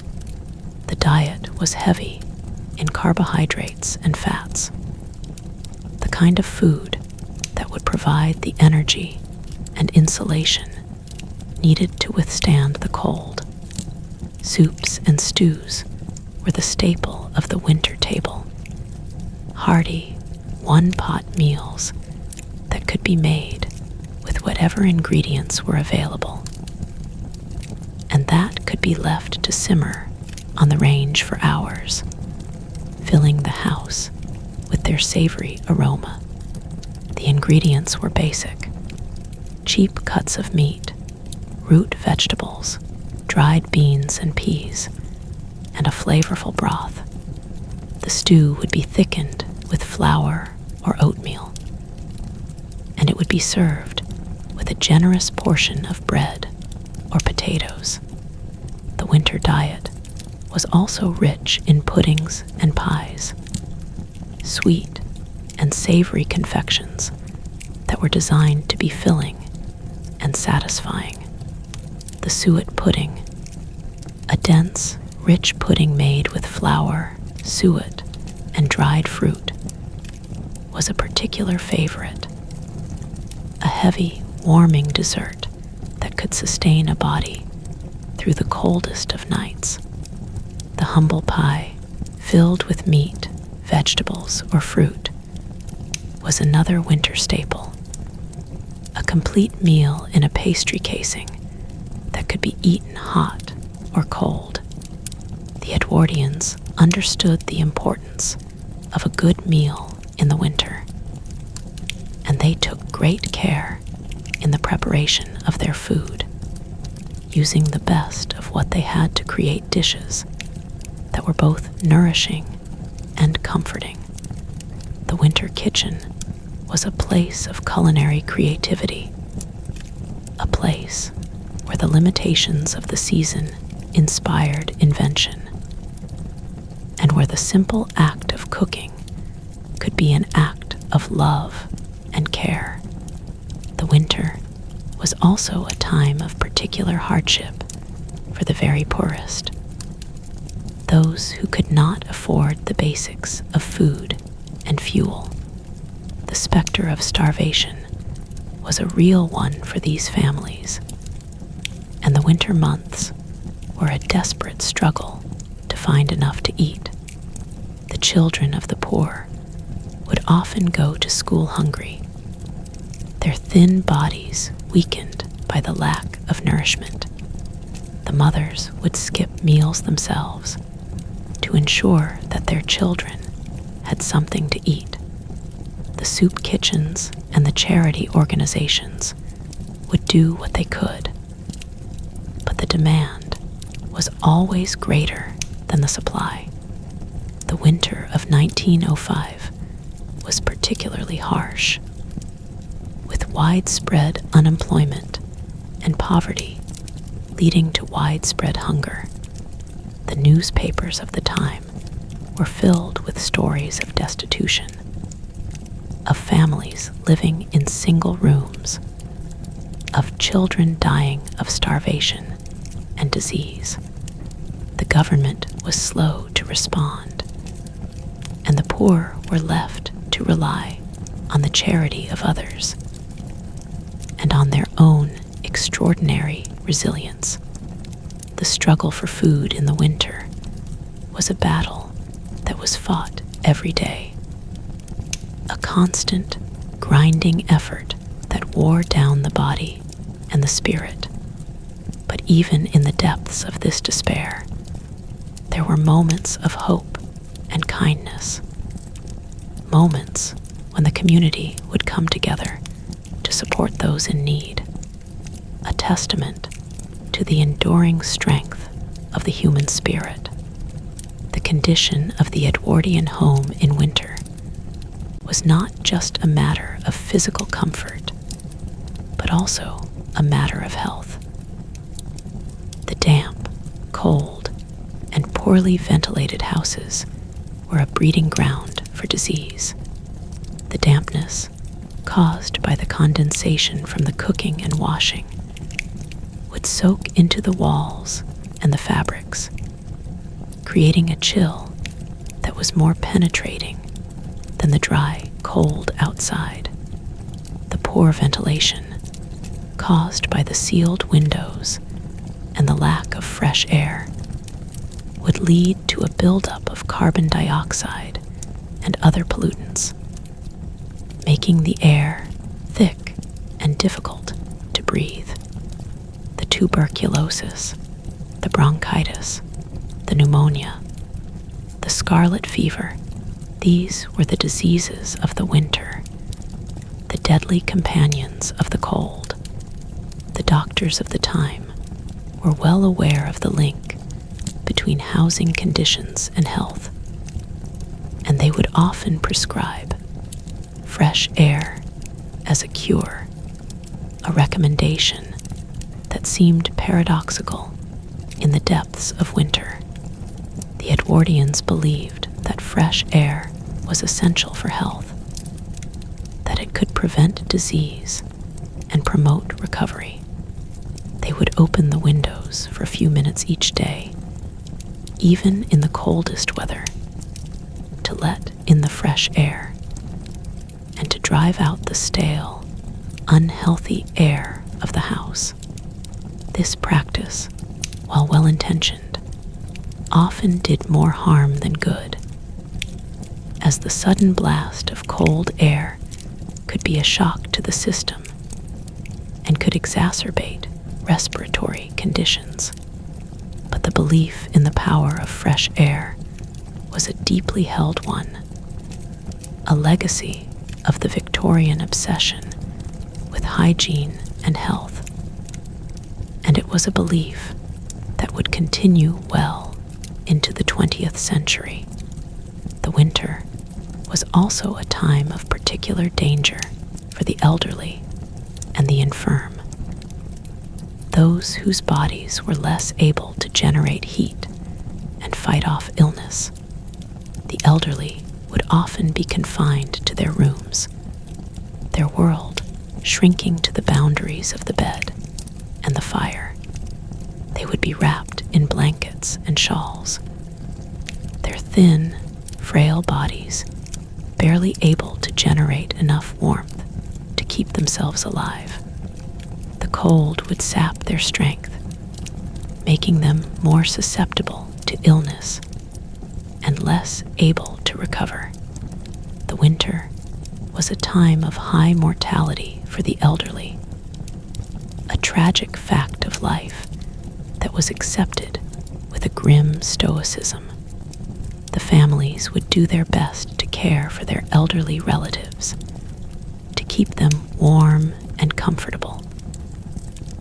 The diet was heavy in carbohydrates and fats, the kind of food that would provide the energy and insulation needed to withstand the cold. Soups and stews were the staple of the winter table, hearty, one-pot meals that could be made with whatever ingredients were available, and that could be left to simmer on the range for hours, filling the house with their savory aroma. The ingredients were basic: cheap cuts of meat, root vegetables, dried beans and peas, and a flavorful broth. The stew would be thickened with flour or oatmeal, and it would be served with a generous portion of bread or potatoes. The winter diet was also rich in puddings and pies, sweet and savory confections that were designed to be filling and satisfying. The suet pudding, a dense, rich pudding made with flour, suet, and dried fruit, was a particular favorite, a heavy, warming dessert that could sustain a body through the coldest of nights. The humble pie, filled with meat, vegetables, or fruit, was another winter staple, a complete meal in a pastry casing that could be eaten hot or cold. The Edwardians understood the importance of a good meal in the winter, and they took great care in the preparation of their food, using the best of what they had to create dishes that were both nourishing and comforting. The winter kitchen was a place of culinary creativity, a place where the limitations of the season inspired invention, and where the simple act of cooking could be an act of love and care. The winter was also a time of particular hardship for the very poorest, those who could not afford the basics of food and fuel. The specter of starvation was a real one for these families, and the winter months were a desperate struggle to find enough to eat. The children of the poor would often go to school hungry, their thin bodies weakened by the lack of nourishment. The mothers would skip meals themselves to ensure that their children had something to eat. The soup kitchens and the charity organizations would do what they could, but the demand was always greater than the supply. The winter of 1905 was particularly harsh, with widespread unemployment and poverty leading to widespread hunger. The newspapers of the time were filled with stories of destitution, of families living in single rooms, of children dying of starvation and disease. The government was slow to respond, and the poor were left to rely on the charity of others and on their own extraordinary resilience. The struggle for food in the winter was a battle that was fought every day, a constant, grinding effort that wore down the body and the spirit. But even in the depths of this despair, there were moments of hope and kindness, moments when the community would come together to support those in need, a testament to the enduring strength of the human spirit. The condition of the Edwardian home in winter was not just a matter of physical comfort, but also a matter of health. The damp, cold, and poorly ventilated houses were a breeding ground for disease. The dampness, caused by the condensation from the cooking and washing, would soak into the walls and the fabrics, creating a chill that was more penetrating than the dry, cold outside. The poor ventilation, caused by the sealed windows and the lack of fresh air, would lead to a buildup of carbon dioxide and other pollutants, making the air thick and difficult to breathe. The tuberculosis, the bronchitis, the pneumonia, the scarlet fever, these were the diseases of the winter, the deadly companions of the cold. The doctors of the time were well aware of the link between housing conditions and health, and they would often prescribe fresh air as a cure, a recommendation that seemed paradoxical in the depths of winter. The Edwardians believed that fresh air was essential for health, that it could prevent disease and promote recovery. They would open the windows for a few minutes each day, even in the coldest weather, to let in the fresh air and to drive out the stale, unhealthy air of the house. This practice, while well-intentioned, often did more harm than good, as the sudden blast of cold air could be a shock to the system and could exacerbate respiratory conditions. But the belief in the power of fresh air was a deeply held one, a legacy of the Victorian obsession with hygiene and health, and it was a belief that would continue well into the 20th century. The winter was also a time of particular danger for the elderly and the infirm, those whose bodies were less able to generate heat and fight off illness. The elderly would often be confined to their rooms, their world shrinking to the boundaries of the bed and the fire. They would be wrapped in blankets and shawls, their thin, frail bodies barely able to generate enough warmth to keep themselves alive. The cold would sap their strength, making them more susceptible to illness and less able to recover. The winter was a time of high mortality for the elderly, a tragic fact of life that was accepted with a grim stoicism. The families would do their best to care for their elderly relatives, to keep them warm and comfortable.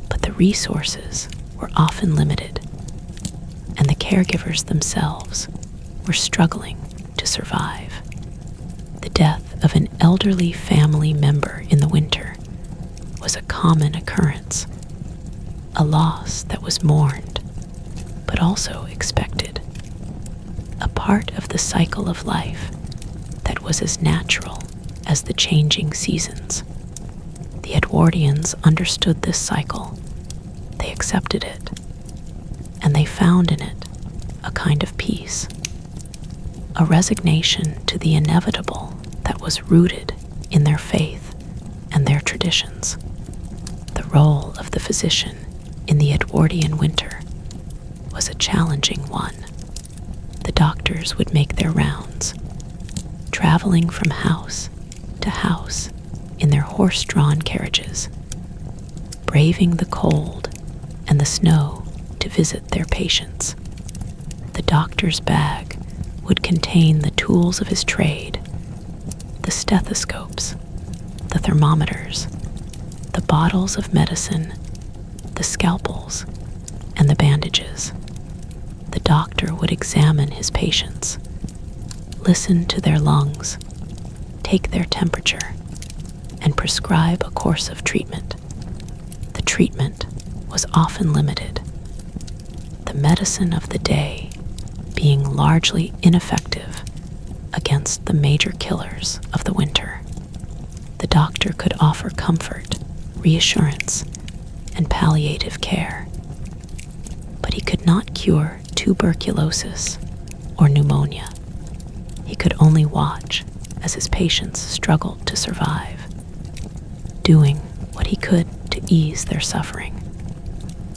But the resources were often limited, and the caregivers themselves were struggling to survive. The death of an elderly family member in the winter was a common occurrence, a loss that was mourned, but also expected, a part of the cycle of life that was as natural as the changing seasons. The Edwardians understood this cycle, they accepted it, and they found in it a kind of peace, a resignation to the inevitable that was rooted in their faith and their traditions. The role of the physician in the Edwardian winter was a challenging one. The doctors would make their rounds, traveling from house to house in their horse-drawn carriages, braving the cold and the snow to visit their patients. The doctor's bag would contain the tools of his trade, the stethoscopes, the thermometers, the bottles of medicine, the scalpels, and the bandages. The doctor would examine his patients, listen to their lungs, take their temperature, and prescribe a course of treatment. The treatment was often limited, the medicine of the day being largely ineffective against the major killers of the winter. The doctor could offer comfort, reassurance, and palliative care, but he could not cure tuberculosis or pneumonia. He could only watch as his patients struggled to survive, doing what he could to ease their suffering.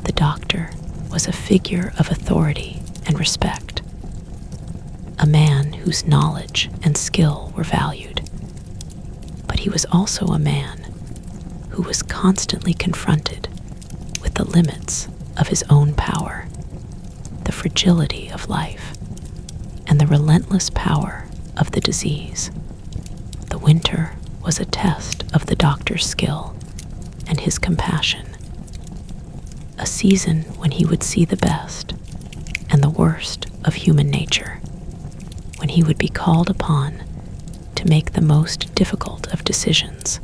The doctor was a figure of authority and respect, a man whose knowledge and skill were valued. But he was also a man who was constantly confronted with the limits of his own power, the fragility of life, and the relentless power of the disease. The winter was a test of the doctor's skill and his compassion, a season when he would see the best and the worst of human nature, when he would be called upon to make the most difficult of decisions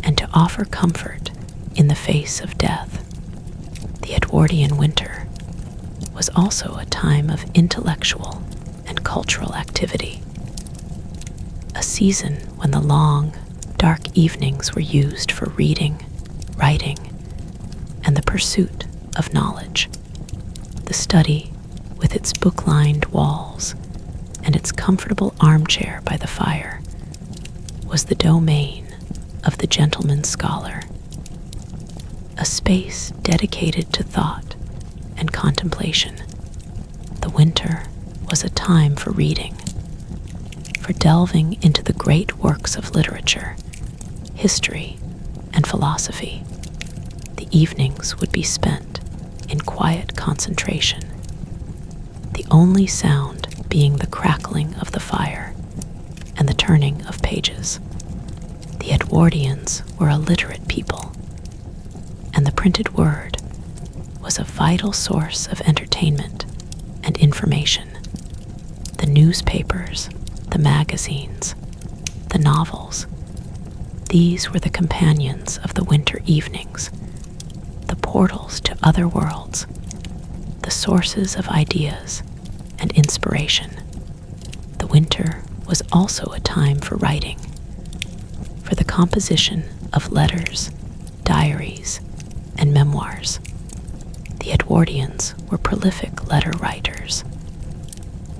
and to offer comfort in the face of death. The Edwardian winter was also a time of intellectual and cultural activity, a season when the long, dark evenings were used for reading, writing, and the pursuit of knowledge. The study, with its book-lined walls and its comfortable armchair by the fire, was the domain of the gentleman scholar, a space dedicated to thought and contemplation. The winter was a time for reading, for delving into the great works of literature, history, and philosophy. The evenings would be spent in quiet concentration, the only sound being the crackling of the fire and the turning of pages. The Edwardians were a literate people, and the printed word was a vital source of entertainment and information. The newspapers, the magazines, the novels, these were the companions of the winter evenings, the portals to other worlds, the sources of ideas and inspiration. The winter was also a time for writing, for the composition of letters, diaries, and memoirs. The Edwardians were prolific letter writers,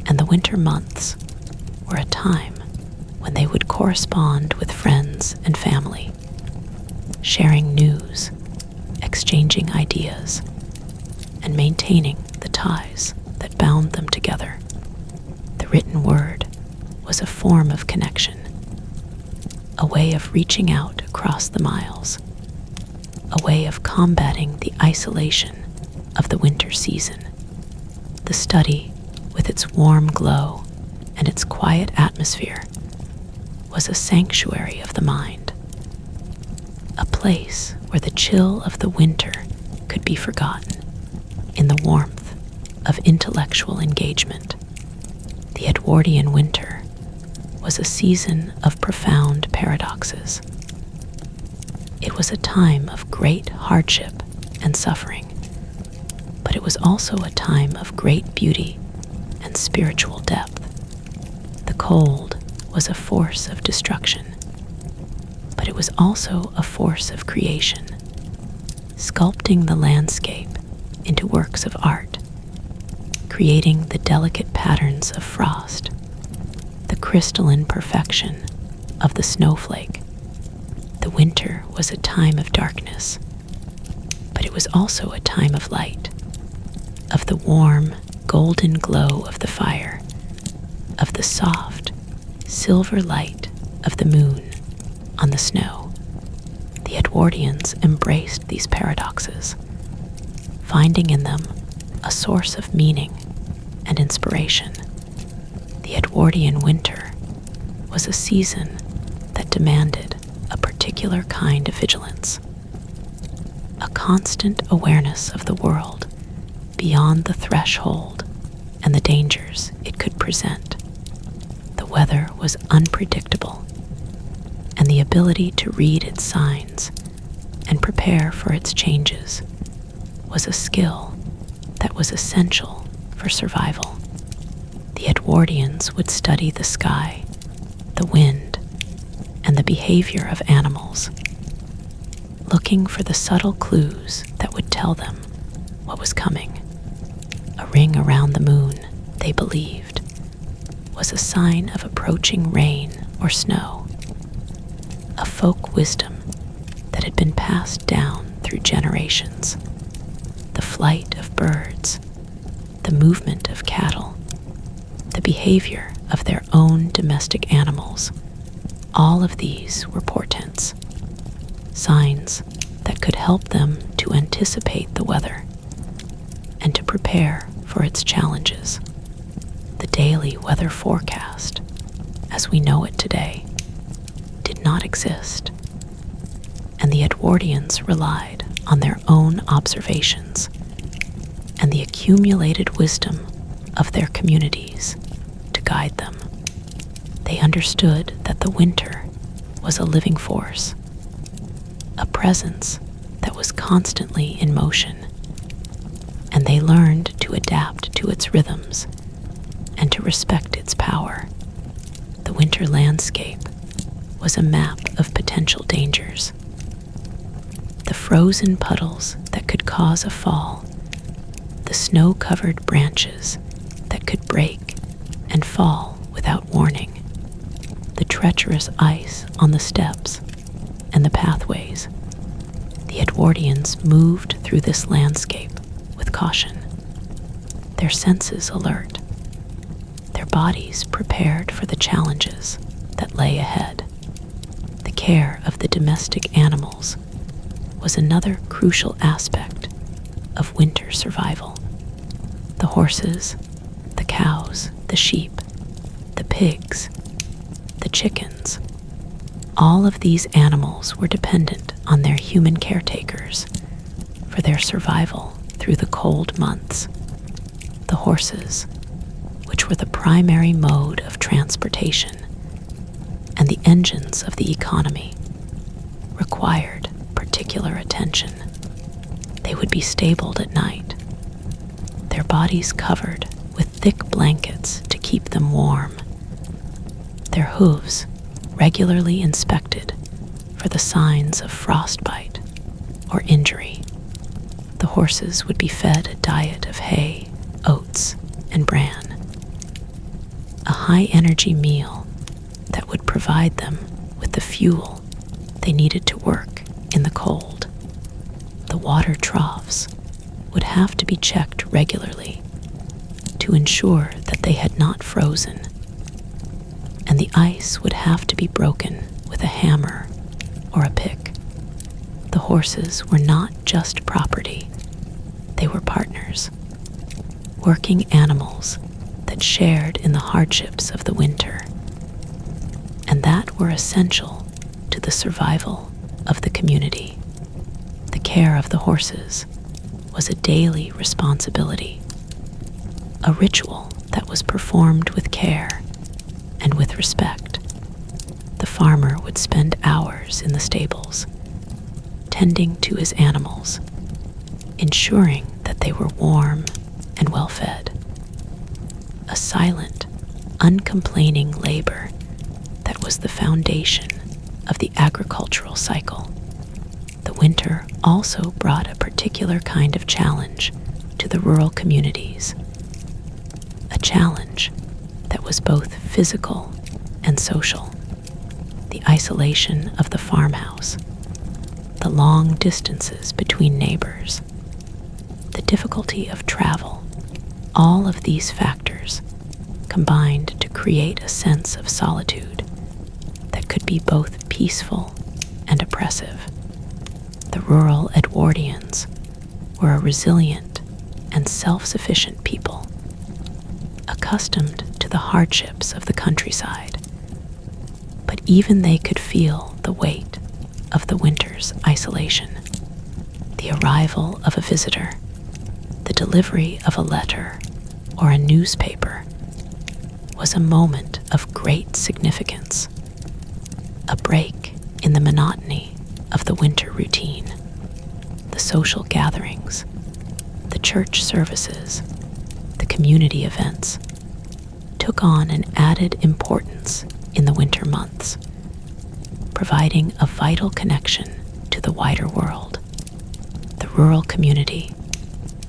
and the winter months were a time when they would correspond with friends and family, sharing news, exchanging ideas, and maintaining the ties that bound them together. The written word was a form of connection, a way of reaching out across the miles, a way of combating the isolation of the winter season. The study, with its its warm glow and its quiet atmosphere, was a sanctuary of the mind, a place where the chill of the winter could be forgotten in the warmth of intellectual engagement. The Edwardian winter was a season of profound paradoxes. It was a time of great hardship and suffering, but it was also a time of great beauty and spiritual depth. The cold was a force of destruction, but it was also a force of creation, sculpting the landscape into works of art, creating the delicate patterns of frost, the crystalline perfection of the snowflake. The winter was a time of darkness, but it was also a time of light, of the warm, golden glow of the fire, of the soft, silver light of the moon on the snow. The Edwardians embraced these paradoxes, finding in them a source of meaning and inspiration. The Edwardian winter was a season that demanded a particular kind of vigilance, a constant awareness of the world beyond the threshold and the dangers it could present. The weather was unpredictable, and the ability to read its signs and prepare for its changes was a skill that was essential for survival. The Edwardians would study the sky, the wind, and the behavior of animals, looking for the subtle clues that would tell them what was coming. A ring around the moon, they believed, was a sign of approaching rain or snow, a folk wisdom that had been passed down through generations. The flight of birds, the movement of cattle, the behavior of their own domestic animals, all of these were portents, signs that could help them to anticipate the weather and to prepare for its challenges. The daily weather forecast, as we know it today, did not exist, and the Edwardians relied on their own observations and the accumulated wisdom of their communities to guide them. They understood that the winter was a living force, a presence that was constantly in motion, and they learned to adapt to its rhythms and to respect its power. The winter landscape was a map of potential dangers. The frozen puddles that could cause a fall, the snow-covered branches that could break and fall without warning, the treacherous ice on the steps and the pathways. The Edwardians moved through this landscape with caution, their senses alert, their bodies prepared for the challenges that lay ahead. The care of the domestic animals was another crucial aspect of winter survival. The horses, the cows, the sheep, the pigs, the chickens, all of these animals were dependent on their human caretakers for their survival through the cold months. The horses, which were the primary mode of transportation and the engines of the economy, required particular attention. They would be stabled at night, their bodies covered with thick blankets to keep them warm, their hooves regularly inspected for the signs of frostbite or injury. The horses would be fed a diet of hay, oats, and bran, a high-energy meal that would provide them with the fuel they needed to work in the cold. The water troughs would have to be checked regularly to ensure that they had not frozen, and the ice would have to be broken with a hammer or a pick. The horses were not just property, they were partners, working animals that shared in the hardships of the winter, and that were essential to the survival of the community. The care of the horses was a daily responsibility, a ritual that was performed with care and with respect. The farmer would spend hours in the stables, tending to his animals, ensuring that they were warm and well fed. A silent, uncomplaining labor that was the foundation of the agricultural cycle. The winter also brought a particular kind of challenge to the rural communities, a challenge that was both physical and social. The isolation of the farmhouse, the long distances between neighbors, the difficulty of travel, all of these factors combined to create a sense of solitude that could be both peaceful and oppressive. The rural Edwardians were a resilient and self-sufficient people, accustomed to the hardships of the countryside, but even they could feel the weight of the winter's isolation. The arrival of a visitor, the delivery of a letter or a newspaper, was a moment of great significance, a break in the monotony of the winter routine. The social gatherings, the church services, the community events took on an added importance in the winter months, providing a vital connection to the wider world. The rural community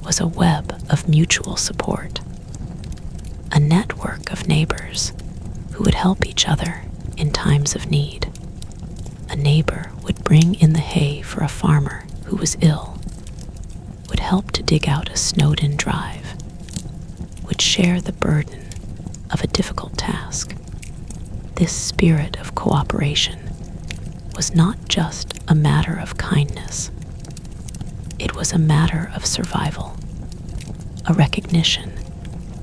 was a web of mutual support, a network of neighbors who would help each other in times of need. A neighbor would bring in the hay for a farmer who was ill, would help to dig out a snowed-in drive, would share the burden of a difficult task. This spirit of cooperation was not just a matter of kindness. It was a matter of survival, a recognition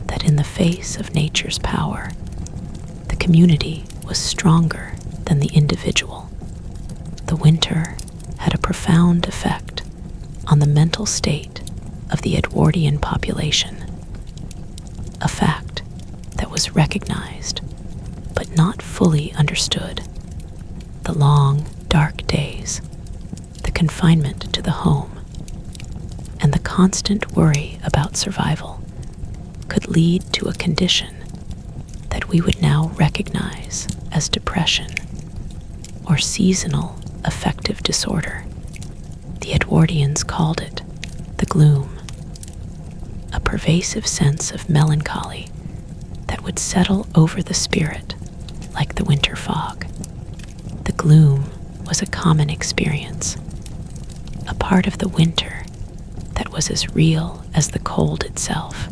that in the face of nature's power, the community was stronger than the individual. The winter had a profound effect on the mental state of the Edwardian population, a fact that was recognized but not fully understood. The long, dark days, the confinement to the home, and the constant worry about survival could lead to a condition that we would now recognize as depression or seasonal affective disorder. The Edwardians called it the gloom, a pervasive sense of melancholy that would settle over the spirit like the winter fog. The gloom was a common experience, a part of the winter that was as real as the cold itself.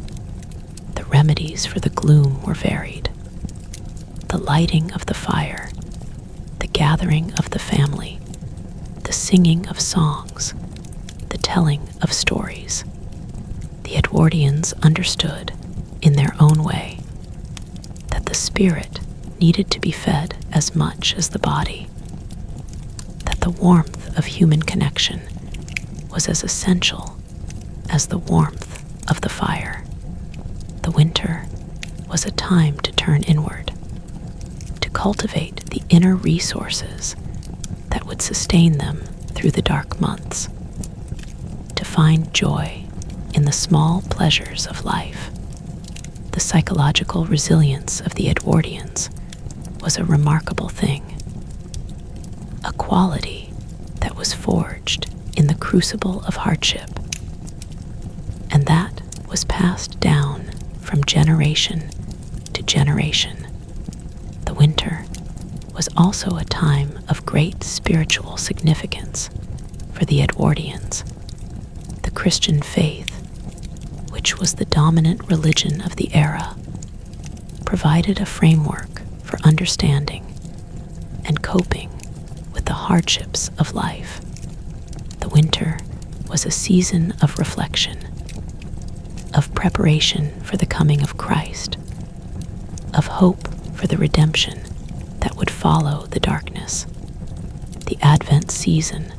The remedies for the gloom were varied. The lighting of the fire, the gathering of the family, the singing of songs, the telling of stories. The Edwardians understood, in their own way, that the spirit needed to be fed as much as the body, that the warmth of human connection was as essential as the warmth of the fire. The winter was a time to turn inward, to cultivate the inner resources that would sustain them through the dark months, to find joy in the small pleasures of life. The psychological resilience of the Edwardians was a remarkable thing, a quality that was forged in the crucible of hardship, and that was passed down from generation to generation. The winter was also a time of great spiritual significance for the Edwardians. The Christian faith, which was the dominant religion of the era, provided a framework for understanding and coping with the hardships of life. The winter was a season of reflection, of preparation for the coming of Christ, of hope for the redemption that would follow the darkness. The Advent season,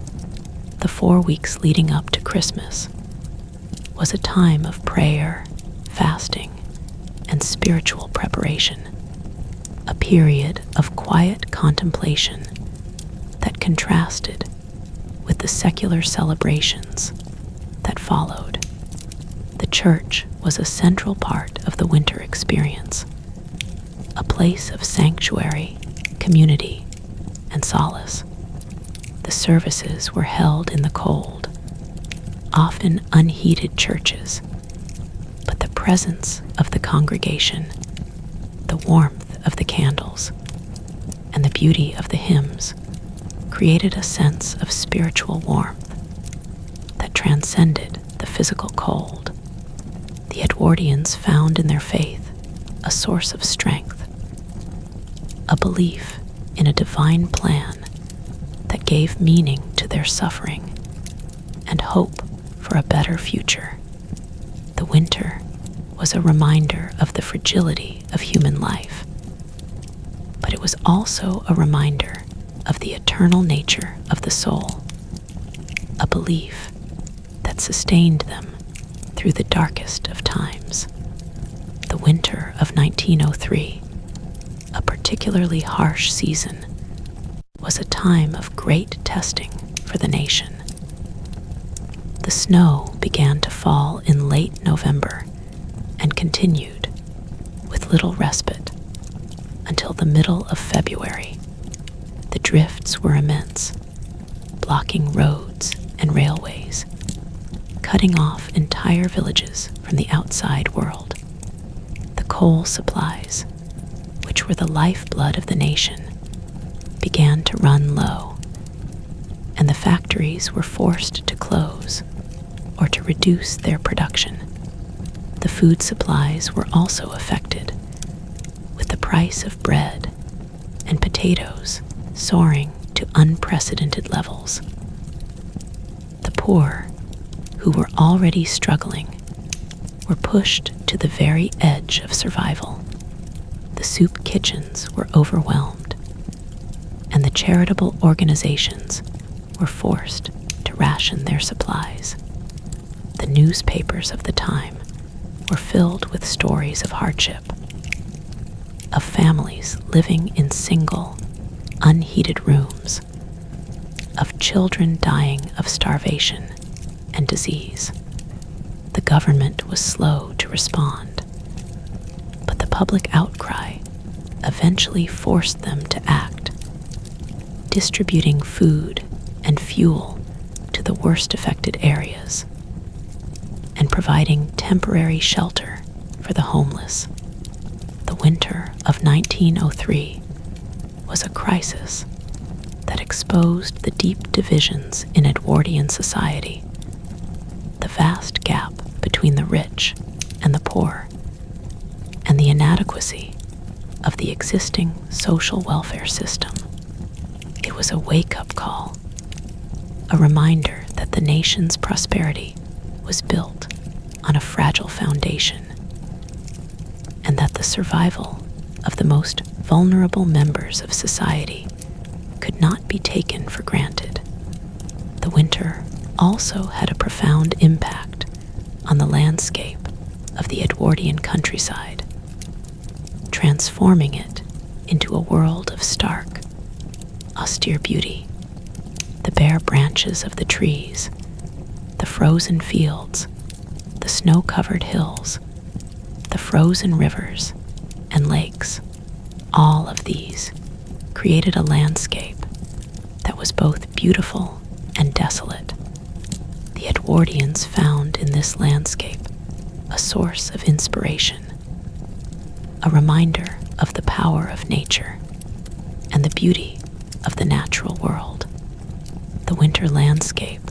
the 4 weeks leading up to Christmas, was a time of prayer, fasting, and spiritual preparation, a period of quiet contemplation that contrasted with the secular celebrations that followed. The church was a central part of the winter experience, a place of sanctuary, community, and solace. The services were held in the cold, often unheated churches, but the presence of the congregation, the warmth of the candles, and the beauty of the hymns created a sense of spiritual warmth that transcended the physical cold. The Edwardians found in their faith a source of strength, a belief in a divine plan that gave meaning to their suffering and hope for a better future. The winter was a reminder of the fragility of human life, but it was also a reminder of the eternal nature of the soul, a belief that sustained them through the darkest of times. The winter of 1903, a particularly harsh season, was a time of great testing for the nation. The snow began to fall in late November and continued with little respite until the middle of February. The drifts were immense, blocking roads and railways, cutting off entire villages from the outside world. The coal supplies, which were the lifeblood of the nation, began to run low, and the factories were forced to close or to reduce their production. The food supplies were also affected, with the price of bread and potatoes soaring to unprecedented levels. The poor, who were already struggling, were pushed to the very edge of survival. The soup kitchens were overwhelmed, and the charitable organizations were forced to ration their supplies. The newspapers of the time were filled with stories of hardship, of families living in single, unheated rooms, of children dying of starvation and disease. The government was slow to respond, but the public outcry eventually forced them to act, distributing food and fuel to the worst affected areas and providing temporary shelter for the homeless. The winter of 1903 was a crisis that exposed the deep divisions in Edwardian society, the vast gap between the rich and the poor, and the inadequacy of the existing social welfare system. It was a wake-up call, a reminder that the nation's prosperity was built on a fragile foundation, and that the survival of the most vulnerable members of society could not be taken for granted. The winter also had a profound impact on the landscape of the Edwardian countryside, transforming it into a world of stark, austere beauty. The bare branches of the trees, the frozen fields, the snow-covered hills, the frozen rivers and lakes, all of these created a landscape that was both beautiful and desolate. The Edwardians found in this landscape a source of inspiration, a reminder of the power of nature and the beauty of the natural world. The winter landscape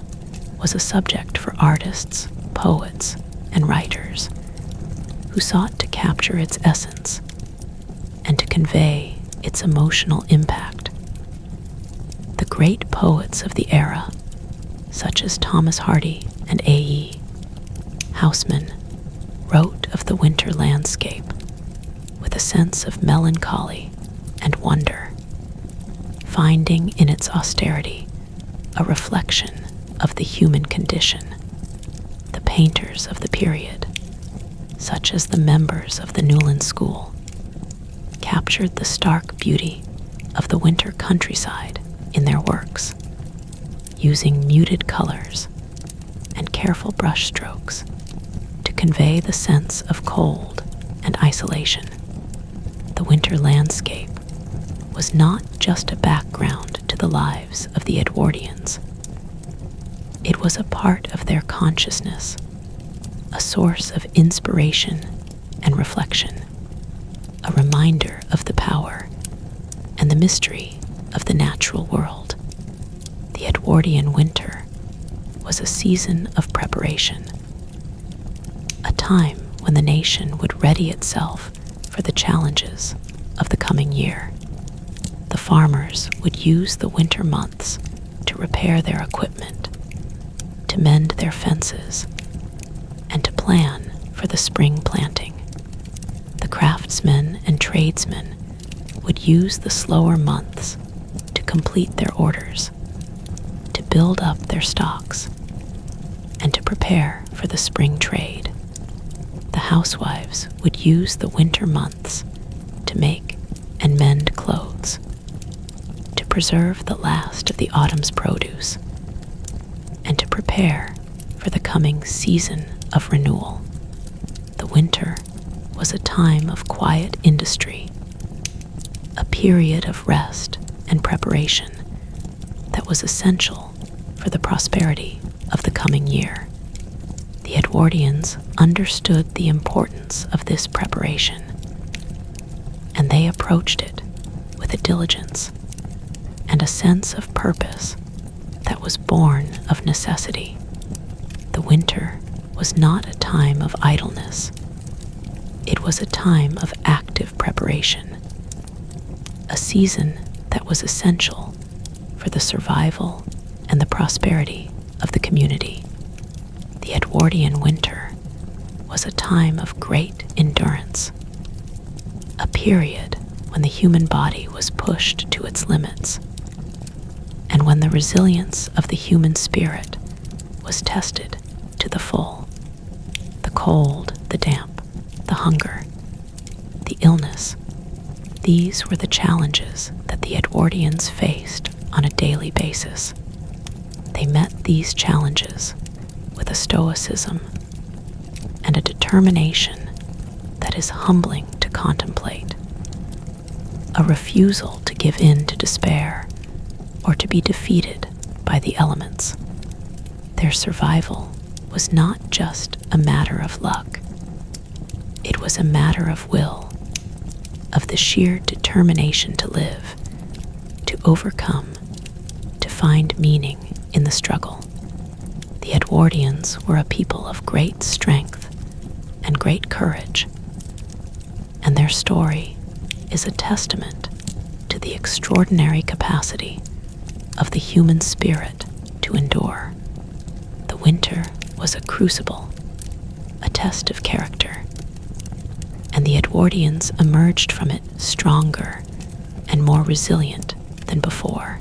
was a subject for artists, poets, and writers who sought to capture its essence and to convey its emotional impact. The great poets of the era, such as Thomas Hardy and A. Houseman, wrote of the winter landscape with a sense of melancholy and wonder, finding in its austerity a reflection of the human condition. The painters of the period, such as the members of the Newland School, captured the stark beauty of the winter countryside in their works, using muted colors and careful brushstrokes to convey the sense of cold and isolation. The winter landscape was not just a background to the lives of the Edwardians. It was a part of their consciousness, a source of inspiration and reflection, a reminder of the power and the mystery of the natural world. The Edwardian winter was a season of preparation, a time when the nation would ready itself for the challenges of the coming year. The farmers would use the winter months to repair their equipment, to mend their fences, and to plan for the spring planting. The craftsmen and tradesmen would use the slower months to complete their orders, to build up their stocks, and to prepare for the spring trade. The housewives would use the winter months to make and mend clothes, to preserve the last of the autumn's produce, and to prepare for the coming season of renewal. The winter was a time of quiet industry, a period of rest and preparation that was essential for the prosperity of the coming year. The Edwardians understood the importance of this preparation, and they approached it with a diligence and a sense of purpose that was born of necessity. The winter was not a time of idleness. It was a time of active preparation, a season that was essential for the survival and the prosperity of the community. The Edwardian winter was a time of great endurance, a period when the human body was pushed to its limits, and when the resilience of the human spirit was tested to the full. The cold, the damp, the hunger, the illness, these were the challenges that the Edwardians faced on a daily basis. They met these challenges with a stoicism and a determination that is humbling to contemplate, a refusal to give in to despair or to be defeated by the elements. Their survival was not just a matter of luck. It was a matter of will, of the sheer determination to live, to overcome, to find meaning in the struggle. The Edwardians were a people of great strength and great courage, and their story is a testament to the extraordinary capacity of the human spirit to endure. The winter was a crucible, a test of character, and the Edwardians emerged from it stronger and more resilient than before.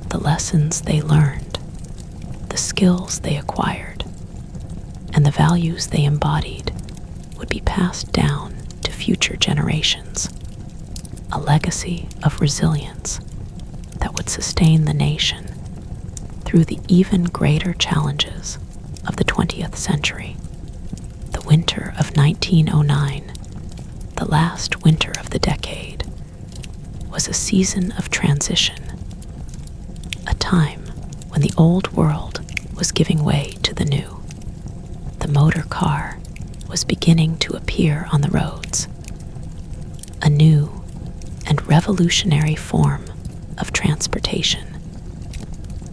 The lessons they learned, the skills they acquired, and the values they embodied would be passed down to future generations, a legacy of resilience that would sustain the nation through the even greater challenges of the 20th century. The winter of 1909, the last winter of the decade, was a season of transition, a time when the old world was giving way to the new. The motor car was beginning to appear on the roads, a new and revolutionary form of transportation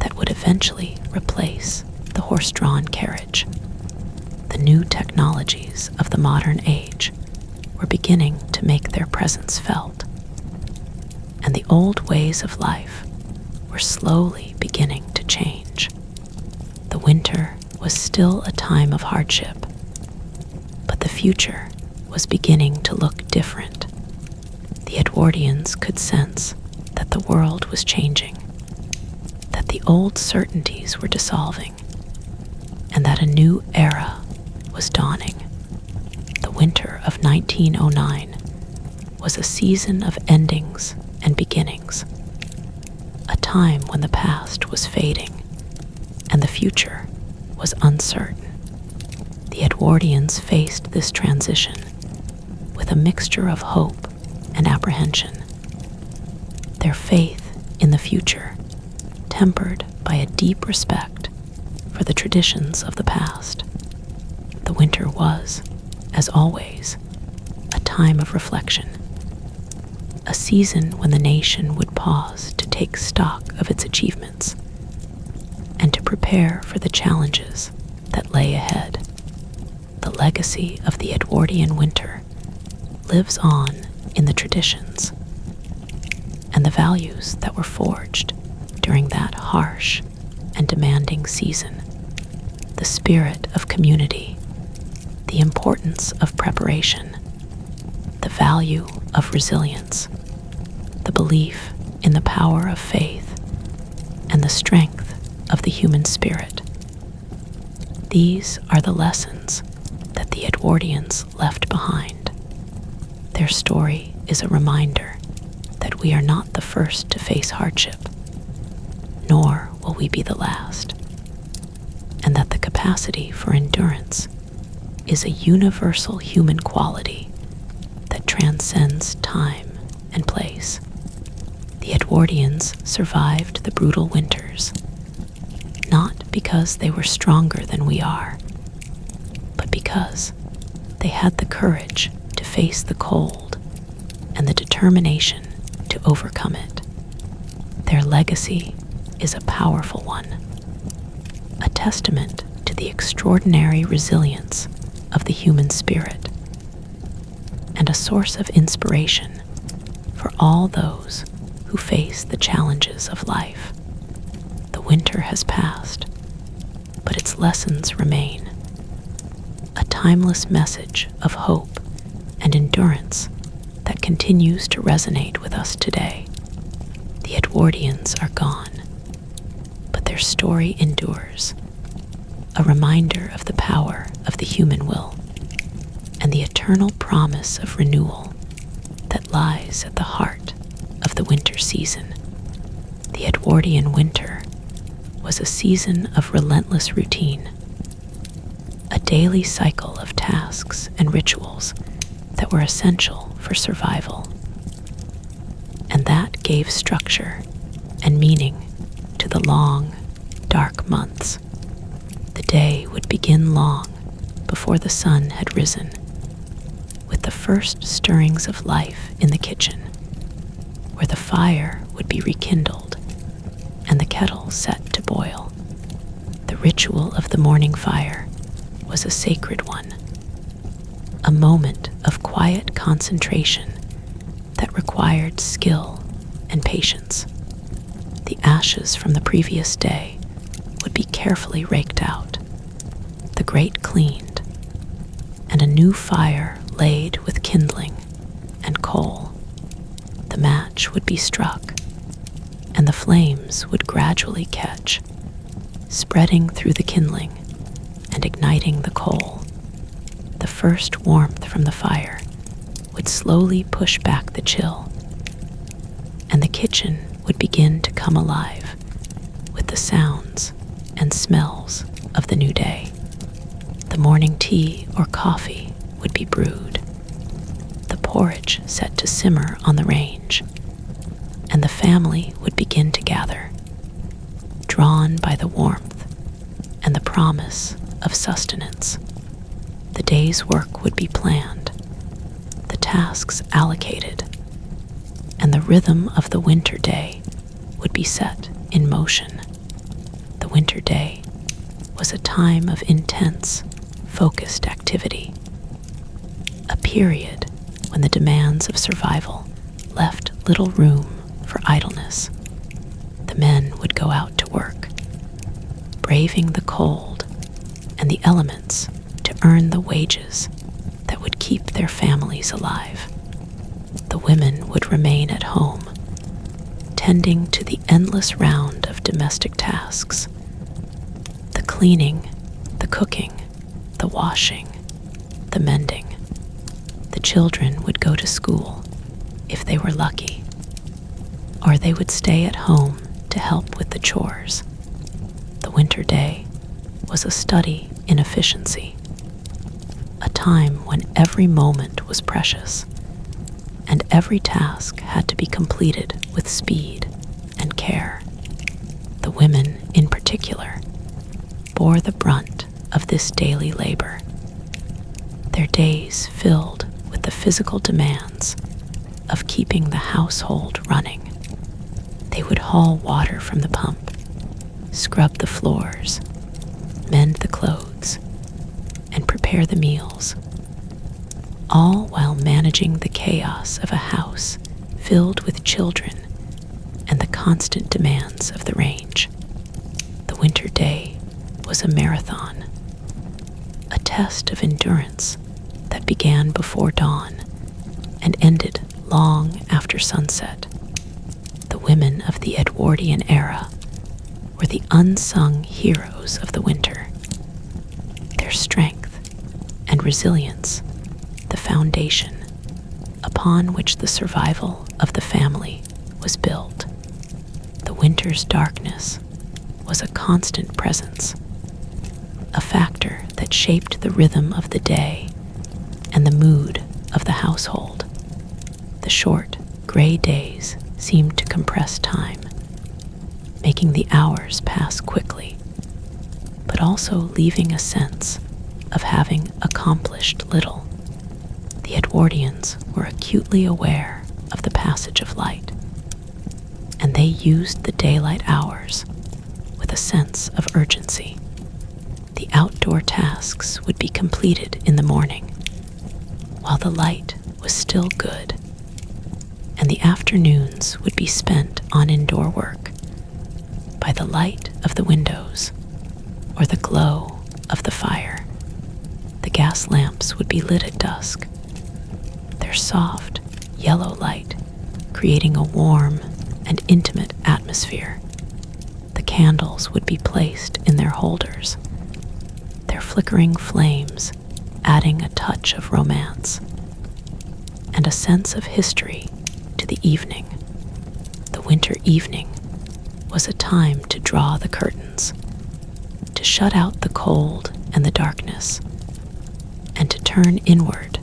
that would eventually replace the horse-drawn carriage. The new technologies of the modern age were beginning to make their presence felt, and the old ways of life were slowly beginning to change. The winter was still a time of hardship, but the future was was beginning to look different. The Edwardians could sense that the world was changing, that the old certainties were dissolving, and that a new era was dawning. The winter of 1909 was a season of endings and beginnings, a time when the past was fading and the future was uncertain. The Edwardians faced this transition with a mixture of hope and apprehension, their faith in the future tempered by a deep respect for the traditions of the past. The winter was, as always, a time of reflection, a season when the nation would pause to take stock of its achievements and to prepare for the challenges that lay ahead. The legacy of the Edwardian winter lives on in the traditions and the values that were forged during that harsh and demanding season. The spirit of community, the importance of preparation, the value of resilience, the belief in the power of faith, and the strength of the human spirit. These are the lessons that the Edwardians left behind. Their story is a reminder that we are not the first to face hardship, nor will we be the last, and that the capacity for endurance is a universal human quality that transcends time and place. The Edwardians survived the brutal winters, not because they were stronger than we are, but because they had the courage to face the cold and the determination to overcome it. Their legacy is a powerful one, a testament to the extraordinary resilience of the human spirit, and a source of inspiration for all those who face the challenges of life. The winter has passed, but its lessons remain, a timeless message of hope and endurance that continues to resonate with us today. The Edwardians are gone, but their story endures, a reminder of the power of the human will and the eternal promise of renewal that lies at the heart of the winter season. The Edwardian winter was a season of relentless routine, a daily cycle of tasks and rituals that were essential for survival. And that gave structure and meaning to the long, dark months. The day would begin long before the sun had risen, with the first stirrings of life in the kitchen, where the fire would be rekindled and the kettle set to boil. The ritual of the morning fire was a sacred one, a moment of quiet concentration that required skill and patience. The ashes from the previous day would be carefully raked out, the grate cleaned, and a new fire laid with kindling and coal. The match would be struck, and the flames would gradually catch, spreading through the kindling and igniting the coal. The first warmth from the fire would slowly push back the chill, and the kitchen would begin to come alive with the sounds and smells of the new day. The morning tea or coffee would be brewed, the porridge set to simmer on the range, and the family would begin to gather, drawn by the warmth and the promise of sustenance. The day's work would be planned, the tasks allocated, and the rhythm of the winter day would be set in motion. The winter day was a time of intense, focused activity, a period when the demands of survival left little room for idleness. The men would go out to work, braving the cold and the elements to earn the wages that would keep their families alive. The women would remain at home, tending to the endless round of domestic tasks: the cleaning, the cooking, the washing, the mending. The children would go to school, if they were lucky, or they would stay at home to help with the chores. The winter day was a study in efficiency, a time when every moment was precious, and every task had to be completed with speed and care. The women, in particular, bore the brunt of this daily labor, their days filled with the physical demands of keeping the household running. They would haul water from the pump, scrub the floors, mend the clothes, and prepare the meals, all while managing the chaos of a house filled with children and the constant demands of the range. The winter day was a marathon, a test of endurance that began before dawn and ended long after sunset. The women of the Edwardian era were the unsung heroes of the winter. Their strength and resilience, the foundation upon which the survival of the family was built. The winter's darkness was a constant presence, a factor that shaped the rhythm of the day and the mood of the household. The short, gray days seemed to compress time, making the hours pass quickly, but also leaving a sense of having accomplished little. The Edwardians were acutely aware of the passage of light, and they used the daylight hours with a sense of urgency. The outdoor tasks would be completed in the morning, while the light was still good, and the afternoons would be spent on indoor work. By the light of the windows or the glow of the fire, the gas lamps would be lit at dusk, their soft, yellow light creating a warm and intimate atmosphere. The candles would be placed in their holders, their flickering flames adding a touch of romance and a sense of history to the evening. The winter evening was a time to draw the curtains, to shut out the cold and the darkness, and to turn inward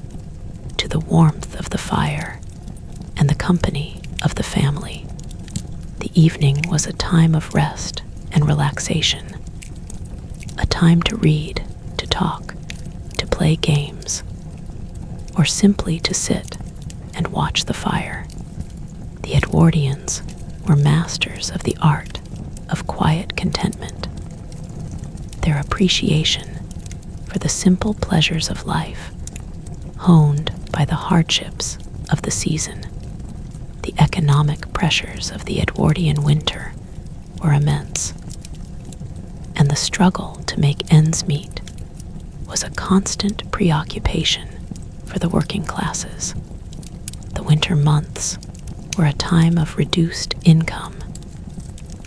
to the warmth of the fire and the company of the family. The evening was a time of rest and relaxation, a time to read, to talk, to play games, or simply to sit and watch the fire. The Edwardians were masters of the art of quiet contentment. Their appreciation for the simple pleasures of life, honed by the hardships of the season. The economic pressures of the Edwardian winter were immense, and the struggle to make ends meet was a constant preoccupation for the working classes. The winter months were a time of reduced income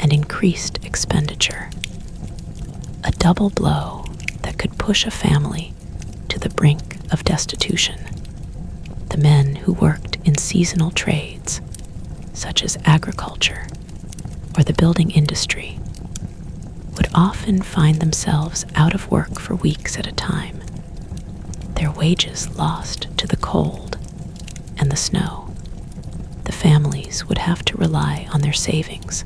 and increased expenditure, a double blow that could push a family to the brink of destitution. The men who worked in seasonal trades, such as agriculture or the building industry, would often find themselves out of work for weeks at a time, their wages lost to the cold and the snow. The families would have to rely on their savings,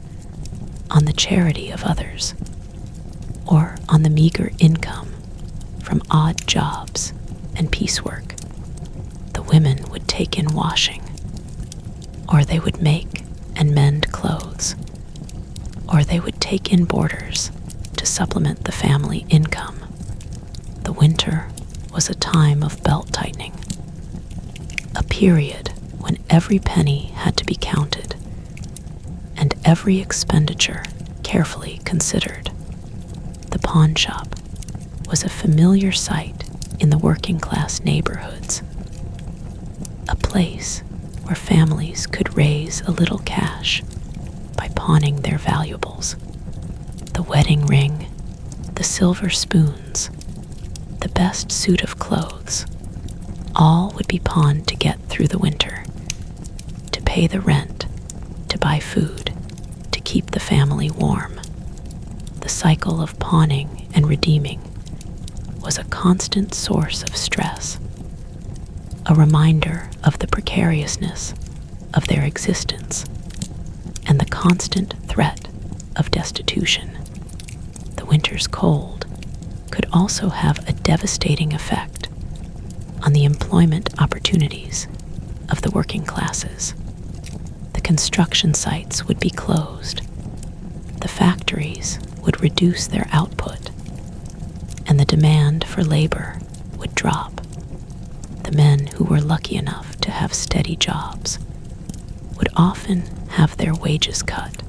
on the charity of others, or on the meager income from odd jobs and piecework. The women would take in washing, or they would make and mend clothes, or they would take in boarders to supplement the family income. The winter was a time of belt-tightening, a period when every penny had to be counted and every expenditure carefully considered. The pawn shop was a familiar sight in the working-class neighborhoods place where families could raise a little cash by pawning their valuables. The wedding ring, the silver spoons, the best suit of clothes, all would be pawned to get through the winter, to pay the rent, to buy food, to keep the family warm. The cycle of pawning and redeeming was a constant source of stress, a reminder of the precariousness of their existence and the constant threat of destitution. The winter's cold could also have a devastating effect on the employment opportunities of the working classes. The construction sites would be closed, the factories would reduce their output, and the demand for labor would drop. The men who were lucky enough to have steady jobs would often have their wages cut,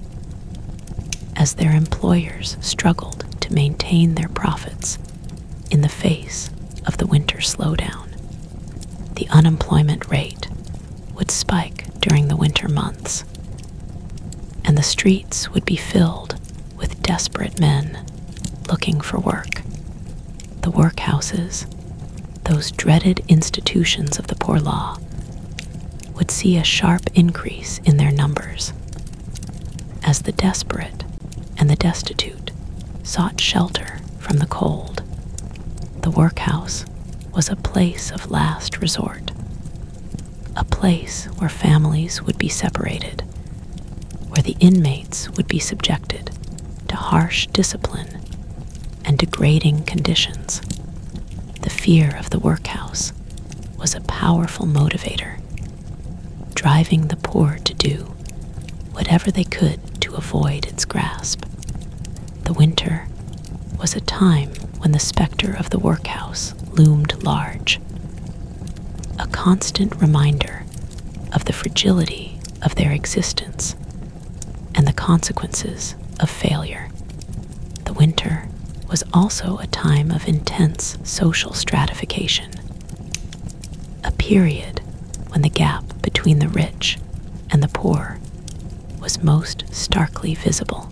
as their employers struggled to maintain their profits in the face of the winter slowdown. The unemployment rate would spike during the winter months, and the streets would be filled with desperate men looking for work. The workhouses, those dreaded institutions of the poor law, would see a sharp increase in their numbers as the desperate and the destitute sought shelter from the cold. The workhouse was a place of last resort, a place where families would be separated, where the inmates would be subjected to harsh discipline and degrading conditions. The fear of the workhouse was a powerful motivator, driving the poor to do whatever they could to avoid its grasp. The winter was a time when the specter of the workhouse loomed large, a constant reminder of the fragility of their existence and the consequences of failure. The winter was also a time of intense social stratification, a period when the gap between the rich and the poor was most starkly visible.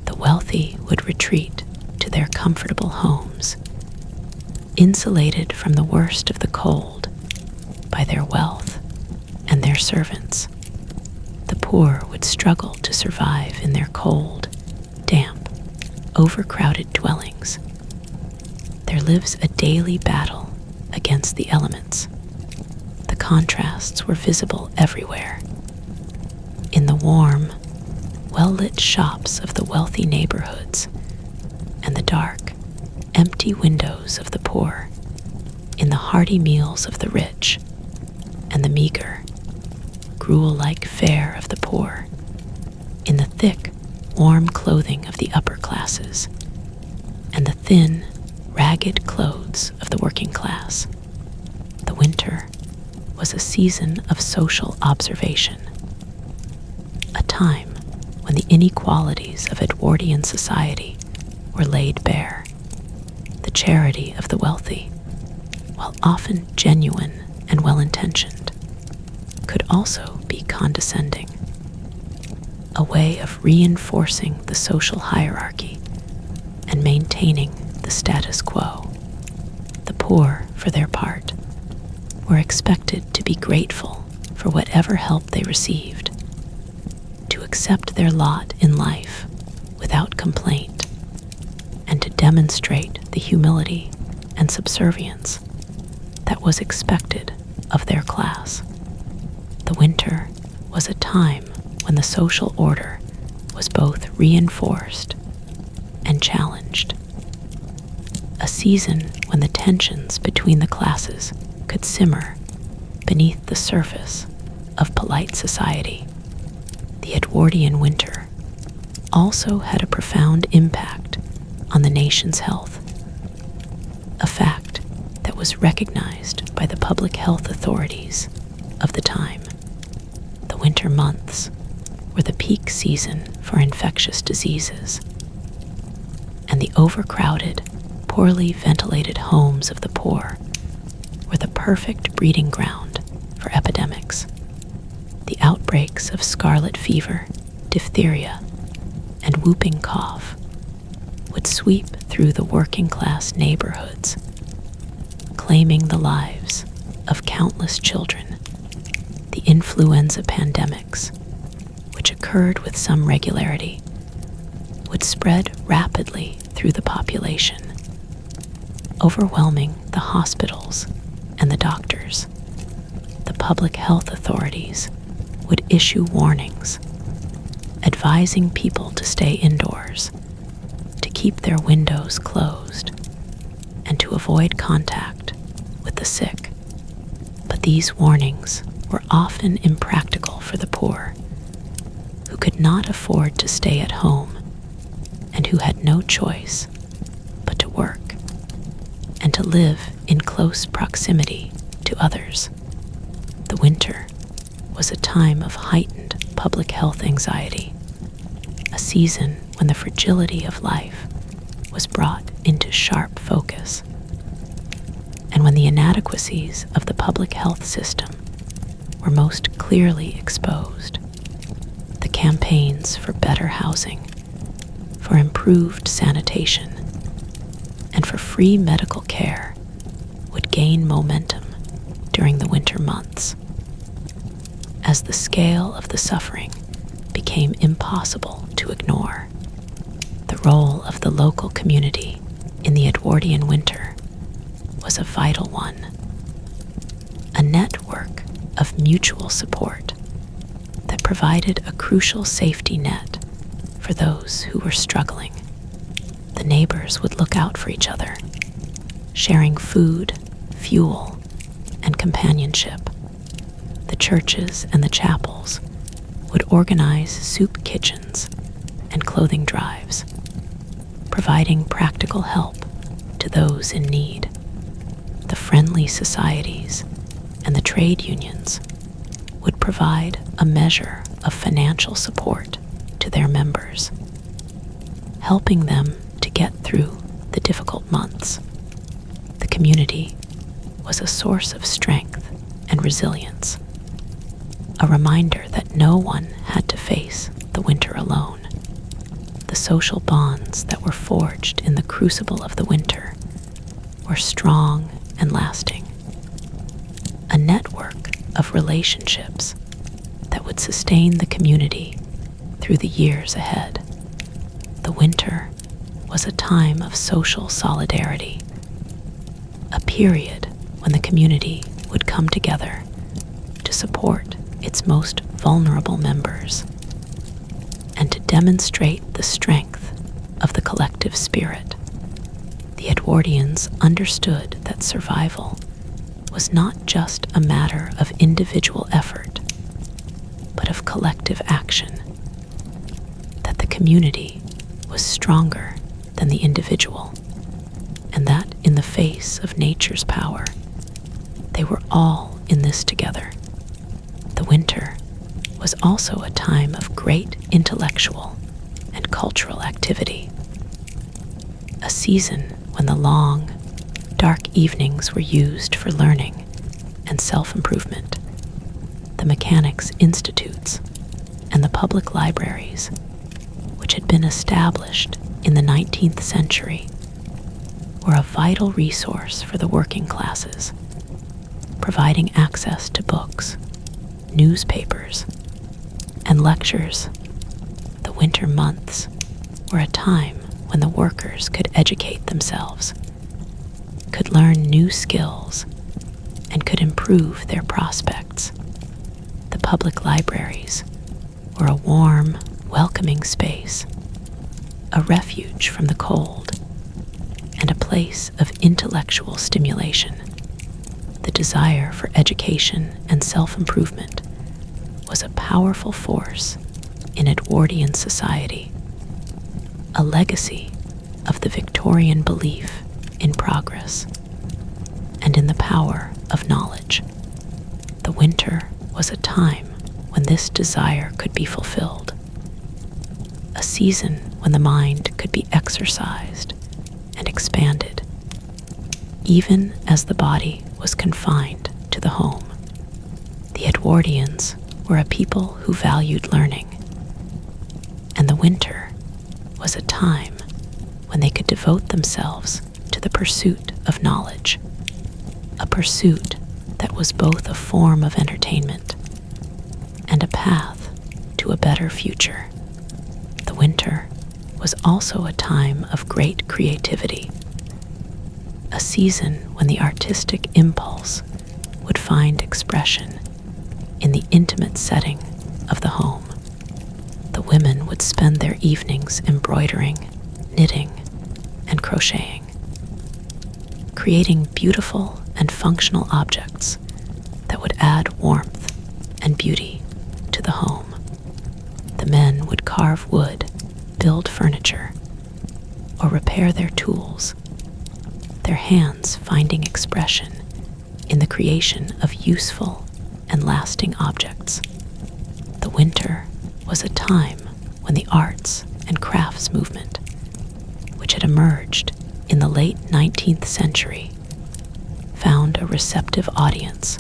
The wealthy would retreat to their comfortable homes, insulated from the worst of the cold by their wealth and their servants. The poor would struggle to survive in their cold, damp, overcrowded dwellings. There lives a daily battle against the elements. The contrasts were visible everywhere. In the warm, well-lit shops of the wealthy neighborhoods, and the dark, empty windows of the poor, in the hearty meals of the rich, and the meager, gruel-like fare of the poor, in the thick, warm clothing of the upper classes, and the thin, ragged clothes of the working class. The winter was a season of social observation, a time when the inequalities of Edwardian society were laid bare. The charity of the wealthy, while often genuine and well-intentioned, could also be condescending, a way of reinforcing the social hierarchy and maintaining the status quo. The poor, for their part, were expected to be grateful for whatever help they received, to accept their lot in life without complaint, and to demonstrate the humility and subservience that was expected of their class. The winter was a time when the social order was both reinforced and challenged, a season when the tensions between the classes could simmer beneath the surface of polite society. The Edwardian winter also had a profound impact on the nation's health, a fact that was recognized by the public health authorities of the time. The winter months were the peak season for infectious diseases, and the overcrowded, poorly ventilated homes of the poor were the perfect breeding ground for epidemics. The outbreaks of scarlet fever, diphtheria, and whooping cough would sweep through the working-class neighborhoods, claiming the lives of countless children. The influenza pandemics, which occurred with some regularity, would spread rapidly through the population, overwhelming the hospitals and the doctors. The public health authorities would issue warnings, advising people to stay indoors, to keep their windows closed, and to avoid contact with the sick. But these warnings were often impractical for the poor, who could not afford to stay at home and who had no choice but to work and to live in close proximity to others. The winter was a time of heightened public health anxiety, a season when the fragility of life was brought into sharp focus, and when the inadequacies of the public health system were most clearly exposed. The campaigns for better housing, for improved sanitation, and for free medical care would gain momentum during the winter months. As the scale of the suffering became impossible to ignore, the role of the local community in the Edwardian winter was a vital one. A network of mutual support that provided a crucial safety net for those who were struggling. The neighbors would look out for each other, sharing food, fuel, and companionship. The churches and the chapels would organize soup kitchens and clothing drives, providing practical help to those in need. The friendly societies and the trade unions would provide a measure of financial support to their members, helping them to get through the difficult months. The community was a source of strength and resilience, a reminder that no one had to face the winter alone. The social bonds that were forged in the crucible of the winter were strong and lasting, a network of relationships that would sustain the community through the years ahead. The winter was a time of social solidarity, a period when the community would come together to support its most vulnerable members and to demonstrate the strength of the collective spirit. The Edwardians understood that survival was not just a matter of individual effort, but of collective action, that the community was stronger than the individual, and that in the face of nature's power, they were all in this together. The winter was also a time of great intellectual and cultural activity, a season when the long, dark evenings were used for learning and self-improvement. The mechanics institutes and the public libraries, which had been established in the 19th century, were a vital resource for the working classes, providing access to books, newspapers, and lectures. The winter months were a time when the workers could educate themselves, could learn new skills, and could improve their prospects. The public libraries were a warm, welcoming space, a refuge from the cold, and a place of intellectual stimulation. The desire for education and self-improvement was a powerful force in Edwardian society, a legacy of the Victorian belief in progress and in the power of knowledge. The winter was a time when this desire could be fulfilled, a season when the mind could be exercised and expanded, even as the body was confined to the home. The Edwardians were a people who valued learning, and the winter was a time when they could devote themselves to the pursuit of knowledge, a pursuit that was both a form of entertainment and a path to a better future. The winter was also a time of great creativity, a season when the artistic impulse would find expression in the intimate setting of the home. The women would spend their evenings embroidering, knitting, and crocheting, creating beautiful and functional objects that would add warmth and beauty to the home. The men would carve wood, build furniture, or repair their tools, their hands finding expression in the creation of useful and lasting objects. The winter was a time when the arts and crafts movement, which had emerged in the late 19th century, found a receptive audience,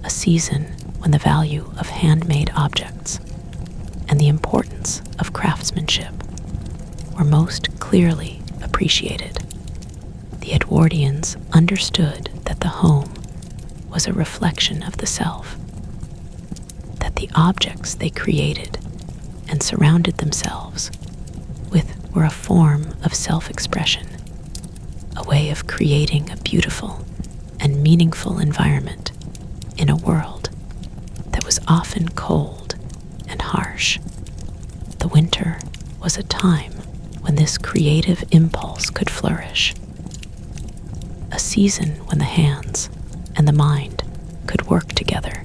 a season when the value of handmade objects and the importance of craftsmanship were most clearly appreciated. The Edwardians understood that the home was a reflection of the self, that the objects they created and surrounded themselves with were a form of self-expression, a way of creating a beautiful and meaningful environment in a world that was often cold and harsh. The winter was a time when this creative impulse could flourish, a season when the hands and the mind could work together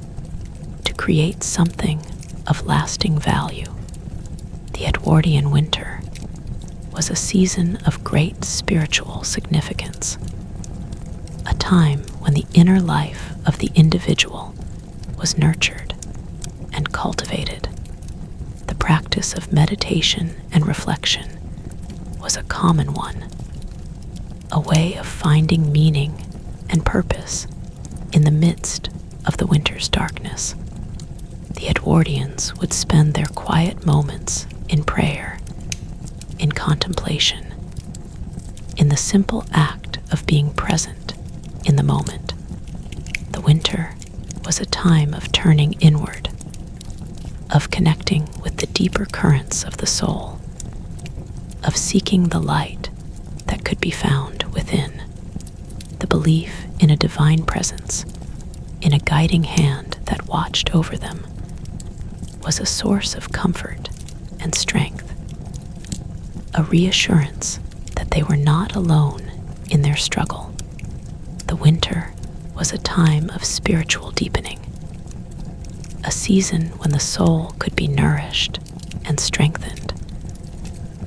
to create something of lasting value. The Edwardian winter was a season of great spiritual significance, a time when the inner life of the individual was nurtured and cultivated. The practice of meditation and reflection was a common one, a way of finding meaning and purpose in the midst of the winter's darkness. The Edwardians would spend their quiet moments in prayer, in contemplation, in the simple act of being present in the moment. The winter was a time of turning inward, of connecting with the deeper currents of the soul, of seeking the light that could be found within. The belief in a divine presence, in a guiding hand that watched over them, was a source of comfort and strength, a reassurance that they were not alone in their struggle. The winter was a time of spiritual deepening, a season when the soul could be nourished and strengthened,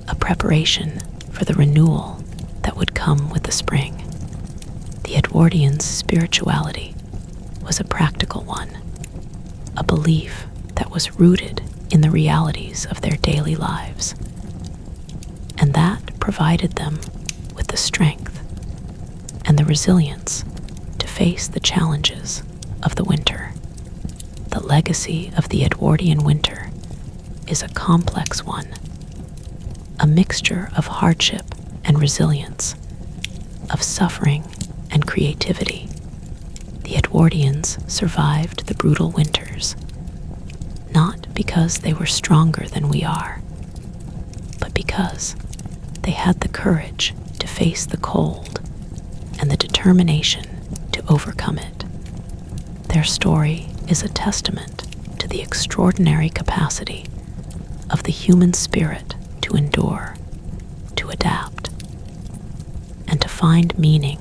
a preparation for the renewal that would come with the spring. The Edwardians' spirituality was a practical one, a belief that was rooted in the realities of their daily lives, and that provided them with the strength and the resilience to face the challenges of the winter. The legacy of the Edwardian winter is a complex one, a mixture of hardship and resilience, of suffering and creativity. The Edwardians survived the brutal winters, not because they were stronger than we are, but because they had the courage to face the cold and the determination to overcome it. Their story is a testament to the extraordinary capacity of the human spirit to endure, to adapt, and to find meaning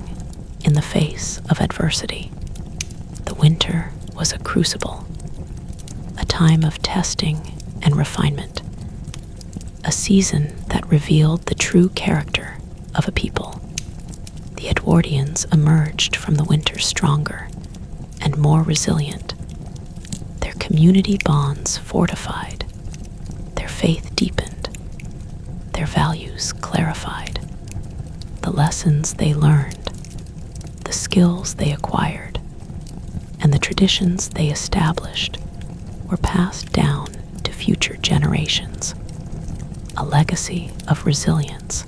in the face of adversity. The winter was a crucible, a time of testing and refinement, a season that revealed the true character of a people. The Edwardians emerged from the winter stronger and more resilient, their community bonds fortified, their faith deepened, their values clarified. The lessons they learned, the skills they acquired, and the traditions they established were passed down to future generations, a legacy of resilience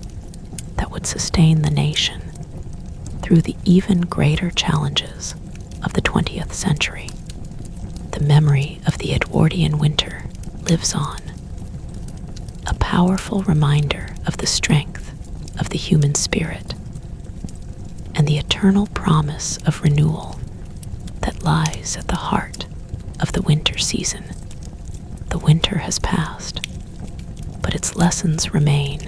that would sustain the nation through the even greater challenges of the 20th century. The memory of the Edwardian winter lives on, a powerful reminder of the strength of the human spirit and the eternal promise of renewal that lies at the heart of the winter season. The winter has passed, but its lessons remain,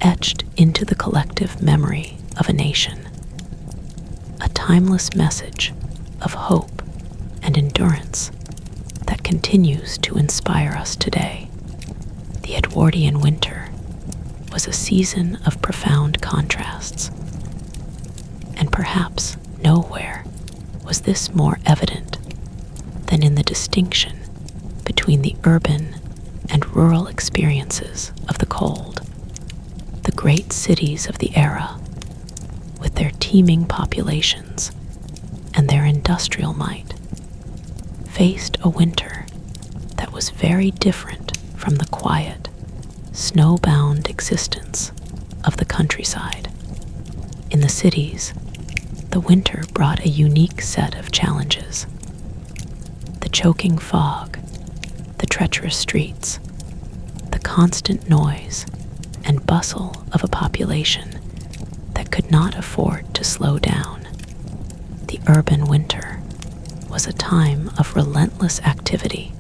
etched into the collective memory of a nation, a timeless message of hope and endurance that continues to inspire us today. The Edwardian winter was a season of profound contrasts, and perhaps nowhere was this more evident than in the distinction between the urban and rural experiences of the cold. The great cities of the era, with their teeming populations and their industrial might, faced a winter that was very different from the quiet, snowbound existence of the countryside. In the cities, the winter brought a unique set of challenges. The choking fog, the treacherous streets, the constant noise and bustle of a population that could not afford to slow down. The urban winter was a time of relentless activity,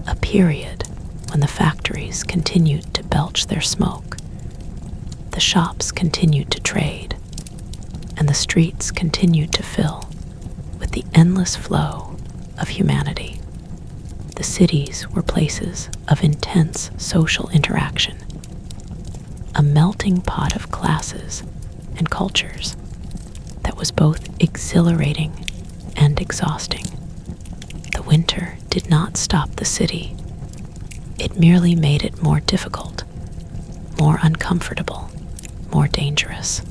a period when the factories continued to belch their smoke, the shops continued to trade, and the streets continued to fill with the endless flow of humanity. The cities were places of intense social interaction, a melting pot of classes and cultures that was both exhilarating and exhausting. The winter did not stop the city. It merely made it more difficult, more uncomfortable, more dangerous.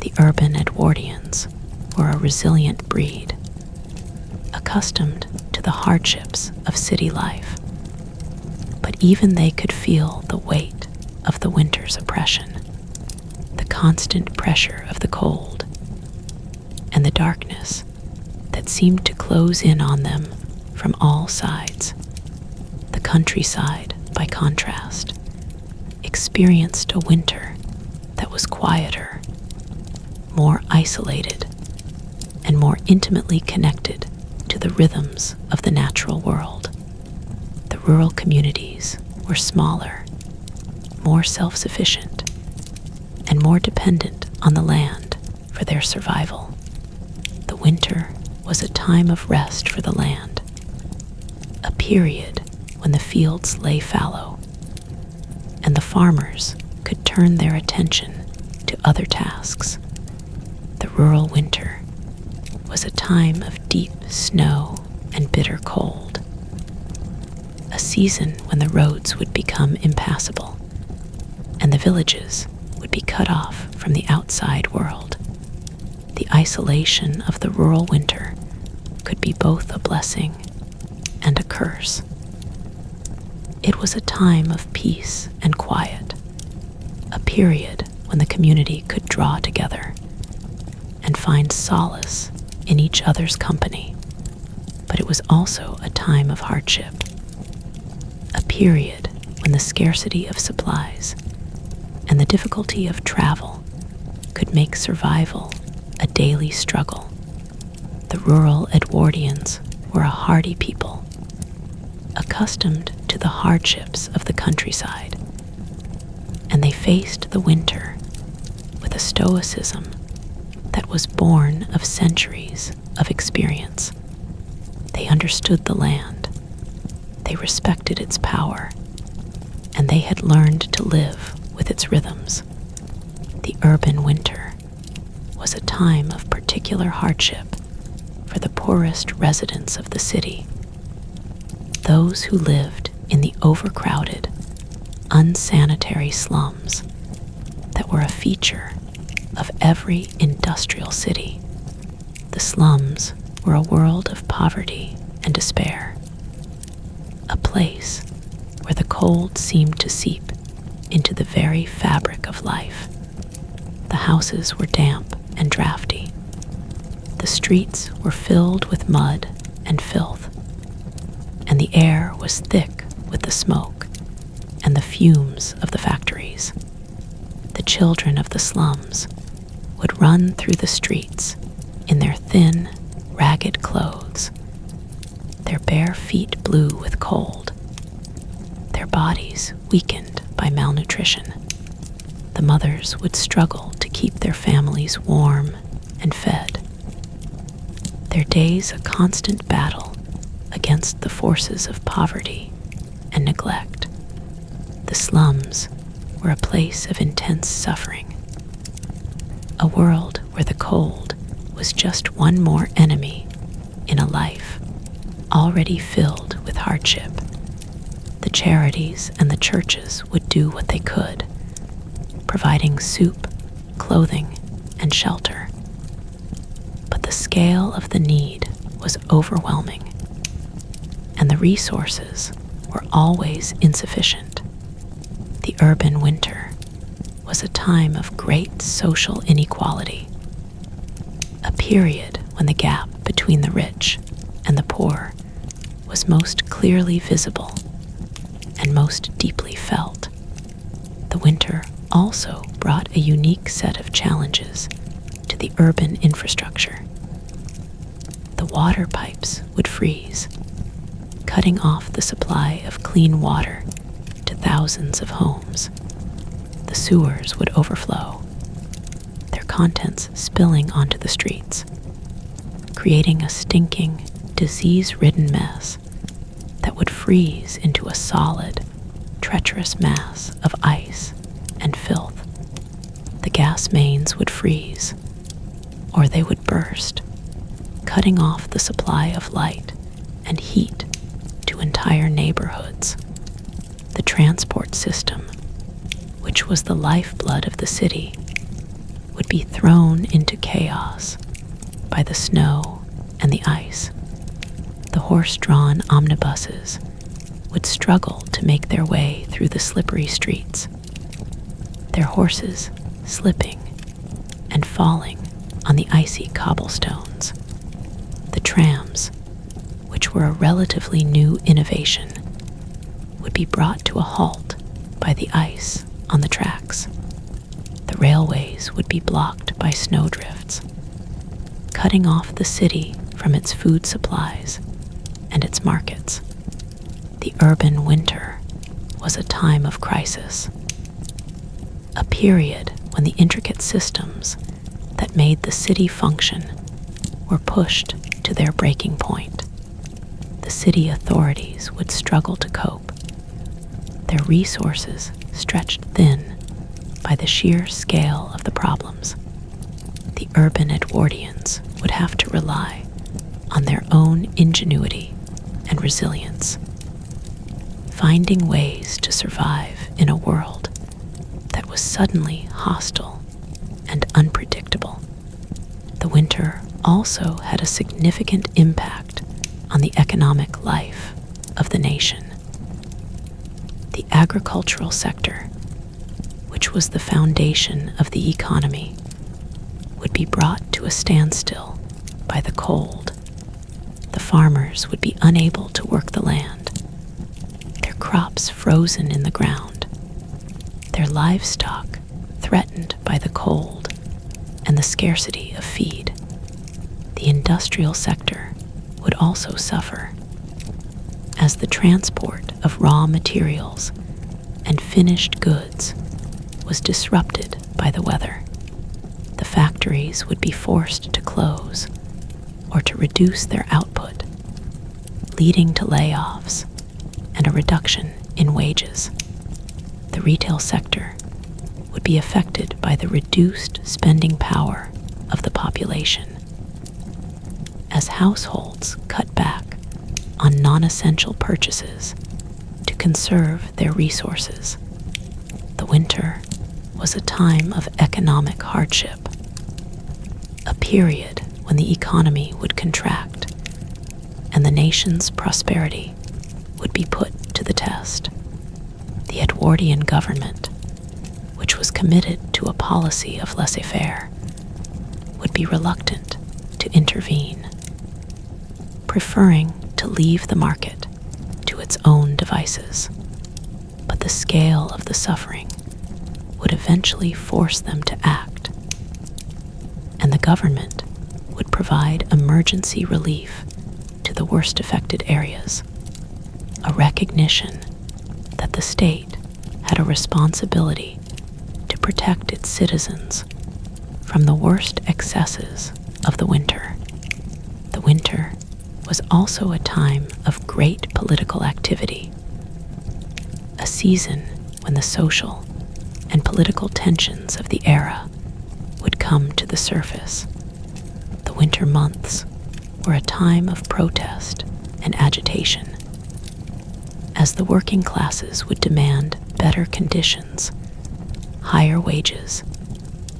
The urban Edwardians were a resilient breed, accustomed to the hardships of city life. But even they could feel the weight of the winter's oppression, the constant pressure of the cold, and the darkness that seemed to close in on them from all sides. The countryside, by contrast, experienced a winter that was quieter, more isolated, and more intimately connected to the rhythms of the natural world. The rural communities were smaller, more self-sufficient, and more dependent on the land for their survival. The winter was a time of rest for the land, a period when the fields lay fallow, and the farmers could turn their attention to other tasks. The rural winter was a time of deep snow and bitter cold, a season when the roads would become impassable and the villages would be cut off from the outside world. The isolation of the rural winter could be both a blessing and a curse. It was a time of peace and quiet, a period when the community could draw together and find solace in each other's company. But it was also a time of hardship, a period when the scarcity of supplies and the difficulty of travel could make survival a daily struggle. The rural Edwardians were a hardy people, accustomed to the hardships of the countryside, and they faced the winter with a stoicism that was born of centuries of experience. They understood the land, they respected its power, and they had learned to live with its rhythms. The urban winter was a time of particular hardship for the poorest residents of the city, those who lived in the overcrowded, unsanitary slums that were a feature of every industrial city. The slums were a world of poverty and despair. A place where the cold seemed to seep into the very fabric of life. The houses were damp and drafty. The streets were filled with mud and filth, and the air was thick with the smoke and the fumes of the factories. The children of the slums would run through the streets in their thin, ragged clothes, their bare feet blue with cold, their bodies weakened by malnutrition. The mothers would struggle to keep their families warm and fed, their days a constant battle against the forces of poverty and neglect. The slums were a place of intense suffering, a world where the cold was just one more enemy in a life already filled with hardship. The charities and the churches would do what they could, providing soup, clothing, and shelter. But the scale of the need was overwhelming, and the resources were always insufficient. The urban winter was a time of great social inequality, a period when the gap between the rich and the poor was most clearly visible and most deeply felt. The winter also brought a unique set of challenges to the urban infrastructure. The water pipes would freeze, cutting off the supply of clean water to thousands of homes. The sewers would overflow, their contents spilling onto the streets, creating a stinking, disease-ridden mess that would freeze into a solid, treacherous mass of ice and filth. The gas mains would freeze, or they would burst, cutting off the supply of light and heat to entire neighborhoods. The transport system, which was the lifeblood of the city, would be thrown into chaos by the snow and the ice. The horse-drawn omnibuses would struggle to make their way through the slippery streets, their horses slipping and falling on the icy cobblestones. The trams, which were a relatively new innovation, would be brought to a halt by the ice on the tracks. The railways would be blocked by snowdrifts, cutting off the city from its food supplies and its markets. The urban winter was a time of crisis, a period when the intricate systems that made the city function were pushed to their breaking point. The city authorities would struggle to cope, their resources stretched thin by the sheer scale of the problems. The urban Edwardians would have to rely on their own ingenuity and resilience, finding ways to survive in a world that was suddenly hostile and unpredictable. The winter also had a significant impact on the economic life of the nation. The agricultural sector, which was the foundation of the economy, would be brought to a standstill by the cold. The farmers would be unable to work the land, their crops frozen in the ground, their livestock threatened by the cold and the scarcity of feed. The industrial sector would also suffer, as the transport of raw materials and finished goods was disrupted by the weather. The factories would be forced to close or to reduce their output, leading to layoffs and a reduction in wages. The retail sector would be affected by the reduced spending power of the population, as households cut back on non-essential purchases to conserve their resources. The winter was a time of economic hardship, a period when the economy would contract and the nation nation's prosperity would be put to the test. The Edwardian government, which was committed to a policy of laissez-faire, would be reluctant to intervene, preferring to leave the market to its own devices. But the scale of the suffering would eventually force them to act, and the government would provide emergency relief to the worst affected areas, a recognition that the state had a responsibility to protect its citizens from the worst excesses of the winter. The winter was also a time of great political activity, a season when the social and political tensions of the era would come to the surface. The winter months were a time of protest and agitation, as the working classes would demand better conditions, higher wages,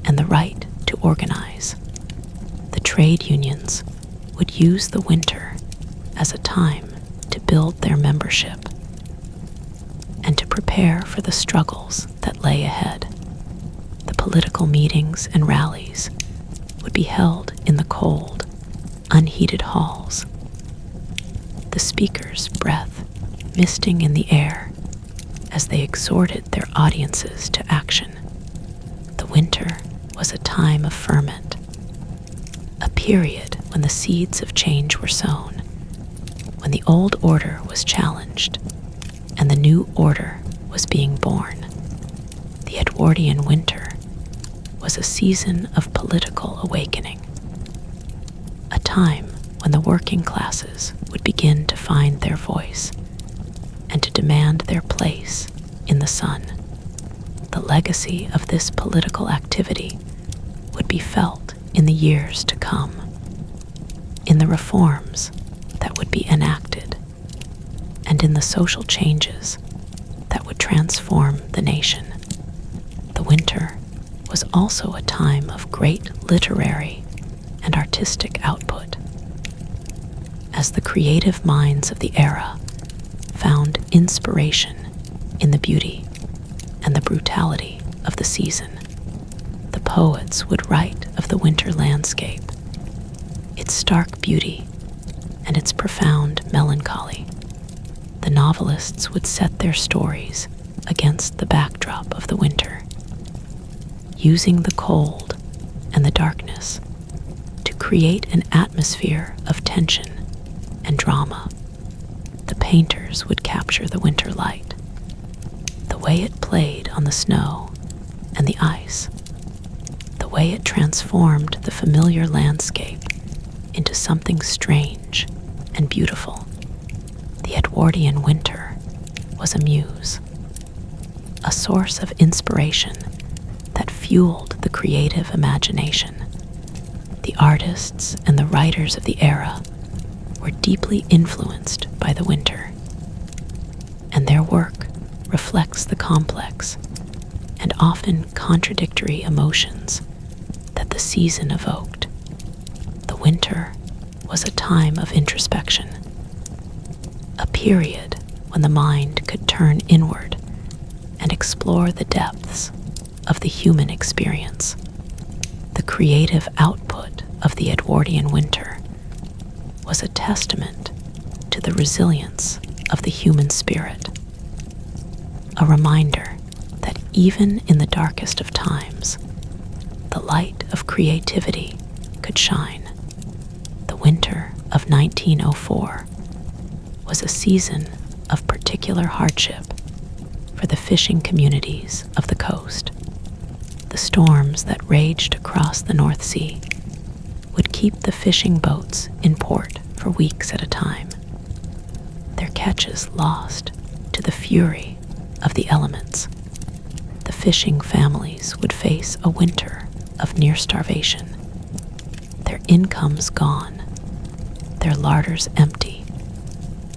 and the right to organize. The trade unions would use the winter as a time to build their membership and to prepare for the struggles that lay ahead. The political meetings and rallies would be held in the cold, unheated halls, the speaker's breath misting in the air as they exhorted their audiences to action. The winter was a time of ferment, a period when the seeds of change were sown, when the old order was challenged and the new order was being born. The Edwardian winter was a season of political awakening, a time when the working classes would begin to find their voice and to demand their place in the sun. The legacy of this political activity would be felt in the years to come, in the reforms that would be enacted, and in the social changes that would transform the nation. The winter was also a time of great literary and artistic output, as the creative minds of the era found inspiration in the beauty and the brutality of the season. The poets would write of the winter landscape, its stark beauty and its profound melancholy. The novelists would set their stories against the backdrop of the winter, using the cold and the darkness to create an atmosphere of tension and drama. The painters would capture the winter light, the way it played on the snow and the ice, the way it transformed the familiar landscape into something strange and beautiful. The Edwardian winter was a muse, a source of inspiration that fueled the creative imagination. The artists and the writers of the era were deeply influenced by the winter, and their work reflects the complex and often contradictory emotions that the season evoked. The winter was a time of introspection, a period when the mind could turn inward and explore the depths of the human experience. The creative output of the Edwardian winter was a testament to the resilience of the human spirit, a reminder that even in the darkest of times, the light of creativity could shine. The winter of 1904 was a season of particular hardship for the fishing communities of the coast. The storms that raged across the North Sea would keep the fishing boats in port for weeks at a time, their catches lost to the fury of the elements. The fishing families would face a winter of near starvation, their incomes gone, their larders empty.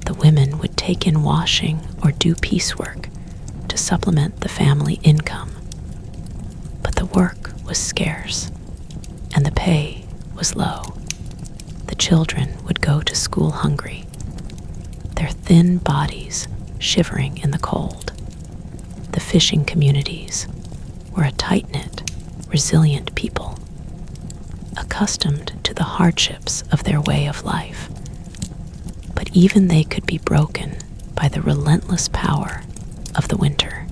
The women would take in washing or do piecework to supplement the family income. But the work was scarce, and the pay was low. The children would go to school hungry, their thin bodies shivering in the cold. The fishing communities were a tight-knit, resilient people, accustomed to the hardships of their way of life. But even they could be broken by the relentless power of the winter.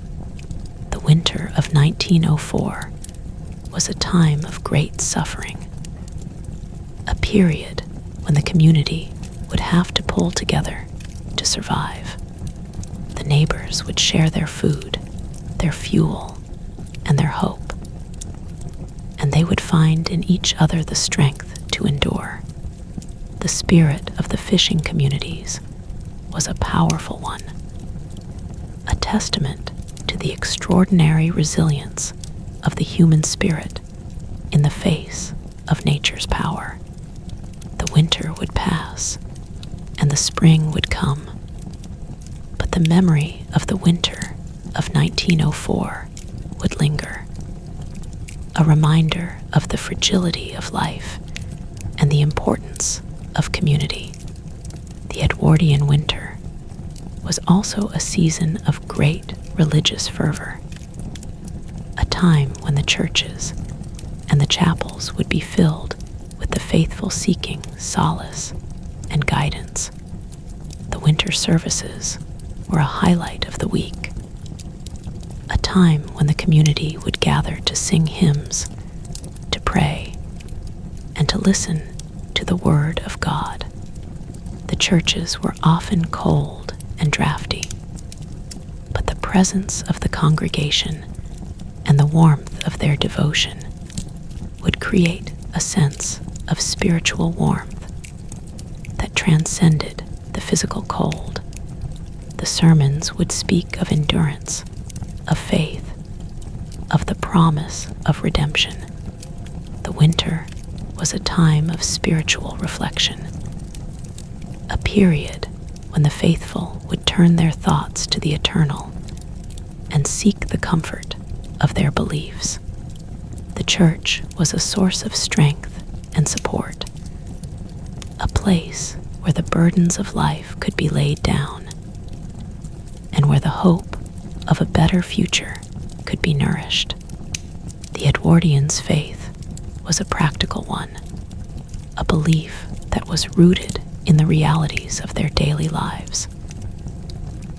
The winter of 1904 was a time of great suffering, a period when the community would have to pull together to survive. The neighbors would share their food, their fuel, and their hope, and they would find in each other the strength to endure. The spirit of the fishing communities was a powerful one, a testament to the extraordinary resilience of the human spirit in the face of nature's power. The winter would pass, and the spring would come, but the memory of the winter of 1904 would linger, a reminder of the fragility of life and the importance of community. The Edwardian winter was also a season of great religious fervor, a time when the churches and the chapels would be filled with the faithful seeking solace and guidance. The winter services were a highlight of the week, a time when the community would gather to sing hymns, to pray, and to listen to the Word of God. The churches were often cold and drafty, but the presence of the congregation and the warmth of their devotion would create a sense of spiritual warmth that transcended the physical cold. The sermons would speak of endurance, of faith, of the promise of redemption. The winter was a time of spiritual reflection, a period when the faithful would turn their thoughts to the eternal and seek the comfort of their beliefs. The church was a source of strength and support, a place where the burdens of life could be laid down and where the hope of a better future could be nourished. The Edwardians' faith was a practical one, a belief that was rooted in the realities of their daily lives,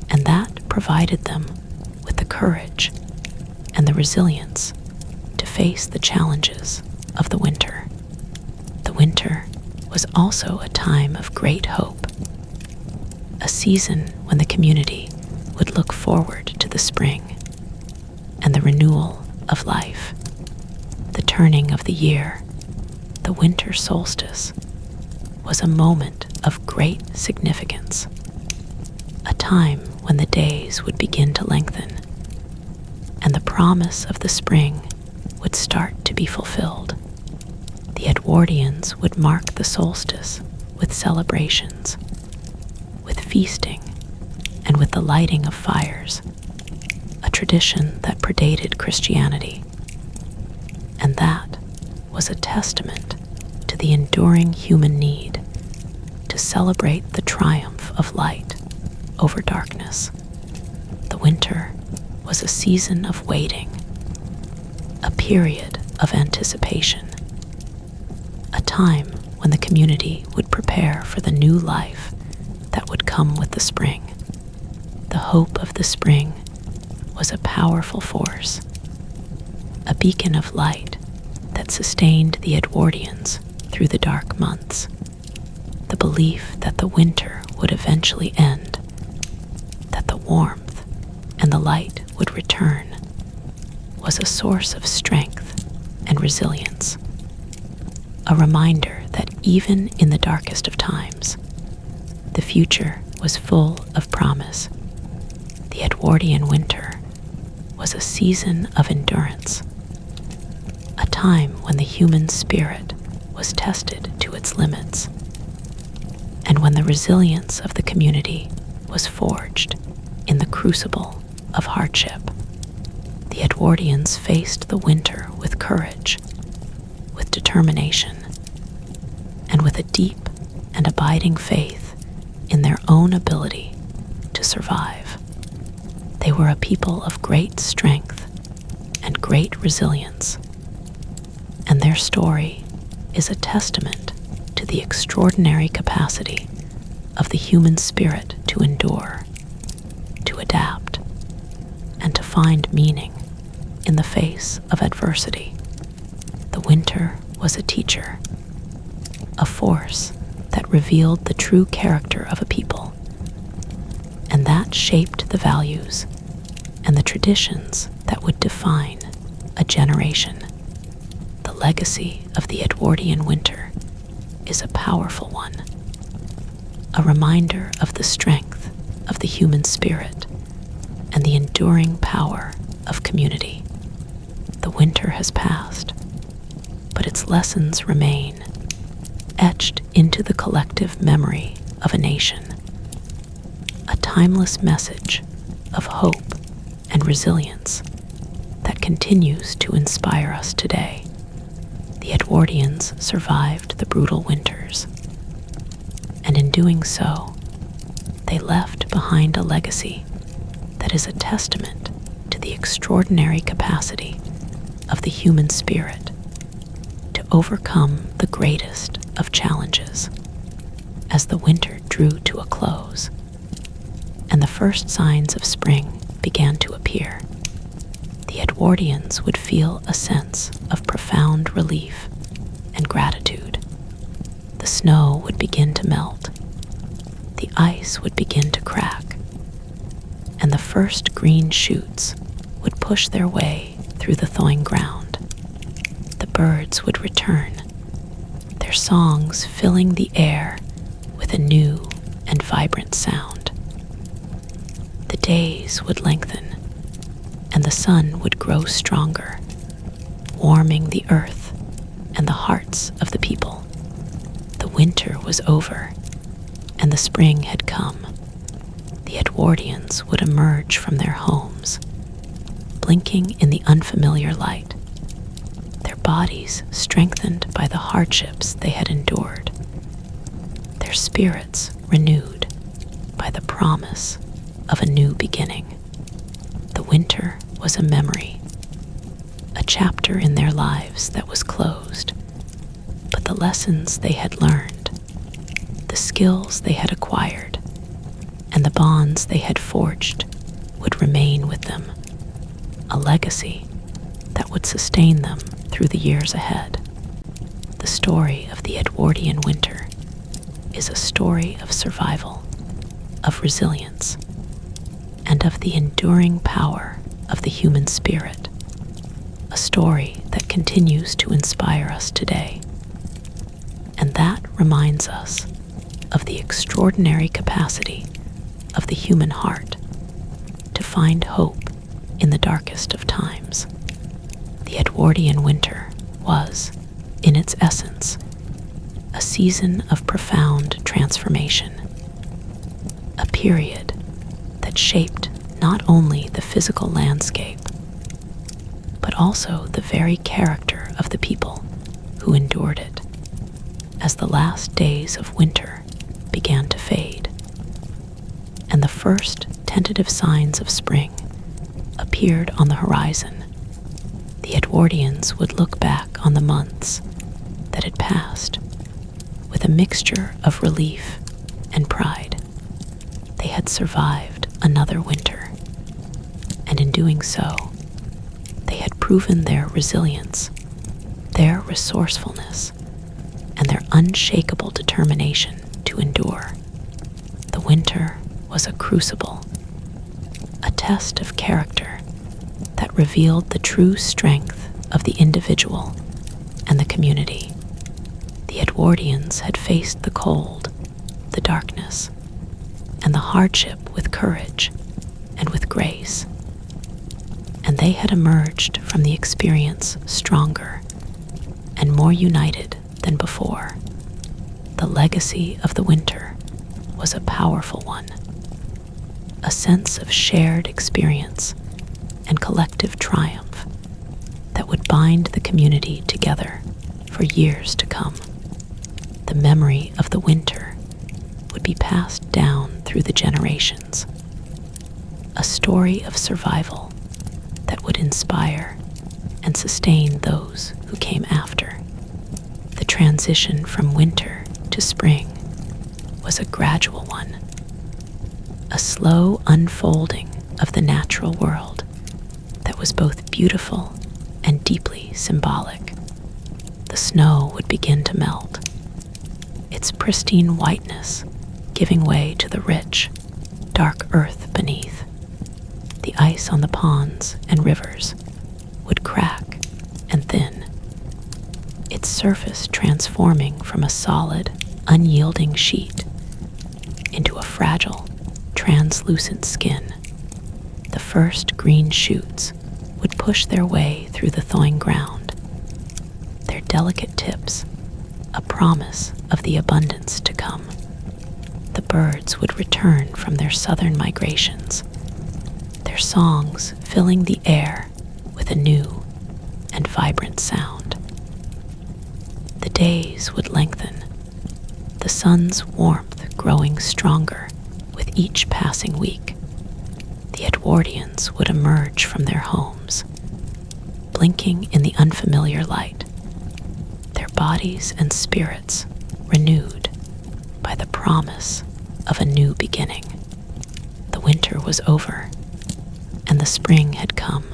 and that provided them with the courage and the resilience to face the challenges of the winter. The winter was also a time of great hope, a season when the community would look forward to the spring and the renewal of life. The turning of the year, the winter solstice, was a moment of great significance, a time when the days would begin to lengthen and the promise of the spring would start to be fulfilled. The Edwardians would mark the solstice with celebrations, with feasting, and with the lighting of fires, a tradition that predated Christianity. And that was a testament to the enduring human need to celebrate the triumph of light over darkness. The winter was a season of waiting, a period of anticipation, a time when the community would prepare for the new life that would come with the spring. The hope of the spring was a powerful force, a beacon of light that sustained the Edwardians through the dark months. The belief that the winter would eventually end, that the warmth and the light would return, was a source of strength and resilience, a reminder that even in the darkest of times, the future was full of promise. The Edwardian winter was a season of endurance, a time when the human spirit was tested to its limits, and when the resilience of the community was forged in the crucible of hardship. The Edwardians faced the winter with courage, with determination, and with a deep and abiding faith in their own ability to survive. They were a people of great strength and great resilience, and their story is a testament to the extraordinary capacity of the human spirit to endure, to adapt, and to find meaning in the face of adversity. The winter was a teacher, a force that revealed the true character of a people, and that shaped the values and the traditions that would define a generation. The legacy of the Edwardian winter is a powerful one, a reminder of the strength of the human spirit and the enduring power of community. The winter has passed, but its lessons remain, etched into the collective memory of a nation. A timeless message of hope and resilience that continues to inspire us today. The Edwardians survived the brutal winters, and in doing so, they left behind a legacy that is a testament to the extraordinary capacity of the human spirit to overcome the greatest of challenges. As the winter drew to a close, and the first signs of spring began to appear, the Edwardians would feel a sense of profound relief and gratitude. The snow would begin to melt, the ice would begin to crack, and the first green shoots would push their way through the thawing ground. The birds would return, their songs filling the air with a new and vibrant sound. The days would lengthen, and the sun would grow stronger, warming the earth and the hearts of the people. The winter was over, and the spring had come. The Edwardians would emerge from their homes, blinking in the unfamiliar light, their bodies strengthened by the hardships they had endured, their spirits renewed by the promise of a new beginning. The winter was a memory, a chapter in their lives that was closed, but the lessons they had learned, the skills they had acquired, and the bonds they had forged would remain with them, a legacy that would sustain them through the years ahead. The story of the Edwardian winter is a story of survival, of resilience, and of the enduring power of the human spirit, a story that continues to inspire us today. And that reminds us of the extraordinary capacity of the human heart to find hope in the darkest of times. The Edwardian winter was, in its essence, a season of profound transformation, a period that shaped not only the physical landscape, but also the very character of the people who endured it. As the last days of winter began to fade, and the first tentative signs of spring appeared on the horizon, the Edwardians would look back on the months that had passed with a mixture of relief and pride. They had survived another winter, and in doing so, they had proven their resilience, their resourcefulness, and their unshakable determination to endure. The winter was a crucible, a test of character that revealed the true strength of the individual and the community. The Edwardians had faced the cold, the darkness, and the hardship with courage and with grace, and they had emerged from the experience stronger and more united than before. The legacy of the winter was a powerful one, a sense of shared experience and collective triumph that would bind the community together for years to come. The memory of the winter would be passed down through the generations, a story of survival that would inspire and sustain those who came after. The transition from winter to spring was a gradual one, a slow unfolding of the natural world that was both beautiful and deeply symbolic. The snow would begin to melt, its pristine whiteness giving way to the rich, dark earth beneath. The ice on the ponds and rivers would crack and thin, its surface transforming from a solid, unyielding sheet into a fragile, translucent skin. The first green shoots would push their way through the thawing ground, their delicate tips a promise of the abundance to come. The birds would return from their southern migrations, their songs filling the air with a new and vibrant sound. The days would lengthen, the sun's warmth growing stronger with each passing week. The Edwardians would emerge from their homes, blinking in the unfamiliar light, their bodies and spirits renewed by the promise of a new beginning. The winter was over, and the spring had come,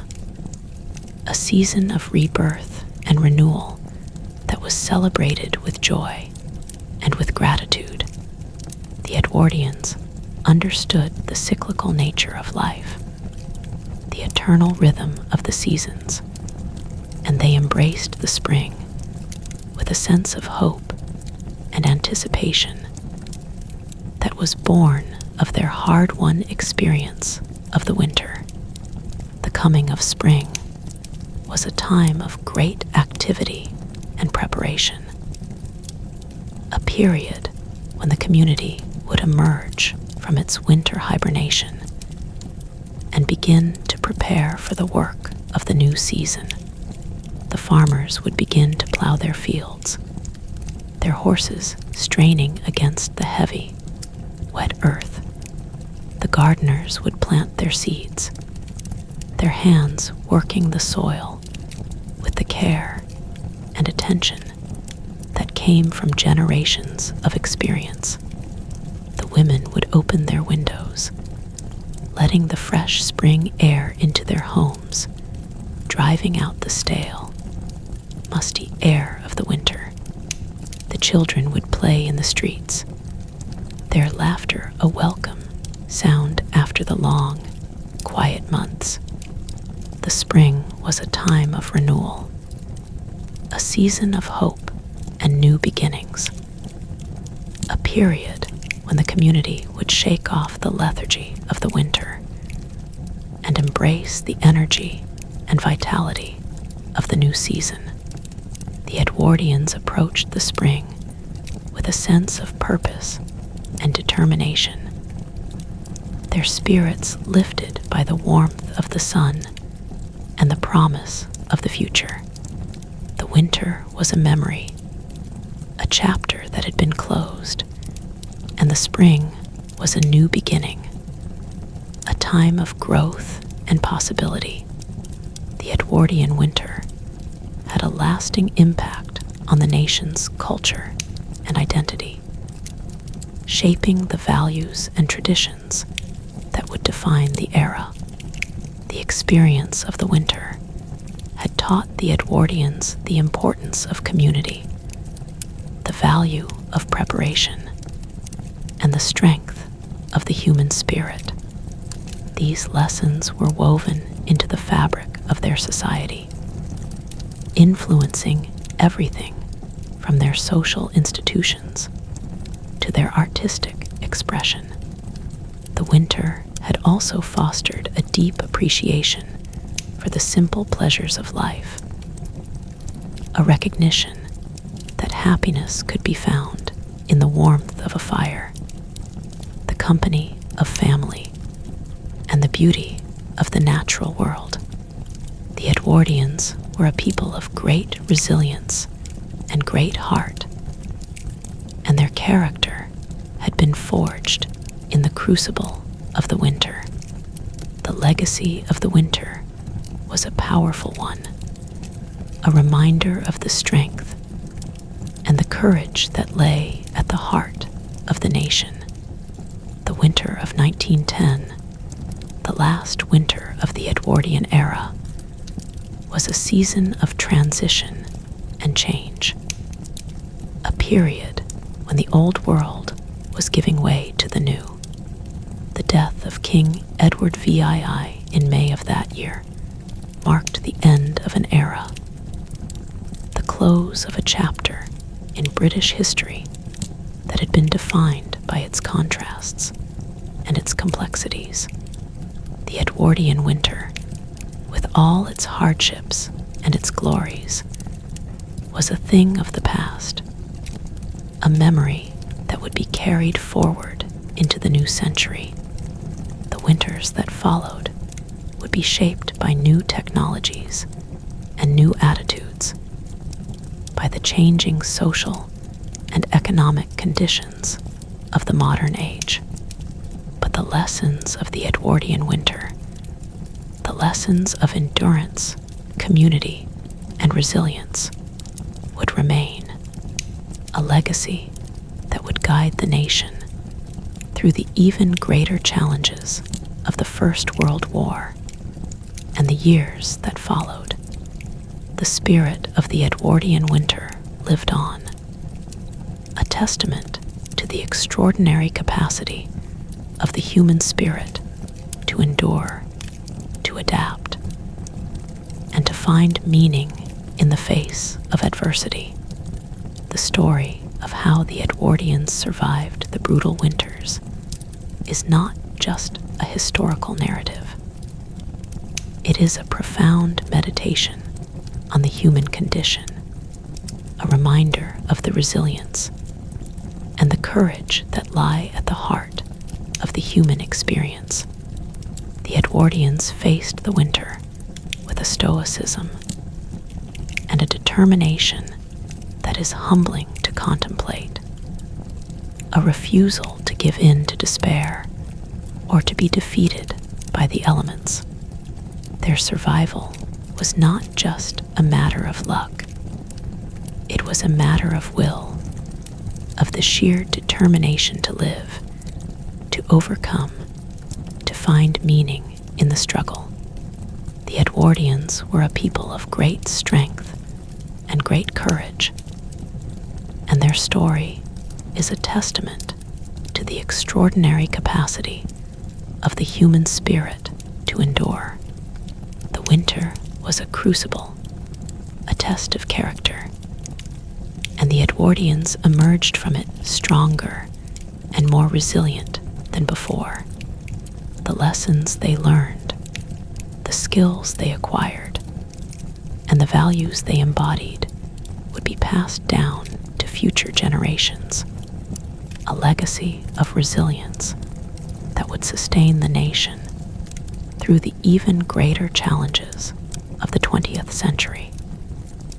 a season of rebirth and renewal that was celebrated with joy and with gratitude. The Edwardians understood the cyclical nature of life, the eternal rhythm of the seasons, and they embraced the spring with a sense of hope and anticipation that was born of their hard-won experience of the winter. The coming of spring was a time of great activity and preparation, a period when the community would emerge from its winter hibernation and begin to prepare for the work of the new season. The farmers would begin to plow their fields, their horses straining against the heavy, wet earth. The gardeners would plant their seeds, their hands working the soil with the care and attention that came from generations of experience. The women would open their windows, letting the fresh spring air into their homes, driving out the stale, musty air of the winter. The children would play in the streets, their laughter a welcome sound after the long, quiet months. The spring was a time of renewal, a season of hope and new beginnings, a period when the community would shake off the lethargy of the winter and embrace the energy and vitality of the new season. The Edwardians approached the spring with a sense of purpose and determination, their spirits lifted by the warmth of the sun and the promise of the future. The winter was a memory, a chapter that had been closed, and the spring was a new beginning, a time of growth and possibility. The Edwardian winter had a lasting impact on the nation's culture and identity, shaping the values and traditions that would define the era. The experience of the winter had taught the Edwardians the importance of community, the value of preparation, and the strength of the human spirit. These lessons were woven into the fabric of their society, influencing everything from their social institutions to their artistic expression. The winter had also fostered a deep appreciation for the simple pleasures of life, a recognition that happiness could be found in the warmth of a fire, the company of family, and the beauty of the natural world. The Edwardians were a people of great resilience and great heart, and their character had had been forged in the crucible of the winter. The legacy of the winter was a powerful one, a reminder of the strength and the courage that lay at the heart of the nation. The winter of 1910, the last winter of the Edwardian era, was a season of transition and change, a period when the old world was giving way to the new. The death of King Edward VII in May of that year marked the end of an era, the close of a chapter in British history that had been defined by its contrasts and its complexities. The Edwardian winter, with all its hardships and its glories, was a thing of the past, a memory that would be carried forward into the new century. The winters that followed would be shaped by new technologies and new attitudes, by the changing social and economic conditions of the modern age. But the lessons of the Edwardian winter, the lessons of endurance, community, and resilience, would remain, a legacy that would guide the nation through the even greater challenges of the First World War and the years that followed. The spirit of the Edwardian winter lived on, a testament to the extraordinary capacity of the human spirit to endure, to adapt, and to find meaning in the face of adversity. The story of how the Edwardians survived the brutal winters is not just a historical narrative. It is a profound meditation on the human condition, a reminder of the resilience and the courage that lie at the heart of the human experience. The Edwardians faced the winter with a stoicism and a determination that is humbling to contemplate, a refusal to give in to despair or to be defeated by the elements. Their survival was not just a matter of luck. It was a matter of will, of the sheer determination to live, to overcome, to find meaning in the struggle. The Edwardians were a people of great strength and great courage, and their story is a testament to the extraordinary capacity of the human spirit to endure. The winter was a crucible, a test of character, and the Edwardians emerged from it stronger and more resilient than before. The lessons they learned, the skills they acquired, and the values they embodied would be passed down to future generations, a legacy of resilience that would sustain the nation through the even greater challenges of the 20th century.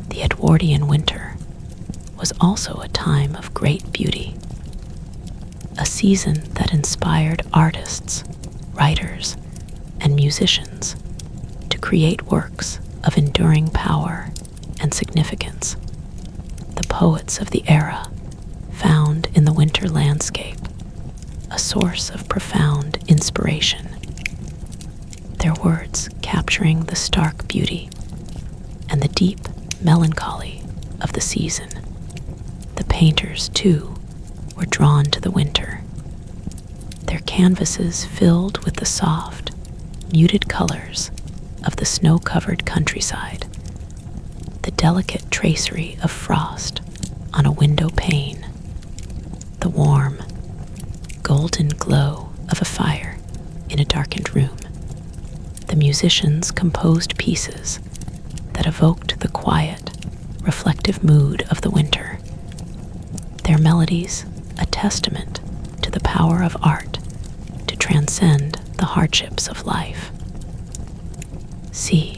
The Edwardian winter was also a time of great beauty, a season that inspired artists, writers, and musicians to create works of enduring power and significance. The poets of the era found in the winter landscape a source of profound inspiration, their words capturing the stark beauty and the deep melancholy of the season. The painters, too, were drawn to the winter, their canvases filled with the soft, muted colors of the snow-covered countryside, the delicate tracery of frost on a window pane, the warm, golden glow of a fire in a darkened room. The musicians composed pieces that evoked the quiet, reflective mood of the winter, their melodies a testament to the power of art to transcend the hardships of life. See